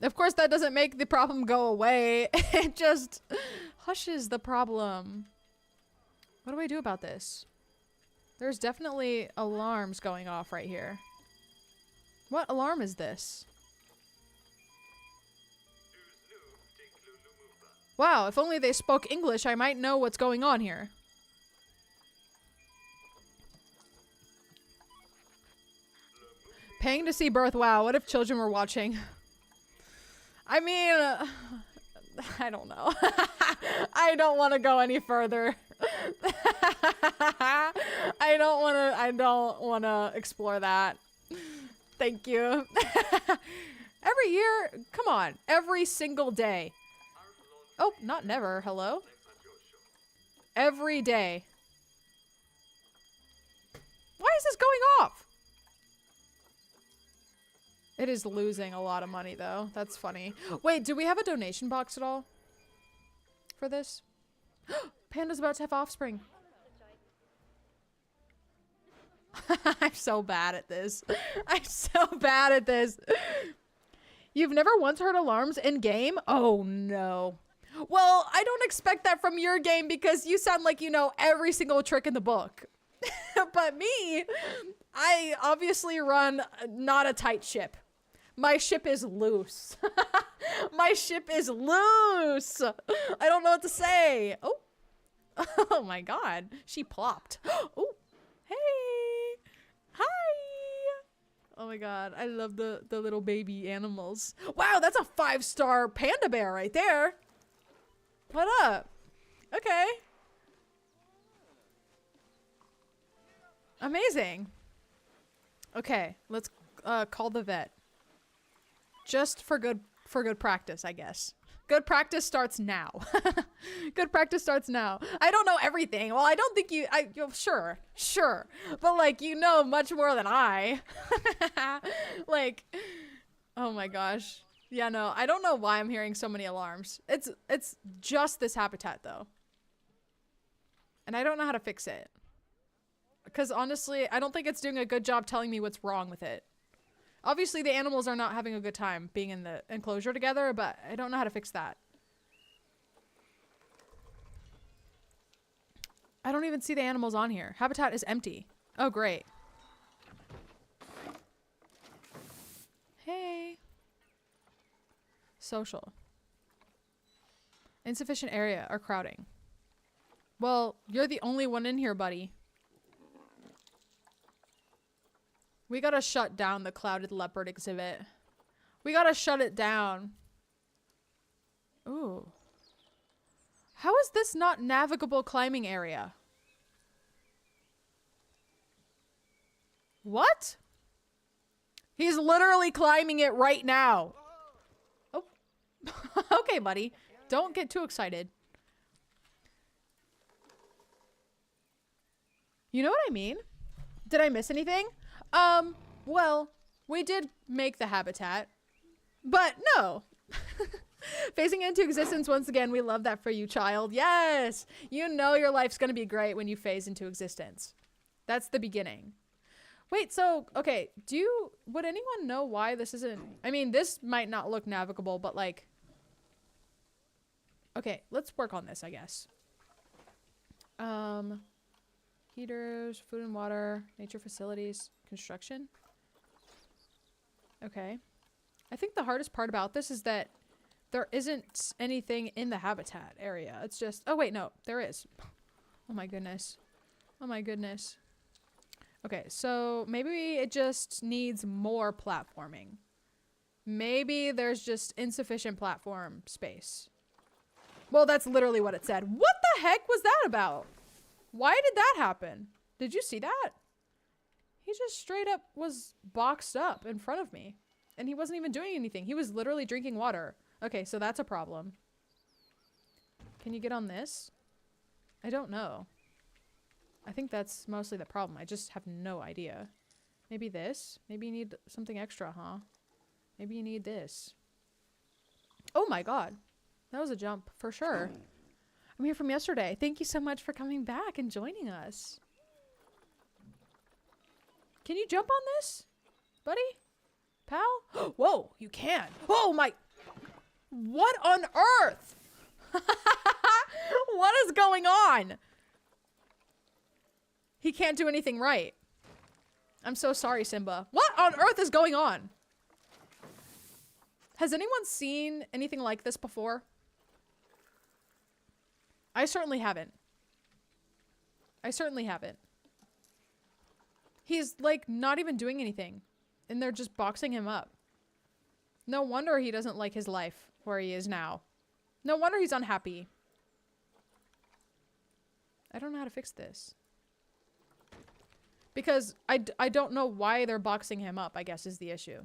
Of course, that doesn't make the problem go away. It just hushes the problem. What do I do about this? There's definitely alarms going off right here. What alarm is this? Wow, if only they spoke English, I might know what's going on here. Paying to see birth. Wow, what if children were watching? I mean, I don't know. I don't want to go any further. I don't want to explore that. Thank you. Every year, come on, every single day. Oh, not never. Hello? Every day. Why is this going off? It is losing a lot of money, though. That's funny. Wait, do we have a donation box at all for this? Panda's about to have offspring. I'm so bad at this. I'm so bad at this. You've never once heard alarms in game? Oh, no. Well, I don't expect that from your game because you sound like you know every single trick in the book. But me, I obviously run not a tight ship. My ship is loose. My ship is loose. I don't know what to say. Oh. Oh my God. She plopped. Oh. Hey. Hi. Oh my God. I love the little baby animals. Wow, that's a 5-star panda bear right there. What up? Okay. Amazing. Okay, let's call the vet. Just for good practice, I guess. Good practice starts now. Good practice starts now. I don't know everything. Well, I don't think you sure. But like you know much more than I. Like oh my gosh. Yeah, no, I don't know why I'm hearing so many alarms. It's just this habitat though. And I don't know how to fix it. Because honestly, I don't think it's doing a good job telling me what's wrong with it. Obviously, the animals are not having a good time being in the enclosure together, but I don't know how to fix that. I don't even see the animals on here. Habitat is empty. Oh, great. Hey. Social. Insufficient area or crowding. Well, you're the only one in here, buddy. We gotta shut down the clouded leopard exhibit. We gotta shut it down. Ooh. How is this not navigable climbing area? What? He's literally climbing it right now. Oh. Okay, buddy. Don't get too excited. You know what I mean? Did I miss anything? Well, we did make the habitat, but no. Phasing into existence once again. We love that for you, child. Yes. You know your life's going to be great when you phase into existence. That's the beginning. Wait, so, okay. Would anyone know why this isn't, I mean, this might not look navigable, but like, okay, let's work on this, I guess. Heaters, food and water, nature facilities, construction. Okay. I think the hardest part about this is that there isn't anything in the habitat area. It's just, oh wait, no, there is. Oh my goodness. Oh my goodness. Okay, so maybe it just needs more platforming. Maybe there's just insufficient platform space. Well, that's literally what it said. What the heck was that about? Why did that happen? Did you see that? He just straight up was boxed up in front of me. And he wasn't even doing anything. He was literally drinking water. Okay, so that's a problem. Can you get on this? I don't know. I think that's mostly the problem. I just have no idea. Maybe this? Maybe you need something extra, huh? Maybe you need this. Oh my god. That was a jump, for sure. I'm here from yesterday. Thank you so much for coming back and joining us. Can you jump on this? Buddy? Pal? Whoa, you can. Oh my... What on earth? What is going on? He can't do anything right. I'm so sorry, Simba. What on earth is going on? Has anyone seen anything like this before? I certainly haven't. I certainly haven't. He's like not even doing anything. And they're just boxing him up. No wonder he doesn't like his life where he is now. No wonder he's unhappy. I don't know how to fix this. Because I don't know why they're boxing him up, I guess is the issue.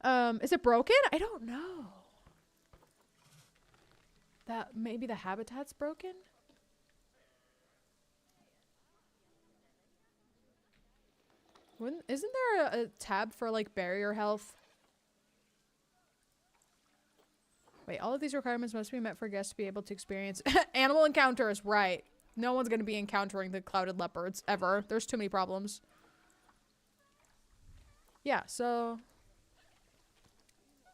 Is it broken? I don't know. That maybe the habitat's broken? Isn't there a tab for like barrier health? Wait, all of these requirements must be met for guests to be able to experience animal encounters, right? No one's gonna be encountering the clouded leopards ever. There's too many problems. Yeah, so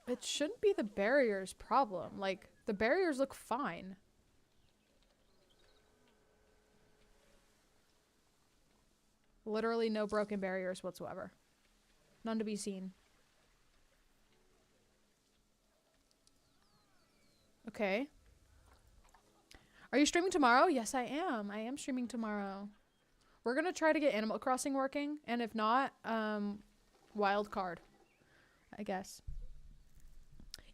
it shouldn't be the barriers problem. Like, the barriers look fine. Literally no broken barriers whatsoever. None to be seen. Okay. Are you streaming tomorrow? Yes, I am. I am streaming tomorrow. We're gonna try to get Animal Crossing working, and if not, wild card, I guess.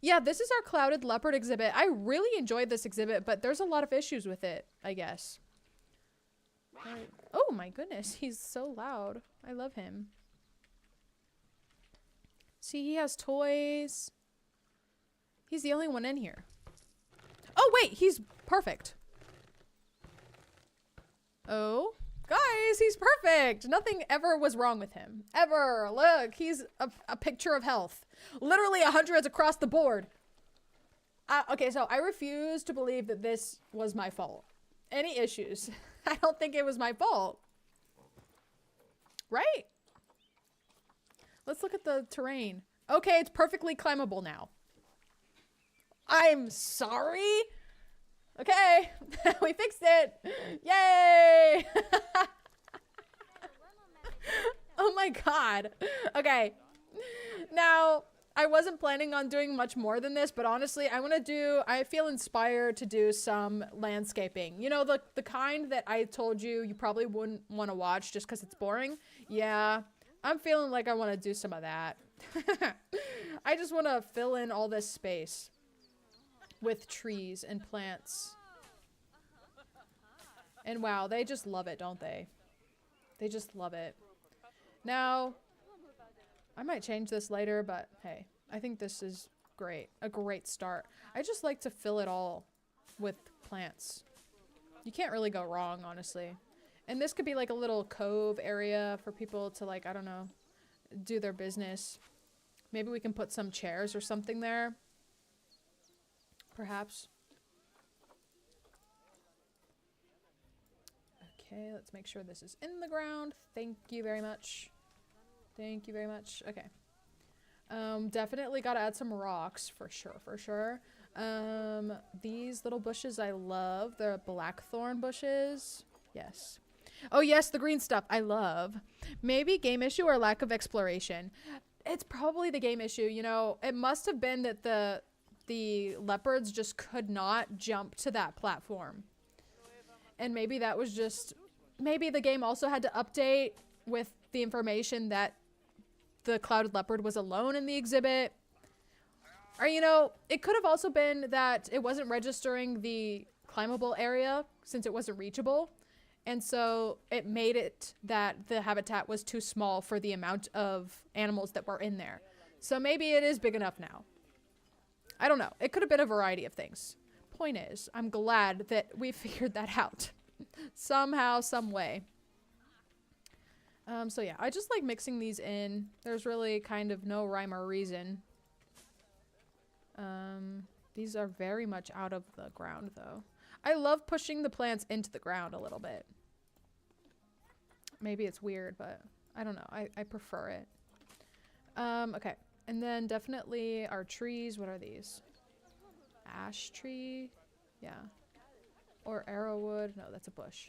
Yeah, this is our clouded leopard exhibit. I really enjoyed this exhibit, but there's a lot of issues with it, I guess. Oh my goodness, he's so loud. I love him. See, he has toys. He's the only one in here. Oh wait, he's perfect. Oh, guys, he's perfect. Nothing ever was wrong with him. Ever. Look, he's a picture of health. Literally 100s across the board. Okay, so I refuse to believe that this was my fault. Any issues? I don't think it was my fault. Right? Let's look at the terrain. Okay, it's perfectly climbable now. I'm sorry. Okay, we fixed it. Yay! Oh my god. Okay. Now, I wasn't planning on doing much more than this, but honestly, I feel inspired to do some landscaping. You know, the kind that I told you you probably wouldn't want to watch just because it's boring. Yeah, I'm feeling like I want to do some of that. I just want to fill in all this space with trees and plants. And wow, they just love it, don't they? They just love it. Now, I might change this later, but hey, I think this is great. A great start. I just like to fill it all with plants. You can't really go wrong, honestly. And this could be like a little cove area for people to, like, I don't know, do their business. Maybe we can put some chairs or something there. Perhaps. Okay, let's make sure this is in the ground. Thank you very much. Thank you very much. Okay. Definitely gotta add some rocks for sure, for sure. These little bushes I love. The blackthorn bushes. Yes. Oh yes, the green stuff I love. Maybe game issue or lack of exploration. It's probably the game issue, you know. It must have been that the leopards just could not jump to that platform. And maybe that was just, maybe the game also had to update with the information that the clouded leopard was alone in the exhibit. Or, you know, it could have also been that it wasn't registering the climbable area since it wasn't reachable. And so it made it that the habitat was too small for the amount of animals that were in there. So maybe it is big enough now. I don't know. It could have been a variety of things. Point is, I'm glad that we figured that out. Somehow, some way. So yeah, I just like mixing these in. There's really kind of no rhyme or reason. These are very much out of the ground though. I love pushing the plants into the ground a little bit. Maybe it's weird, but I don't know. I prefer it. Okay. And then definitely our trees. What are these? Ash tree? Yeah. Or arrowwood. No, that's a bush.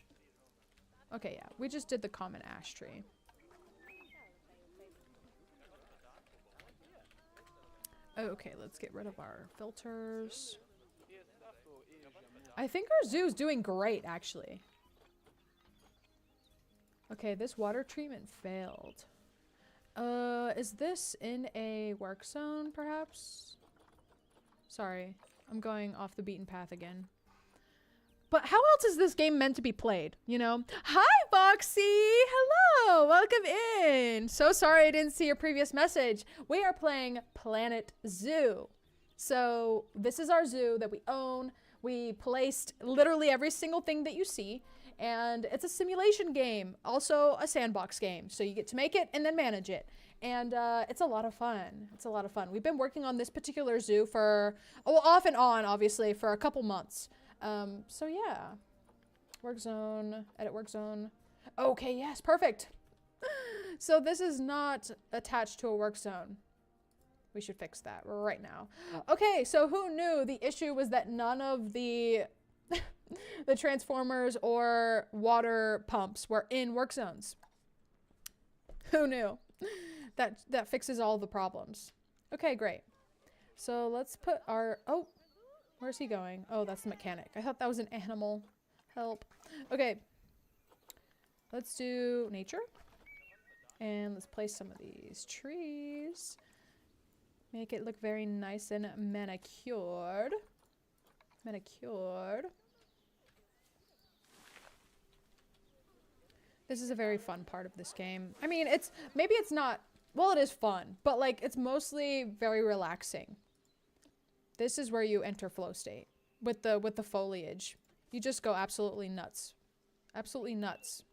Okay, yeah. We just did the common ash tree. Okay, let's get rid of our filters. I think our zoo's doing great, actually. Okay, this water treatment failed. Is this in a work zone, perhaps? Sorry, I'm going off the beaten path again. But how else is this game meant to be played, you know? Hi, Boxy! Hello! Welcome in! So sorry I didn't see your previous message. We are playing Planet Zoo. So this is our zoo that we own. We placed literally every single thing that you see. And it's a simulation game, also a sandbox game. So you get to make it and then manage it. And it's a lot of fun. It's a lot of fun. We've been working on this particular zoo for, well, off and on, obviously, for a couple months. So yeah. Work zone, edit work zone. Okay, yes, perfect. So this is not attached to a work zone. We should fix that right now. Okay, so who knew the issue was that none of the the transformers or water pumps were in work zones? Who knew? That fixes all the problems. Okay, great. So let's put our, oh, where's he going? Oh, that's the mechanic. I thought that was an animal. Help. Okay. Let's do nature. And let's place some of these trees. Make it look very nice and manicured. Manicured. This is a very fun part of this game. I mean, maybe it's not, well, it is fun, but like it's mostly very relaxing. This is where you enter flow state with the foliage. You just go absolutely nuts. Absolutely nuts.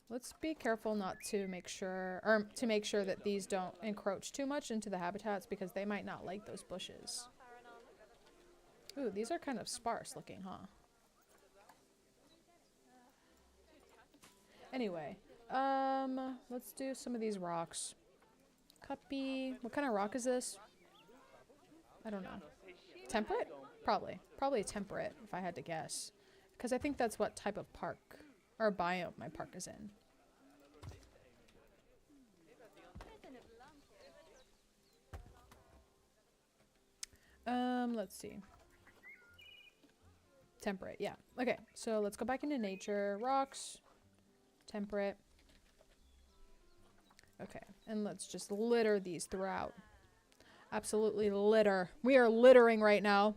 Let's be careful not to make sure, or to make sure that these don't encroach too much into the habitats because they might not like those bushes. Ooh, these are kind of sparse looking, huh? Anyway, let's do some of these rocks. Cuppy. What kind of rock is this? I don't know. Temperate? Probably. Probably temperate, if I had to guess. Because I think that's what type of park or biome my park is in. Let's see. Temperate, yeah. Okay, so let's go back into nature. Rocks. Temperate. Okay, and let's just litter these throughout. Absolutely litter. We are littering right now.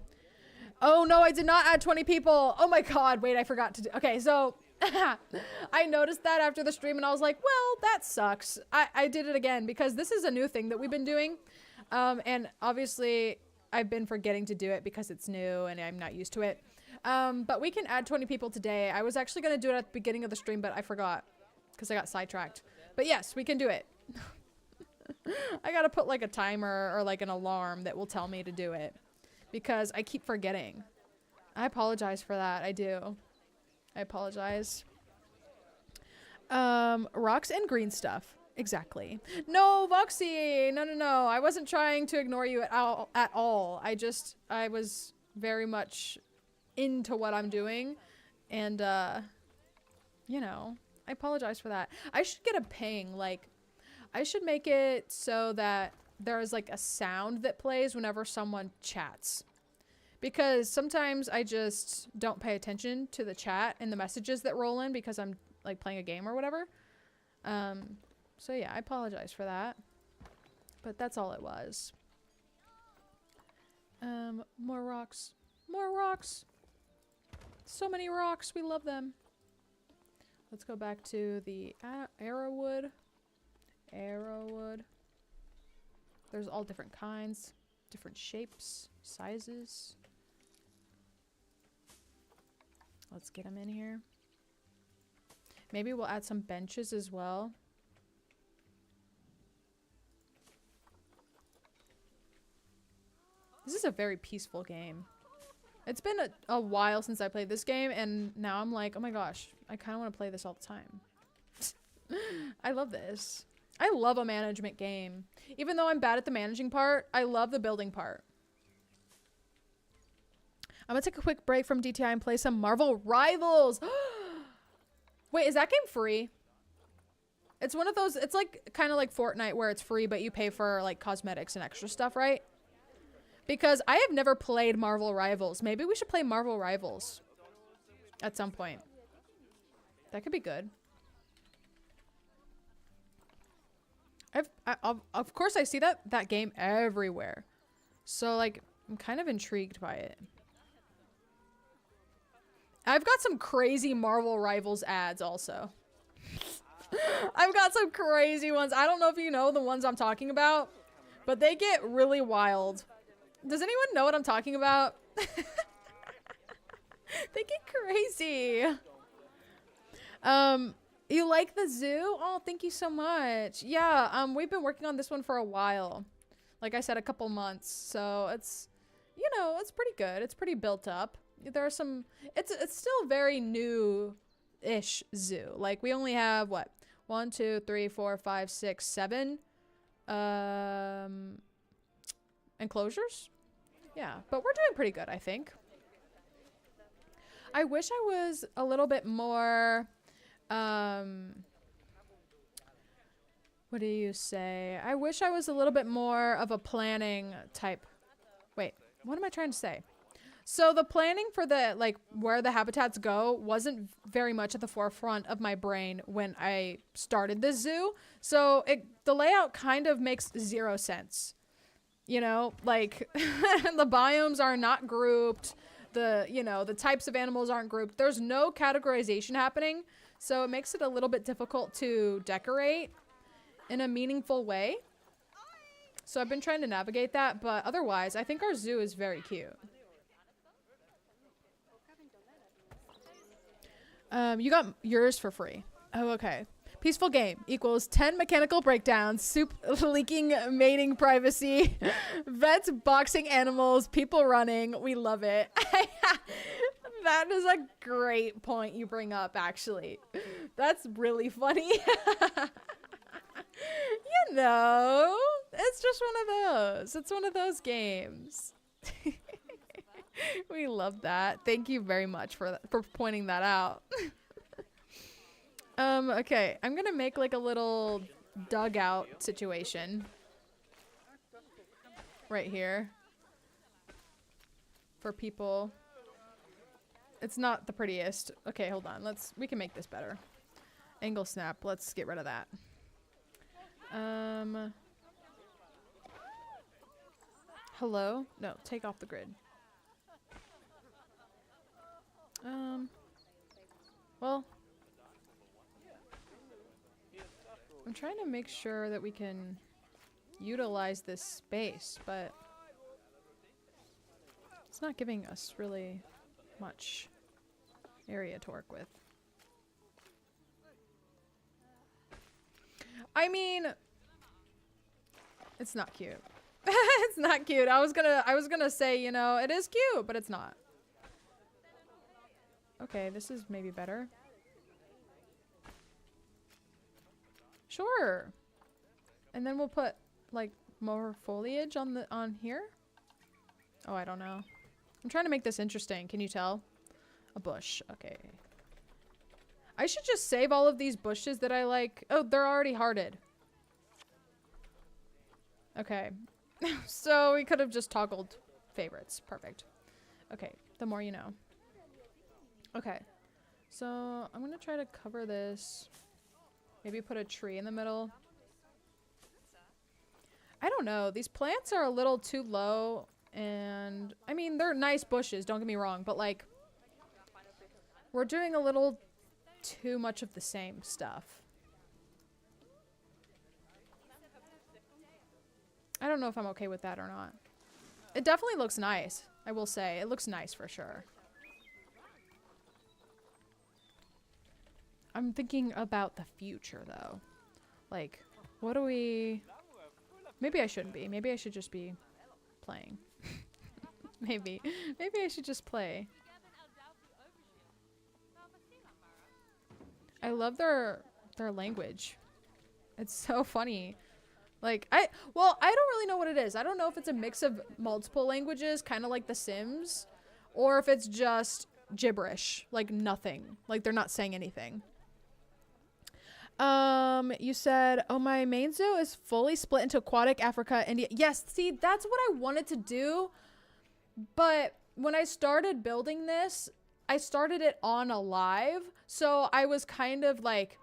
Oh no, I did not add 20 people. Oh my god, wait, I forgot to do. Okay, so I noticed that after the stream and I was like, well, that sucks. I did it again because this is a new thing that we've been doing. And obviously I've been forgetting to do it because it's new and I'm not used to it. But we can add 20 people today. I was actually going to do it at the beginning of the stream, but I forgot because I got sidetracked. But yes, we can do it. I gotta put like a timer or like an alarm that will tell me to do it because I keep forgetting. I apologize for that. I do. I apologize. Rocks and green stuff. Exactly. No, Voxy! No, no, no. I wasn't trying to ignore you at all. I was very much into what I'm doing. And, you know, I apologize for that. I should get a ping. Like, I should make it so that there is, like, a sound that plays whenever someone chats. Because sometimes I just don't pay attention to the chat and the messages that roll in because I'm, like, playing a game or whatever. So yeah, I apologize for that. But that's all it was. More rocks. More rocks! So many rocks, we love them. Let's go back to the arrowwood. Arrowwood. There's all different kinds, different shapes, sizes. Let's get them in here. Maybe we'll add some benches as well. This is a very peaceful game. It's been a while since I played this game, and now I'm like, oh my gosh, I kind of want to play this all the time. I love this. I love a management game. Even though I'm bad at the managing part, I love the building part. I'm gonna take a quick break from DTI and play some Marvel Rivals. Wait, is that game free? It's one of those, it's like kind of like Fortnite where it's free, but you pay for like cosmetics and extra stuff, right? Because I have never played Marvel Rivals. Maybe we should play Marvel Rivals at some point. That could be good. Of course I see that game everywhere. So like, I'm kind of intrigued by it. I've got some crazy Marvel Rivals ads also. I've got some crazy ones. I don't know if you know the ones I'm talking about, but they get really wild. Does anyone know what I'm talking about? They get crazy. You like the zoo? Oh, thank you so much. Yeah, we've been working on this one for a while. Like I said, a couple months. So it's, you know, it's pretty good. It's pretty built up. There are some, it's still very new-ish zoo. Like we only have what? 1, 2, 3, 4, 5, 6, 7 enclosures. Yeah, but we're doing pretty good, I think. I wish I was a little bit more, what do you say? I wish I was a little bit more of a planning type. Wait, what am I trying to say? So the planning for the, like, where the habitats go wasn't very much at the forefront of my brain when I started this zoo. So the layout kind of makes zero sense. You know, like, the biomes are not grouped. You know, the types of animals aren't grouped. There's no categorization happening. So it makes it a little bit difficult to decorate in a meaningful way. So I've been trying to navigate that, but otherwise, I think our zoo is very cute. You got yours for free. Oh, okay. Peaceful game equals 10 mechanical breakdowns, soup leaking, mating privacy, vets boxing animals, people running. We love it. That is a great point you bring up, actually. That's really funny. You know, it's just one of those. It's one of those games. We love that. Thank you very much for pointing that out. Okay, I'm gonna make like a little dugout situation right here for people. It's not the prettiest. Okay, hold on. We can make this better. Angle snap. Let's get rid of that. Hello? No, take off the grid. Well, I'm trying to make sure that we can utilize this space, but it's not giving us really much area to work with. I mean, It's not cute. It's not cute. I was gonna say, you know, it is cute, but it's not. Okay, this is maybe better. Sure. And then we'll put like more foliage on here. Oh, I don't know. I'm trying to make this interesting. Can you tell? A bush. Okay. I should just save all of these bushes that I like. Oh, they're already hearted. Okay. So we could have just toggled favorites. Perfect. Okay. The more you know. Okay. So I'm going to try to cover this. Maybe put a tree in the middle. I don't know. These plants are a little too low. And I mean, they're nice bushes. Don't get me wrong. But like, we're doing a little too much of the same stuff. I don't know if I'm okay with that or not. It definitely looks nice. I will say it looks nice for sure. I'm thinking about the future though. Like, what do we... Maybe I shouldn't be. Maybe I should just be playing. Maybe I should just play. I love their language. It's so funny. Like, I don't really know what it is. I don't know if it's a mix of multiple languages, kind of like The Sims, or if it's just gibberish, like nothing. Like they're not saying anything. You said, oh, my main zoo is fully split into aquatic, Africa, India. Yes, see, that's what I wanted to do. But when I started building this, I started it on a live. So I was kind of like,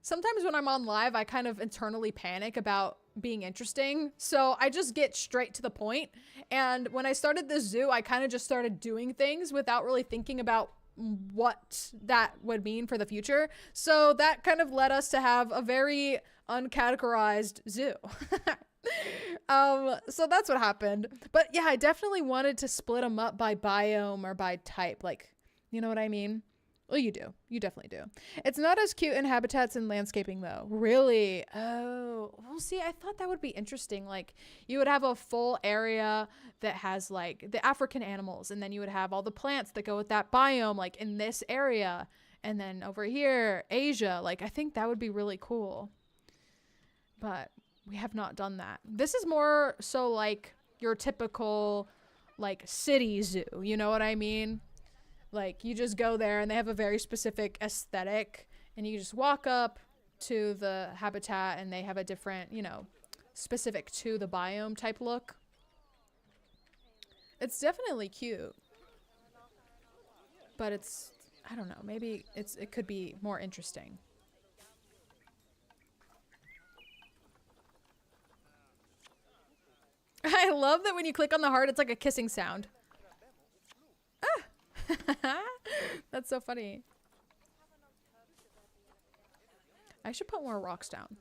sometimes when I'm on live, I kind of internally panic about being interesting. So I just get straight to the point. And when I started the zoo, I kind of just started doing things without really thinking about what that would mean for the future. So that kind of led us to have a very uncategorized zoo. So that's what happened. But yeah, I definitely wanted to split them up by biome or by type. Like, you know what I mean? Well, you do. You definitely do. It's not as cute in habitats and landscaping though. Really? Oh, well, see, I thought that would be interesting. Like you would have a full area that has like the African animals, and then you would have all the plants that go with that biome, like in this area. And then over here, Asia. Like, I think that would be really cool. But we have not done that. This is more so like your typical like city zoo. You know what I mean? Like you just go there and they have a very specific aesthetic, and you just walk up to the habitat and they have a different, you know, specific to the biome type look. It's definitely cute, but it's, I don't know, maybe it could be more interesting. I love that when you click on the heart, it's like a kissing sound. Ah! That's so funny. I should put more rocks down.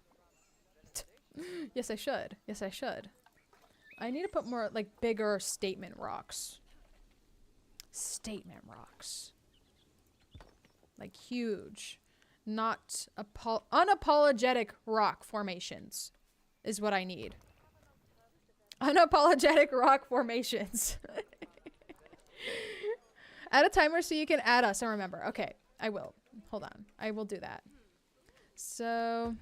Yes, I should. Yes, I should. I need to put more, like, bigger statement rocks. Statement rocks. Like, huge. Not unapologetic rock formations is what I need. Unapologetic rock formations. Add a timer so you can add us and remember. Okay, I will. Hold on. I will do that. So,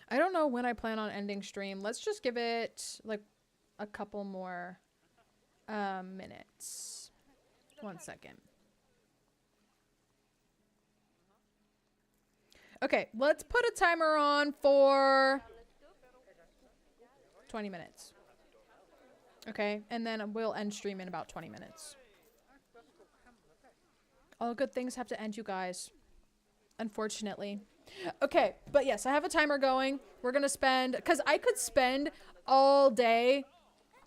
I don't know when I plan on ending stream. Let's just give it like a couple more minutes. 1 second. Okay, let's put a timer on for 20 minutes. Okay, and then we'll end stream in about 20 minutes. All good things have to end, you guys. Unfortunately. Okay, but yes, I have a timer going. We're gonna spend, because I could spend all day,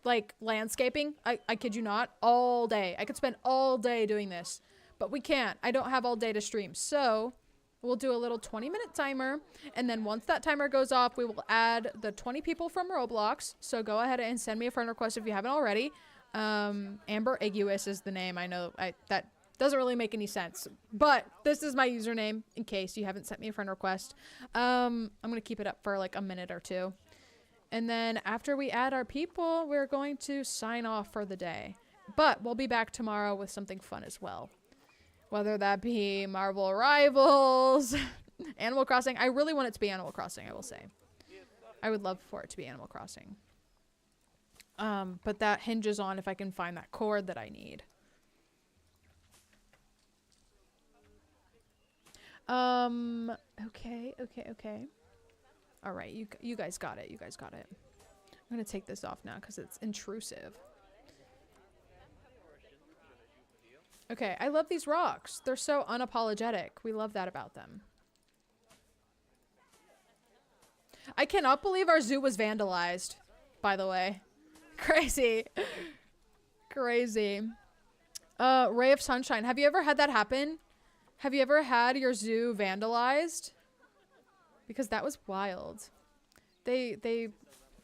like, landscaping. I kid you not, all day. I could spend all day doing this, but we can't. I don't have all day to stream, so we'll do a little 20-minute timer, and then once that timer goes off, we will add the 20 people from Roblox. So go ahead and send me a friend request if you haven't already. Amber Iguous is the name. I know that Doesn't really make any sense. But this is my username in case you haven't sent me a friend request. I'm going to keep it up for like a minute or two. And then after we add our people, we're going to sign off for the day. But we'll be back tomorrow with something fun as well. Whether that be Marvel Rivals, Animal Crossing. I really want it to be Animal Crossing, I will say. I would love for it to be Animal Crossing. But that hinges on if I can find that cord that I need. Okay. All right, you guys got it. You guys got it. I'm gonna take this off now because it's intrusive. Okay, I love these rocks. They're so unapologetic. We love that about them. I cannot believe our zoo was vandalized, by the way. Crazy. Crazy. Ray of Sunshine. Have you ever had that happen? Have you ever had your zoo vandalized? Because that was wild. They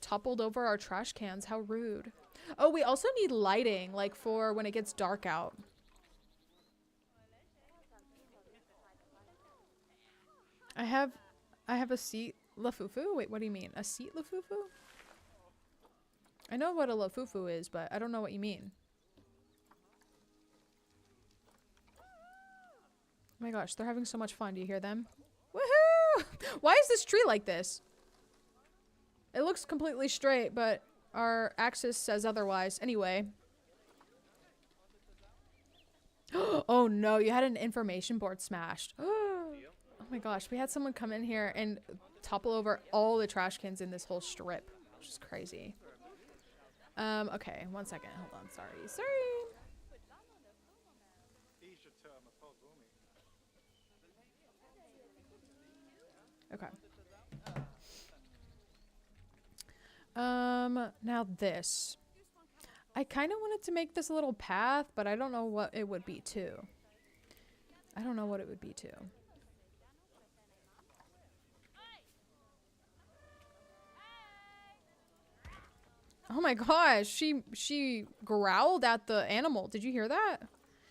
toppled over our trash cans. How rude. Oh, we also need lighting, like for when it gets dark out. I have a seat lafufu. Wait, what do you mean? A seat lafufu? I know what a lafufu is, but I don't know what you mean. Oh my gosh, they're having so much fun. Do you hear them? Woohoo! Why is this tree like this? It looks completely straight, but our axis says otherwise. Anyway. Oh no, you had an information board smashed. Oh my gosh, we had someone come in here and topple over all the trash cans in this whole strip, which is crazy. Okay, 1 second. Hold on. Sorry. Okay. Now this. I kind of wanted to make this a little path, but I don't know what it would be too. Oh my gosh, she growled at the animal. Did you hear that?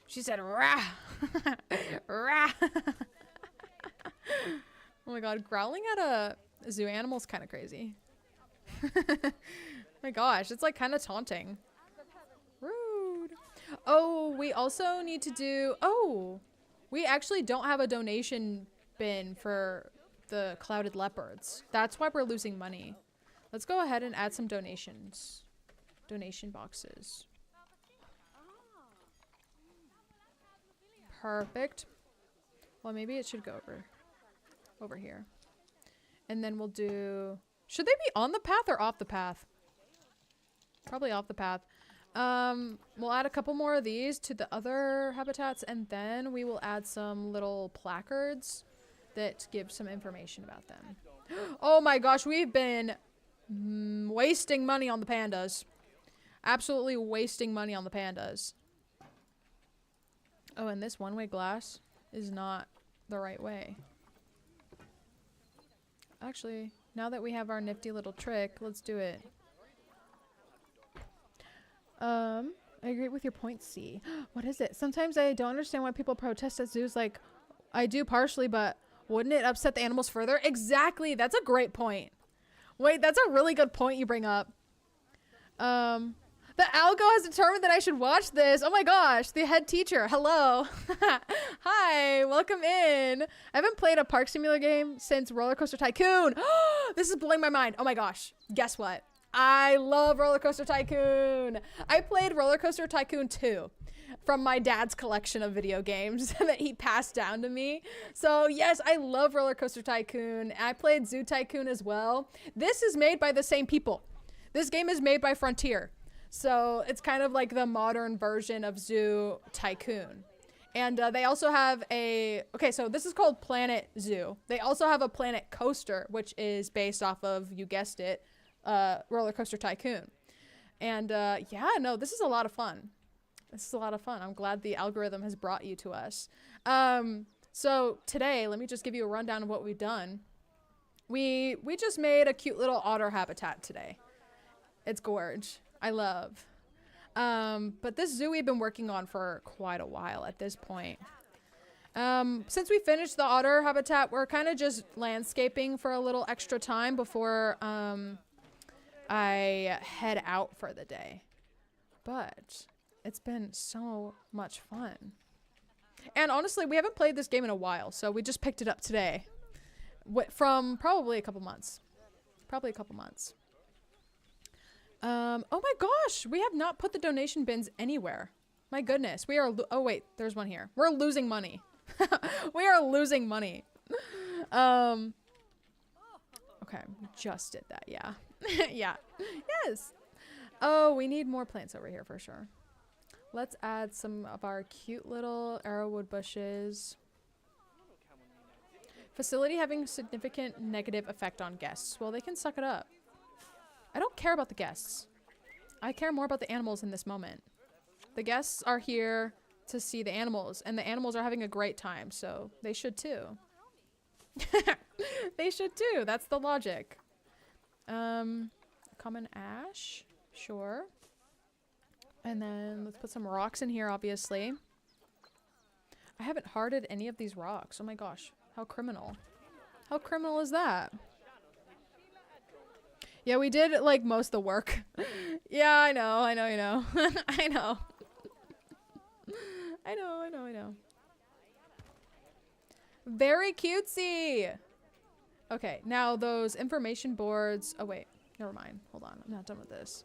She said, "Rah." Rah. Oh my god, growling at a zoo animal is kind of crazy. Oh my gosh, it's like kind of taunting. Rude. Oh, we also need to do... Oh, we actually don't have a donation bin for the clouded leopards. That's why we're losing money. Let's go ahead and add some donations. Donation boxes. Perfect. Well, maybe it should go over here. And then we'll do... Should they be on the path or off the path? Probably off the path. We'll add a couple more of these to the other habitats, and then we will add some little placards that give some information about them. Oh my gosh, we've been wasting money on the pandas. Absolutely wasting money on the pandas. Oh, and this one-way glass is not the right way. Actually, now that we have our nifty little trick, let's do it. I agree with your point, C. What is it? Sometimes I don't understand why people protest at zoos. Like, I do partially, but wouldn't it upset the animals further? Exactly. That's a great point. Wait, that's a really good point you bring up. The algo has determined that I should watch this. Oh my gosh, the head teacher. Hello. Hi, welcome in. I haven't played a park simulator game since Roller Coaster Tycoon. This is blowing my mind. Oh my gosh. Guess what? I love Roller Coaster Tycoon. I played Roller Coaster Tycoon 2 from my dad's collection of video games that he passed down to me. So yes, I love Roller Coaster Tycoon. I played Zoo Tycoon as well. This is made by the same people. This game is made by Frontier. So it's kind of like the modern version of Zoo Tycoon. And they also have a... Okay, so this is called Planet Zoo. They also have a Planet Coaster, which is based off of, you guessed it, Roller Coaster Tycoon. And yeah, no, this is a lot of fun. This is a lot of fun. I'm glad the algorithm has brought you to us. So today, let me just give you a rundown of what we've done. We just made a cute little otter habitat today. It's gorge. I love. But this zoo we've been working on for quite a while at this point. Since we finished the otter habitat, we're kind of just landscaping for a little extra time before I head out for the day. But it's been so much fun. And honestly, we haven't played this game in a while, so we just picked it up today. From probably a couple months. Probably a couple months. Oh my gosh, we have not put the donation bins anywhere. My goodness, we are, oh wait, there's one here. We're losing money. We are losing money. Okay, just did that, yeah. Yeah, yes. Oh, we need more plants over here for sure. Let's add some of our cute little arrowwood bushes. Facility having significant negative effect on guests. Well, they can suck it up. I don't care about the guests. I care more about the animals in this moment. The guests are here to see the animals, and the animals are having a great time, so they should too. They should too. That's the logic. Common ash. Sure. And then let's put some rocks in here, obviously. I haven't hearted any of these rocks. Oh my gosh. How criminal. How criminal is that? Yeah, we did like most of the work. Yeah, I know. I know. I know. I know. Very cutesy. Okay, now those information boards. Oh wait, never mind. Hold on, I'm not done with this.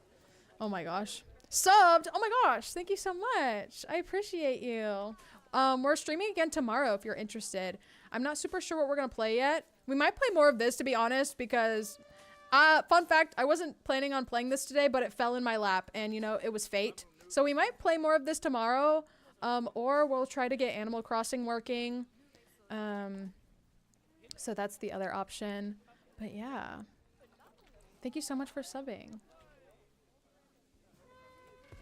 Oh my gosh. Subbed! Oh my gosh, thank you so much. I appreciate you. We're streaming again tomorrow if you're interested. I'm not super sure what we're gonna play yet. We might play more of this, to be honest, because fun fact, I wasn't planning on playing this today, but it fell in my lap and you know, it was fate. So we might play more of this tomorrow, or we'll try to get Animal Crossing working. So that's the other option. But yeah. Thank you so much for subbing.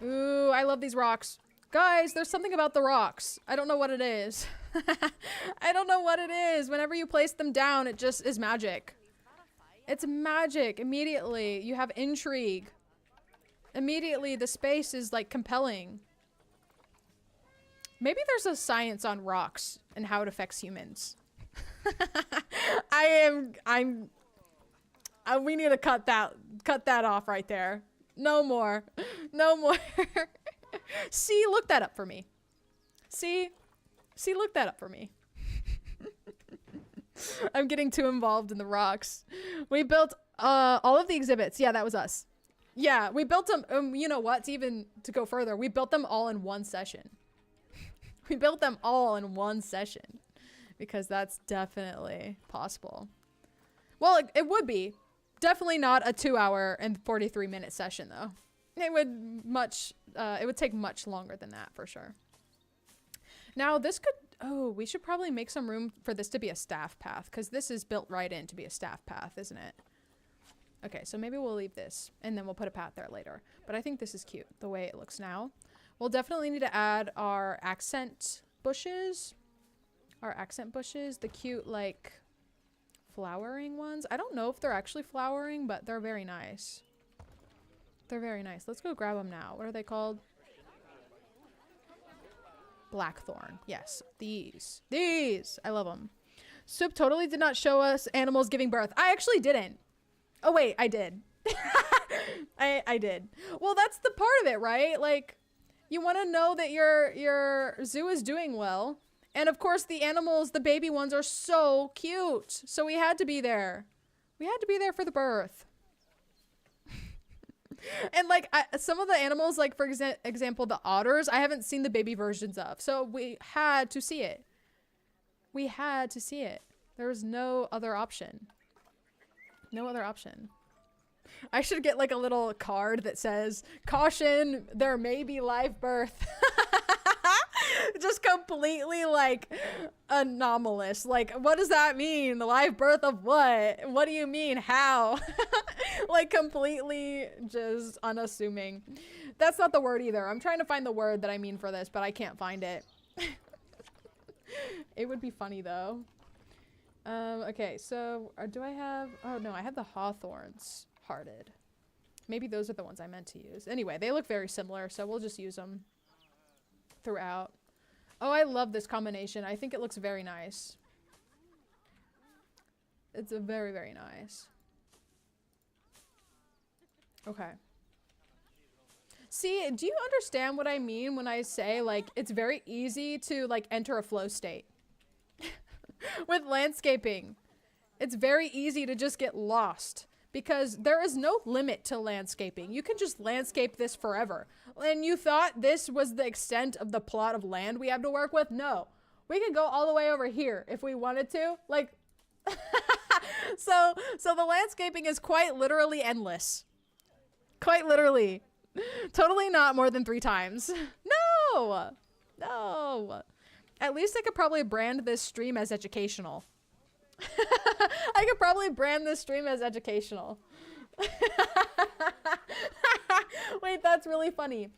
Ooh, I love these rocks. Guys, there's something about the rocks. I don't know what it is. I don't know what it is. Whenever you place them down, it just is magic. It's magic. Immediately, you have intrigue. Immediately, the space is like compelling. Maybe there's a science on rocks and how it affects humans. We need to cut that off right there. No more. No more. See, look that up for me. See, look that up for me. I'm getting too involved in the rocks. We built all of the exhibits. Yeah, that was us. Yeah, we built them. You know what? To go further, we built them all in one session. We built them all in one session because that's definitely possible. Well, it would be. Definitely not a 2-hour and 43-minute session though. It would take much longer than that for sure. Now this could, we should probably make some room for this to be a staff path because this is built right in to be a staff path, isn't it? Okay, so maybe we'll leave this and then we'll put a path there later. But I think this is cute the way it looks now. We'll definitely need to add our accent bushes. The cute like flowering ones. I don't know if they're actually flowering, but they're very nice. They're very nice. Let's go grab them now. What are they called? Blackthorn. Yes, these. I love them. Soup totally did not show us animals giving birth. I actually didn't. Oh wait, I did. I did. Well, that's the part of it, right? Like, you want to know that your zoo is doing well. And of course, the animals, the baby ones, are so cute. So we had to be there. We had to be there for the birth. And like some of the animals, like for example, the otters, I haven't seen the baby versions of. So we had to see it. We had to see it. There was no other option. No other option. I should get like a little card that says, caution, there may be live birth. Just completely like anomalous. Like, what does that mean? The live birth of what? What do you mean? How? Like completely just unassuming. That's not the word either. I'm trying to find the word that I mean for this, but I can't find it. It would be funny though. Okay, so do I have, oh no, I have the hawthorns hearted. Maybe those are the ones I meant to use. Anyway, they look very similar, so we'll just use them throughout. Oh, I love this combination. I think it looks very nice. It's a very, very nice. Okay. See, do you understand what I mean when I say, like, it's very easy to, like, enter a flow state? With landscaping. It's very easy to just get lost because there is no limit to landscaping. You can just landscape this forever. And you thought this was the extent of the plot of land we have to work with? No. We could go all the way over here if we wanted to. Like, so the landscaping is quite literally endless. Quite literally. Totally not more than 3 times. No. No. At least I could probably brand this stream as educational. I could probably brand this stream as educational. Wait, that's really funny.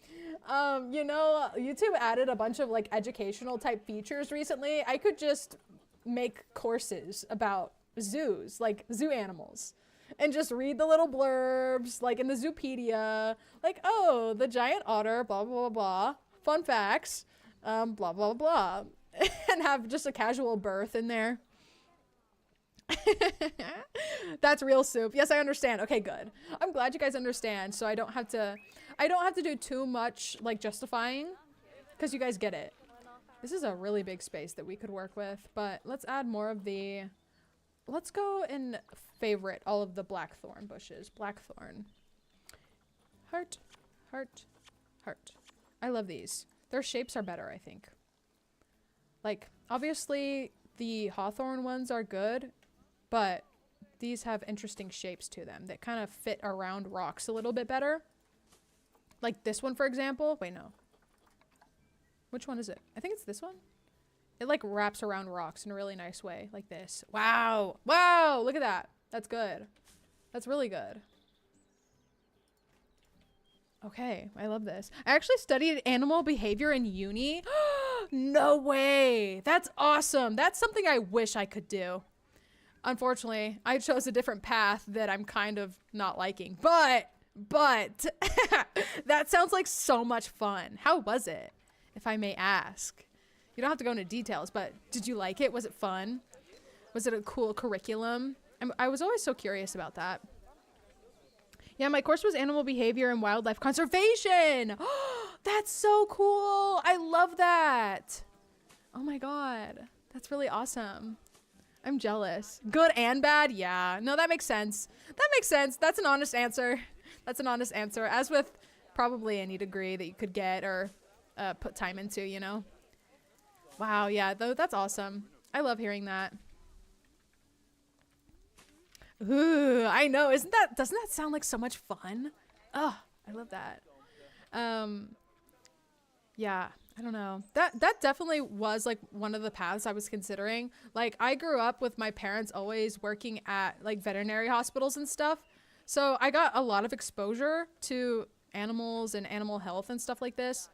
You know, YouTube added a bunch of like educational type features recently. I could just make courses about zoos, like zoo animals, and just read the little blurbs, like in the Zoopedia, like, oh, the giant otter, blah, blah, blah, blah. Fun facts, blah, blah, blah. And have just a casual birth in there. That's real soup. Yes, I understand. Okay, good. I'm glad you guys understand, so I don't have to do too much like justifying because you guys get it. This is a really big space that we could work with, but let's add more of the, let's go and favorite all of the blackthorn bushes. Blackthorn. Heart, heart, heart. I love these. Their shapes are better, I think. Like, obviously the hawthorn ones are good, but these have interesting shapes to them that kind of fit around rocks a little bit better. Like this one, for example. Wait, no. Which one is it? I think it's this one. It like wraps around rocks in a really nice way, like this. Wow. Wow, look at that. That's good. That's really good. Okay, I love this. I actually studied animal behavior in uni. No way. That's awesome. That's something I wish I could do. Unfortunately, I chose a different path that I'm kind of not liking. But that sounds like so much fun. How was it, if I may ask? You don't have to go into details, but did you like it? Was it fun? Was it a cool curriculum? I was always so curious about that. Yeah, my course was animal behavior and wildlife conservation. That's so cool. I love that. Oh my God. That's really awesome. I'm jealous. Good and bad? Yeah. No, that makes sense. That makes sense. That's an honest answer. That's an honest answer. As with probably any degree that you could get or put time into, you know? Wow, yeah, that's awesome. I love hearing that. Ooh, I know. Doesn't that sound like so much fun? Oh, I love that. Yeah, I don't know. That definitely was like one of the paths I was considering. Like I grew up with my parents always working at like veterinary hospitals and stuff. So I got a lot of exposure to animals and animal health and stuff like this.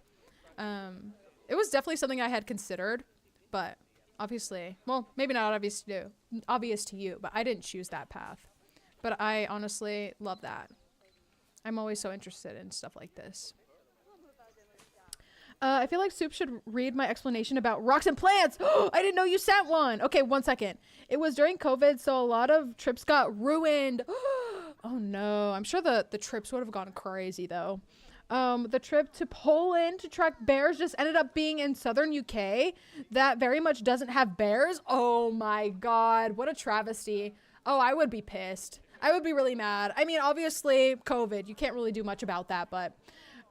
It was definitely something I had considered, but obviously, well, maybe not obvious to you, but I didn't choose that path. But I honestly love that. I'm always so interested in stuff like this. I feel like Soup should read my explanation about rocks and plants. I didn't know you sent one. Okay, 1 second. It was during COVID, so a lot of trips got ruined. Oh no, I'm sure the trips would have gone crazy though. The trip to Poland to track bears just ended up being in southern UK. That very much doesn't have bears. Oh my God, what a travesty. Oh, I would be pissed. I would be really mad. I mean, obviously COVID, you can't really do much about that, but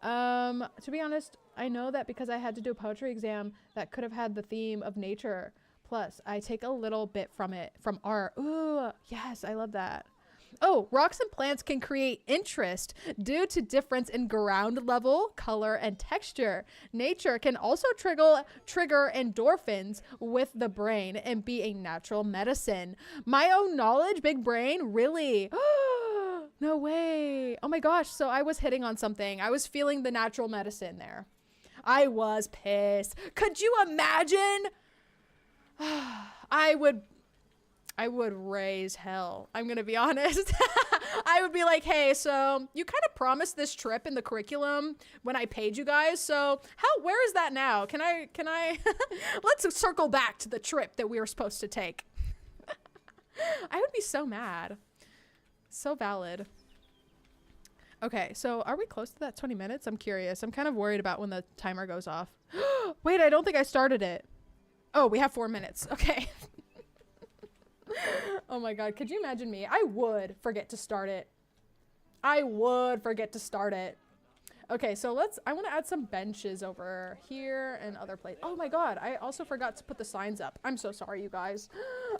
to be honest, I know that because I had to do a poetry exam that could have had the theme of nature. Plus, I take a little bit from it, from art. Ooh, yes, I love that. Oh, rocks and plants can create interest due to difference in ground level, color, and texture. Nature can also trigger endorphins with the brain and be a natural medicine. My own knowledge, big brain, really? No way. Oh my gosh, so I was hitting on something. I was feeling the natural medicine there. I was pissed. Could you imagine? I would raise hell. I'm gonna be honest. I would be like, hey, so you kind of promised this trip in the curriculum when I paid you guys. So where is that now? Can I, let's circle back to the trip that we were supposed to take. I would be so mad. So valid. Okay, so are we close to that 20 minutes? I'm curious. I'm kind of worried about when the timer goes off. Wait, I don't think I started it. Oh, we have 4 minutes. Okay. Oh my god, could you imagine me? I would forget to start it. I would forget to start it. Okay, so I want to add some benches over here and other places. Oh my god, I also forgot to put the signs up. I'm so sorry, you guys.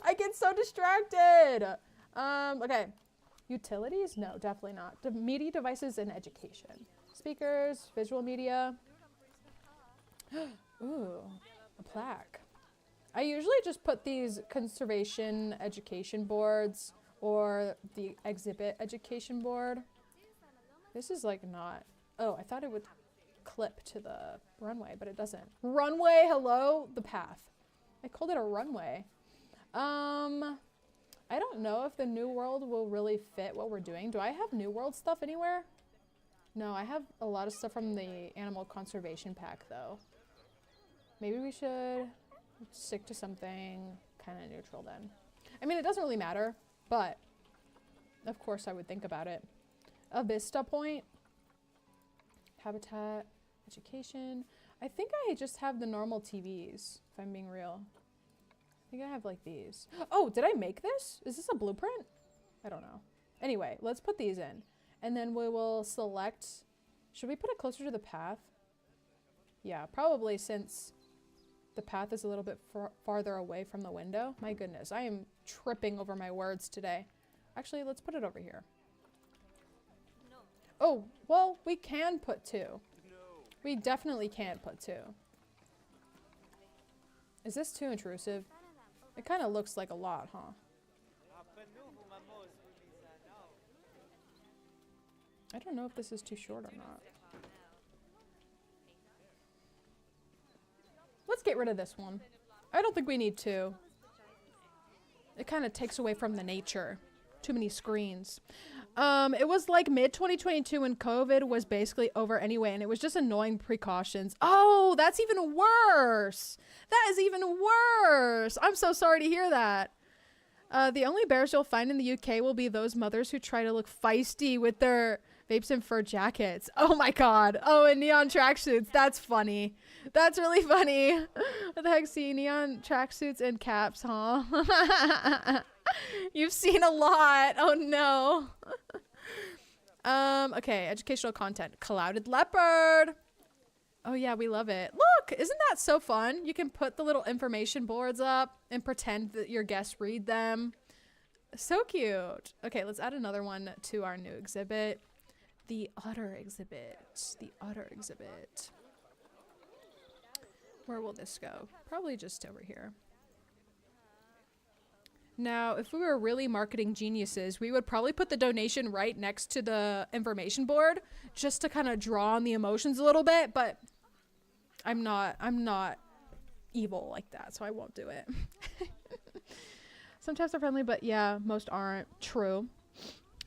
I get so distracted. Okay. Utilities? No, definitely not. Media devices and education. Speakers, visual media. Ooh, a plaque. I usually just put these conservation education boards or the exhibit education board. This is like not, oh, I thought it would clip to the runway, but it doesn't. Runway, hello, the path. I called it a runway. I don't know if the New World will really fit what we're doing. Do I have New World stuff anywhere? No, I have a lot of stuff from the animal conservation pack though. Maybe we should stick to something kind of neutral then. I mean, it doesn't really matter, but of course I would think about it. A Vista Point, habitat, education. I think I just have the normal TVs, if I'm being real. I think I have like these. Oh, did I make this? Is this a blueprint? I don't know. Anyway, let's put these in. And then we will select, should we put it closer to the path? Yeah, probably since the path is a little bit farther away from the window. My goodness, I am tripping over my words today. Actually, let's put it over here. Oh, well, we can put 2. We definitely can put 2. Is this too intrusive? It kind of looks like a lot, huh? I don't know if this is too short or not. Let's get rid of this one. I don't think we need 2. It kind of takes away from the nature. Too many screens. It was like mid-2022 when COVID was basically over anyway, and it was just annoying precautions. Oh, that's even worse. That is even worse. I'm so sorry to hear that. The only bears you'll find in the UK will be those mothers who try to look feisty with their vapes and fur jackets. Oh my god. Oh, and neon tracksuits. That's funny. That's really funny. What the heck? See, neon tracksuits and caps, huh? You've seen a lot. Oh no. Okay, educational content. Clouded leopard. Oh yeah, we love it. Look, isn't that so fun? You can put the little information boards up and pretend that your guests read them. So cute. Okay, let's add another one to our new exhibit. The otter exhibit. The otter exhibit. Where will this go? Probably just over here. Now, if we were really marketing geniuses, we would probably put the donation right next to the information board just to kind of draw on the emotions a little bit, but I'm not evil like that, so I won't do it. Sometimes they're friendly, but yeah, most aren't. True.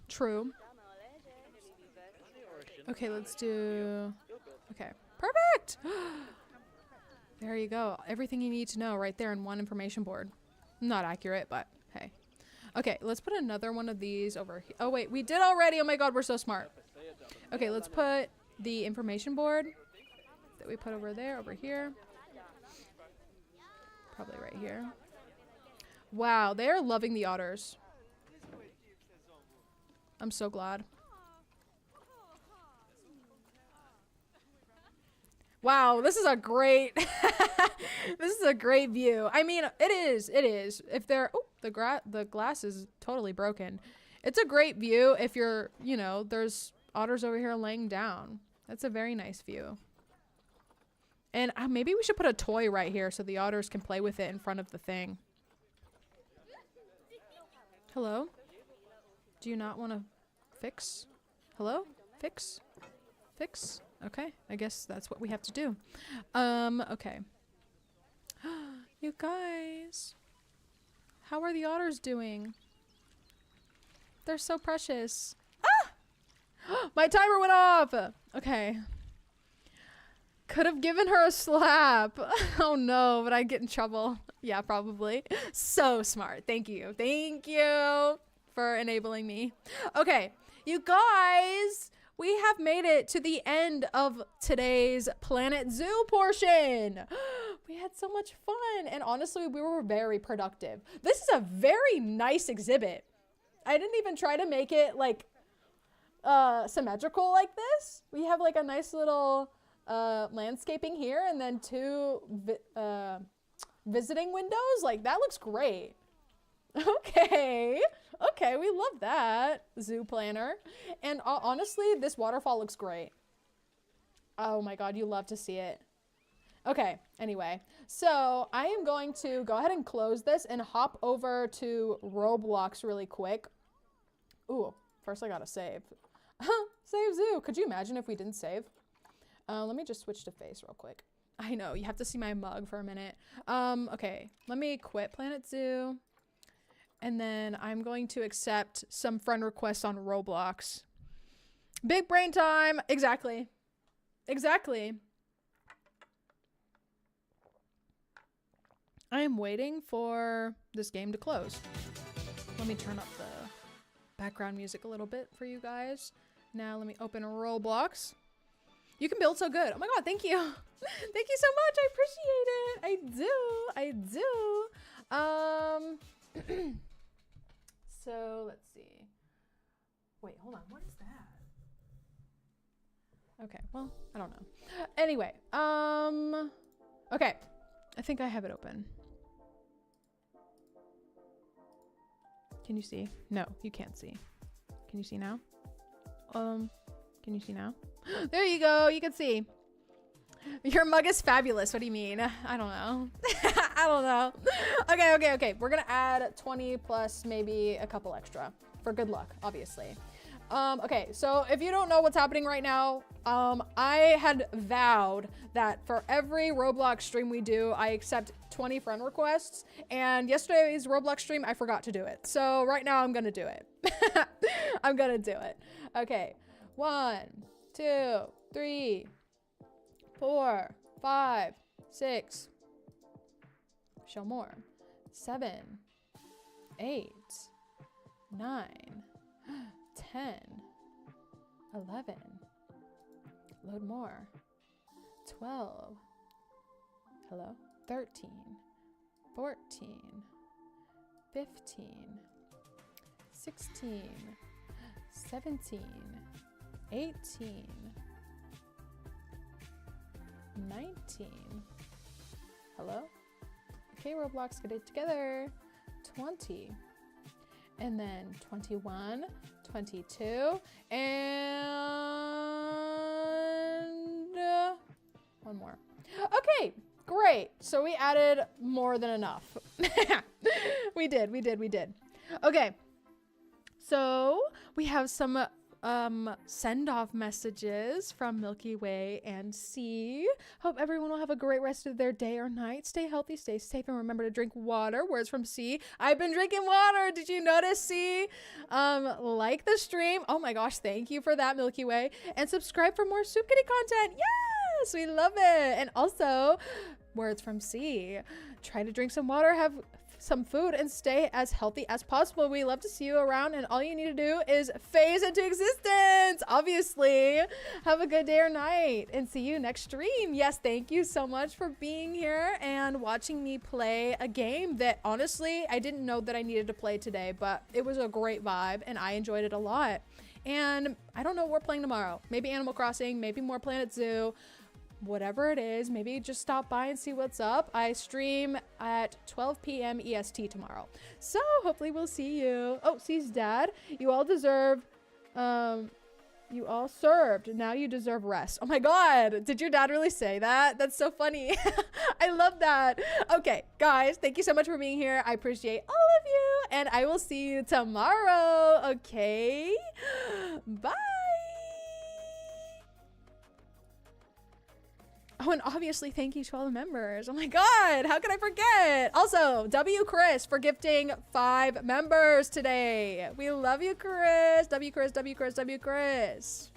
True. Okay, let's do... Okay, perfect! There you go. Everything you need to know right there in one information board. Not accurate, but hey. Okay, let's put another one of these over here. Oh, wait, we did already. Oh my god, we're so smart. Okay, let's put the information board that we put over there, over here. Probably right here. Wow, they are loving the otters. I'm so glad. Wow, this is a great this is a great view. I mean, it is. If they're the glass is totally broken. It's a great view if you're, you know, there's otters over here laying down. That's a very nice view. And maybe we should put a toy right here so the otters can play with it in front of the thing. Hello? Do you not want to fix? Hello? Fix? Fix? Okay, I guess that's what we have to do. Okay. You guys. How are the otters doing? They're so precious. Ah! My timer went off. Okay. Could have given her a slap. Oh no, but I'd get in trouble. Yeah, probably. So smart. Thank you. Thank you for enabling me. Okay, you guys, we have made it to the end of today's Planet Zoo portion. We had so much fun, and honestly, we were very productive. This is a very nice exhibit. I didn't even try to make it like symmetrical like this. We have like a nice little landscaping here, and then two visiting windows. Like, that looks great. Okay, we love that, zoo planner. And honestly, this waterfall looks great. Oh my god, you love to see it. Okay, anyway, so I am going to go ahead and close this and hop over to Roblox really quick. Ooh, first I gotta save. Save zoo. Could you imagine if we didn't save? Let me just switch to face real quick. I know, you have to see my mug for a minute. Okay, let me quit Planet Zoo. And then I'm going to accept some friend requests on Roblox. Big brain time. Exactly. Exactly. I am waiting for this game to close. Let me turn up the background music a little bit for you guys. Now let me open Roblox. You can build so good. Oh my god, thank you. Thank you so much. I appreciate it. I do. So let's see. Wait, hold on. What is that? Okay, well, I don't know. Anyway, okay. I think I have it open. Can you see? No, you can't see. Can you see now? Can you see now? There you go. You can see. Your mug is fabulous. What do you mean? I don't know. I don't know. Okay. We're gonna add 20 plus maybe a couple extra for good luck, obviously. Okay, so if you don't know what's happening right now, I had vowed that for every Roblox stream we do, I accept 20 friend requests, and yesterday's Roblox stream, I forgot to do it. So right now I'm gonna do it. I'm gonna do it. Okay, 1, 2, 3, 4, 5, 6, show more, 7, 8, 9, 10, 11, load more, 12, hello, 13, 14, 15, 16, 17, 18, 19, hello, okay, Roblox, get it together, 20, and then 21, 22, and one more. Okay, great. So we added more than enough. We did. Okay, so we have some send-off messages from Milky Way and C. Hope everyone will have a great rest of their day or night. Stay healthy, stay safe, and remember to drink water. Words from C. I've been drinking water. Did you notice, C? Like the stream. Oh my gosh, thank you for that, Milky Way. And subscribe for more SoupKittyy content. Yes, we love it. And also, words from C. Try to drink some water, have some food, and stay as healthy as possible. We love to see you around, and all you need to do is phase into existence, obviously. Have a good day or night, and see you next stream. Yes, thank you so much for being here and watching me play a game that honestly I didn't know that I needed to play today, but it was a great vibe and I enjoyed it a lot. And I don't know what we're playing tomorrow. Maybe Animal Crossing, maybe more Planet Zoo. Whatever it is, maybe just stop by and see what's up. I stream at 12 p.m. EST tomorrow. So hopefully we'll see you. Oh, C's dad. You all deserve, you all served. Now you deserve rest. Oh my God. Did your dad really say that? That's so funny. I love that. Okay, guys, thank you so much for being here. I appreciate all of you, and I will see you tomorrow. Okay. Bye. Oh, and obviously thank you to all the members. Oh my God, how can I forget? Also, W Krys for gifting 5 members today. We love you, Krys. W Krys, W Krys, W Krys.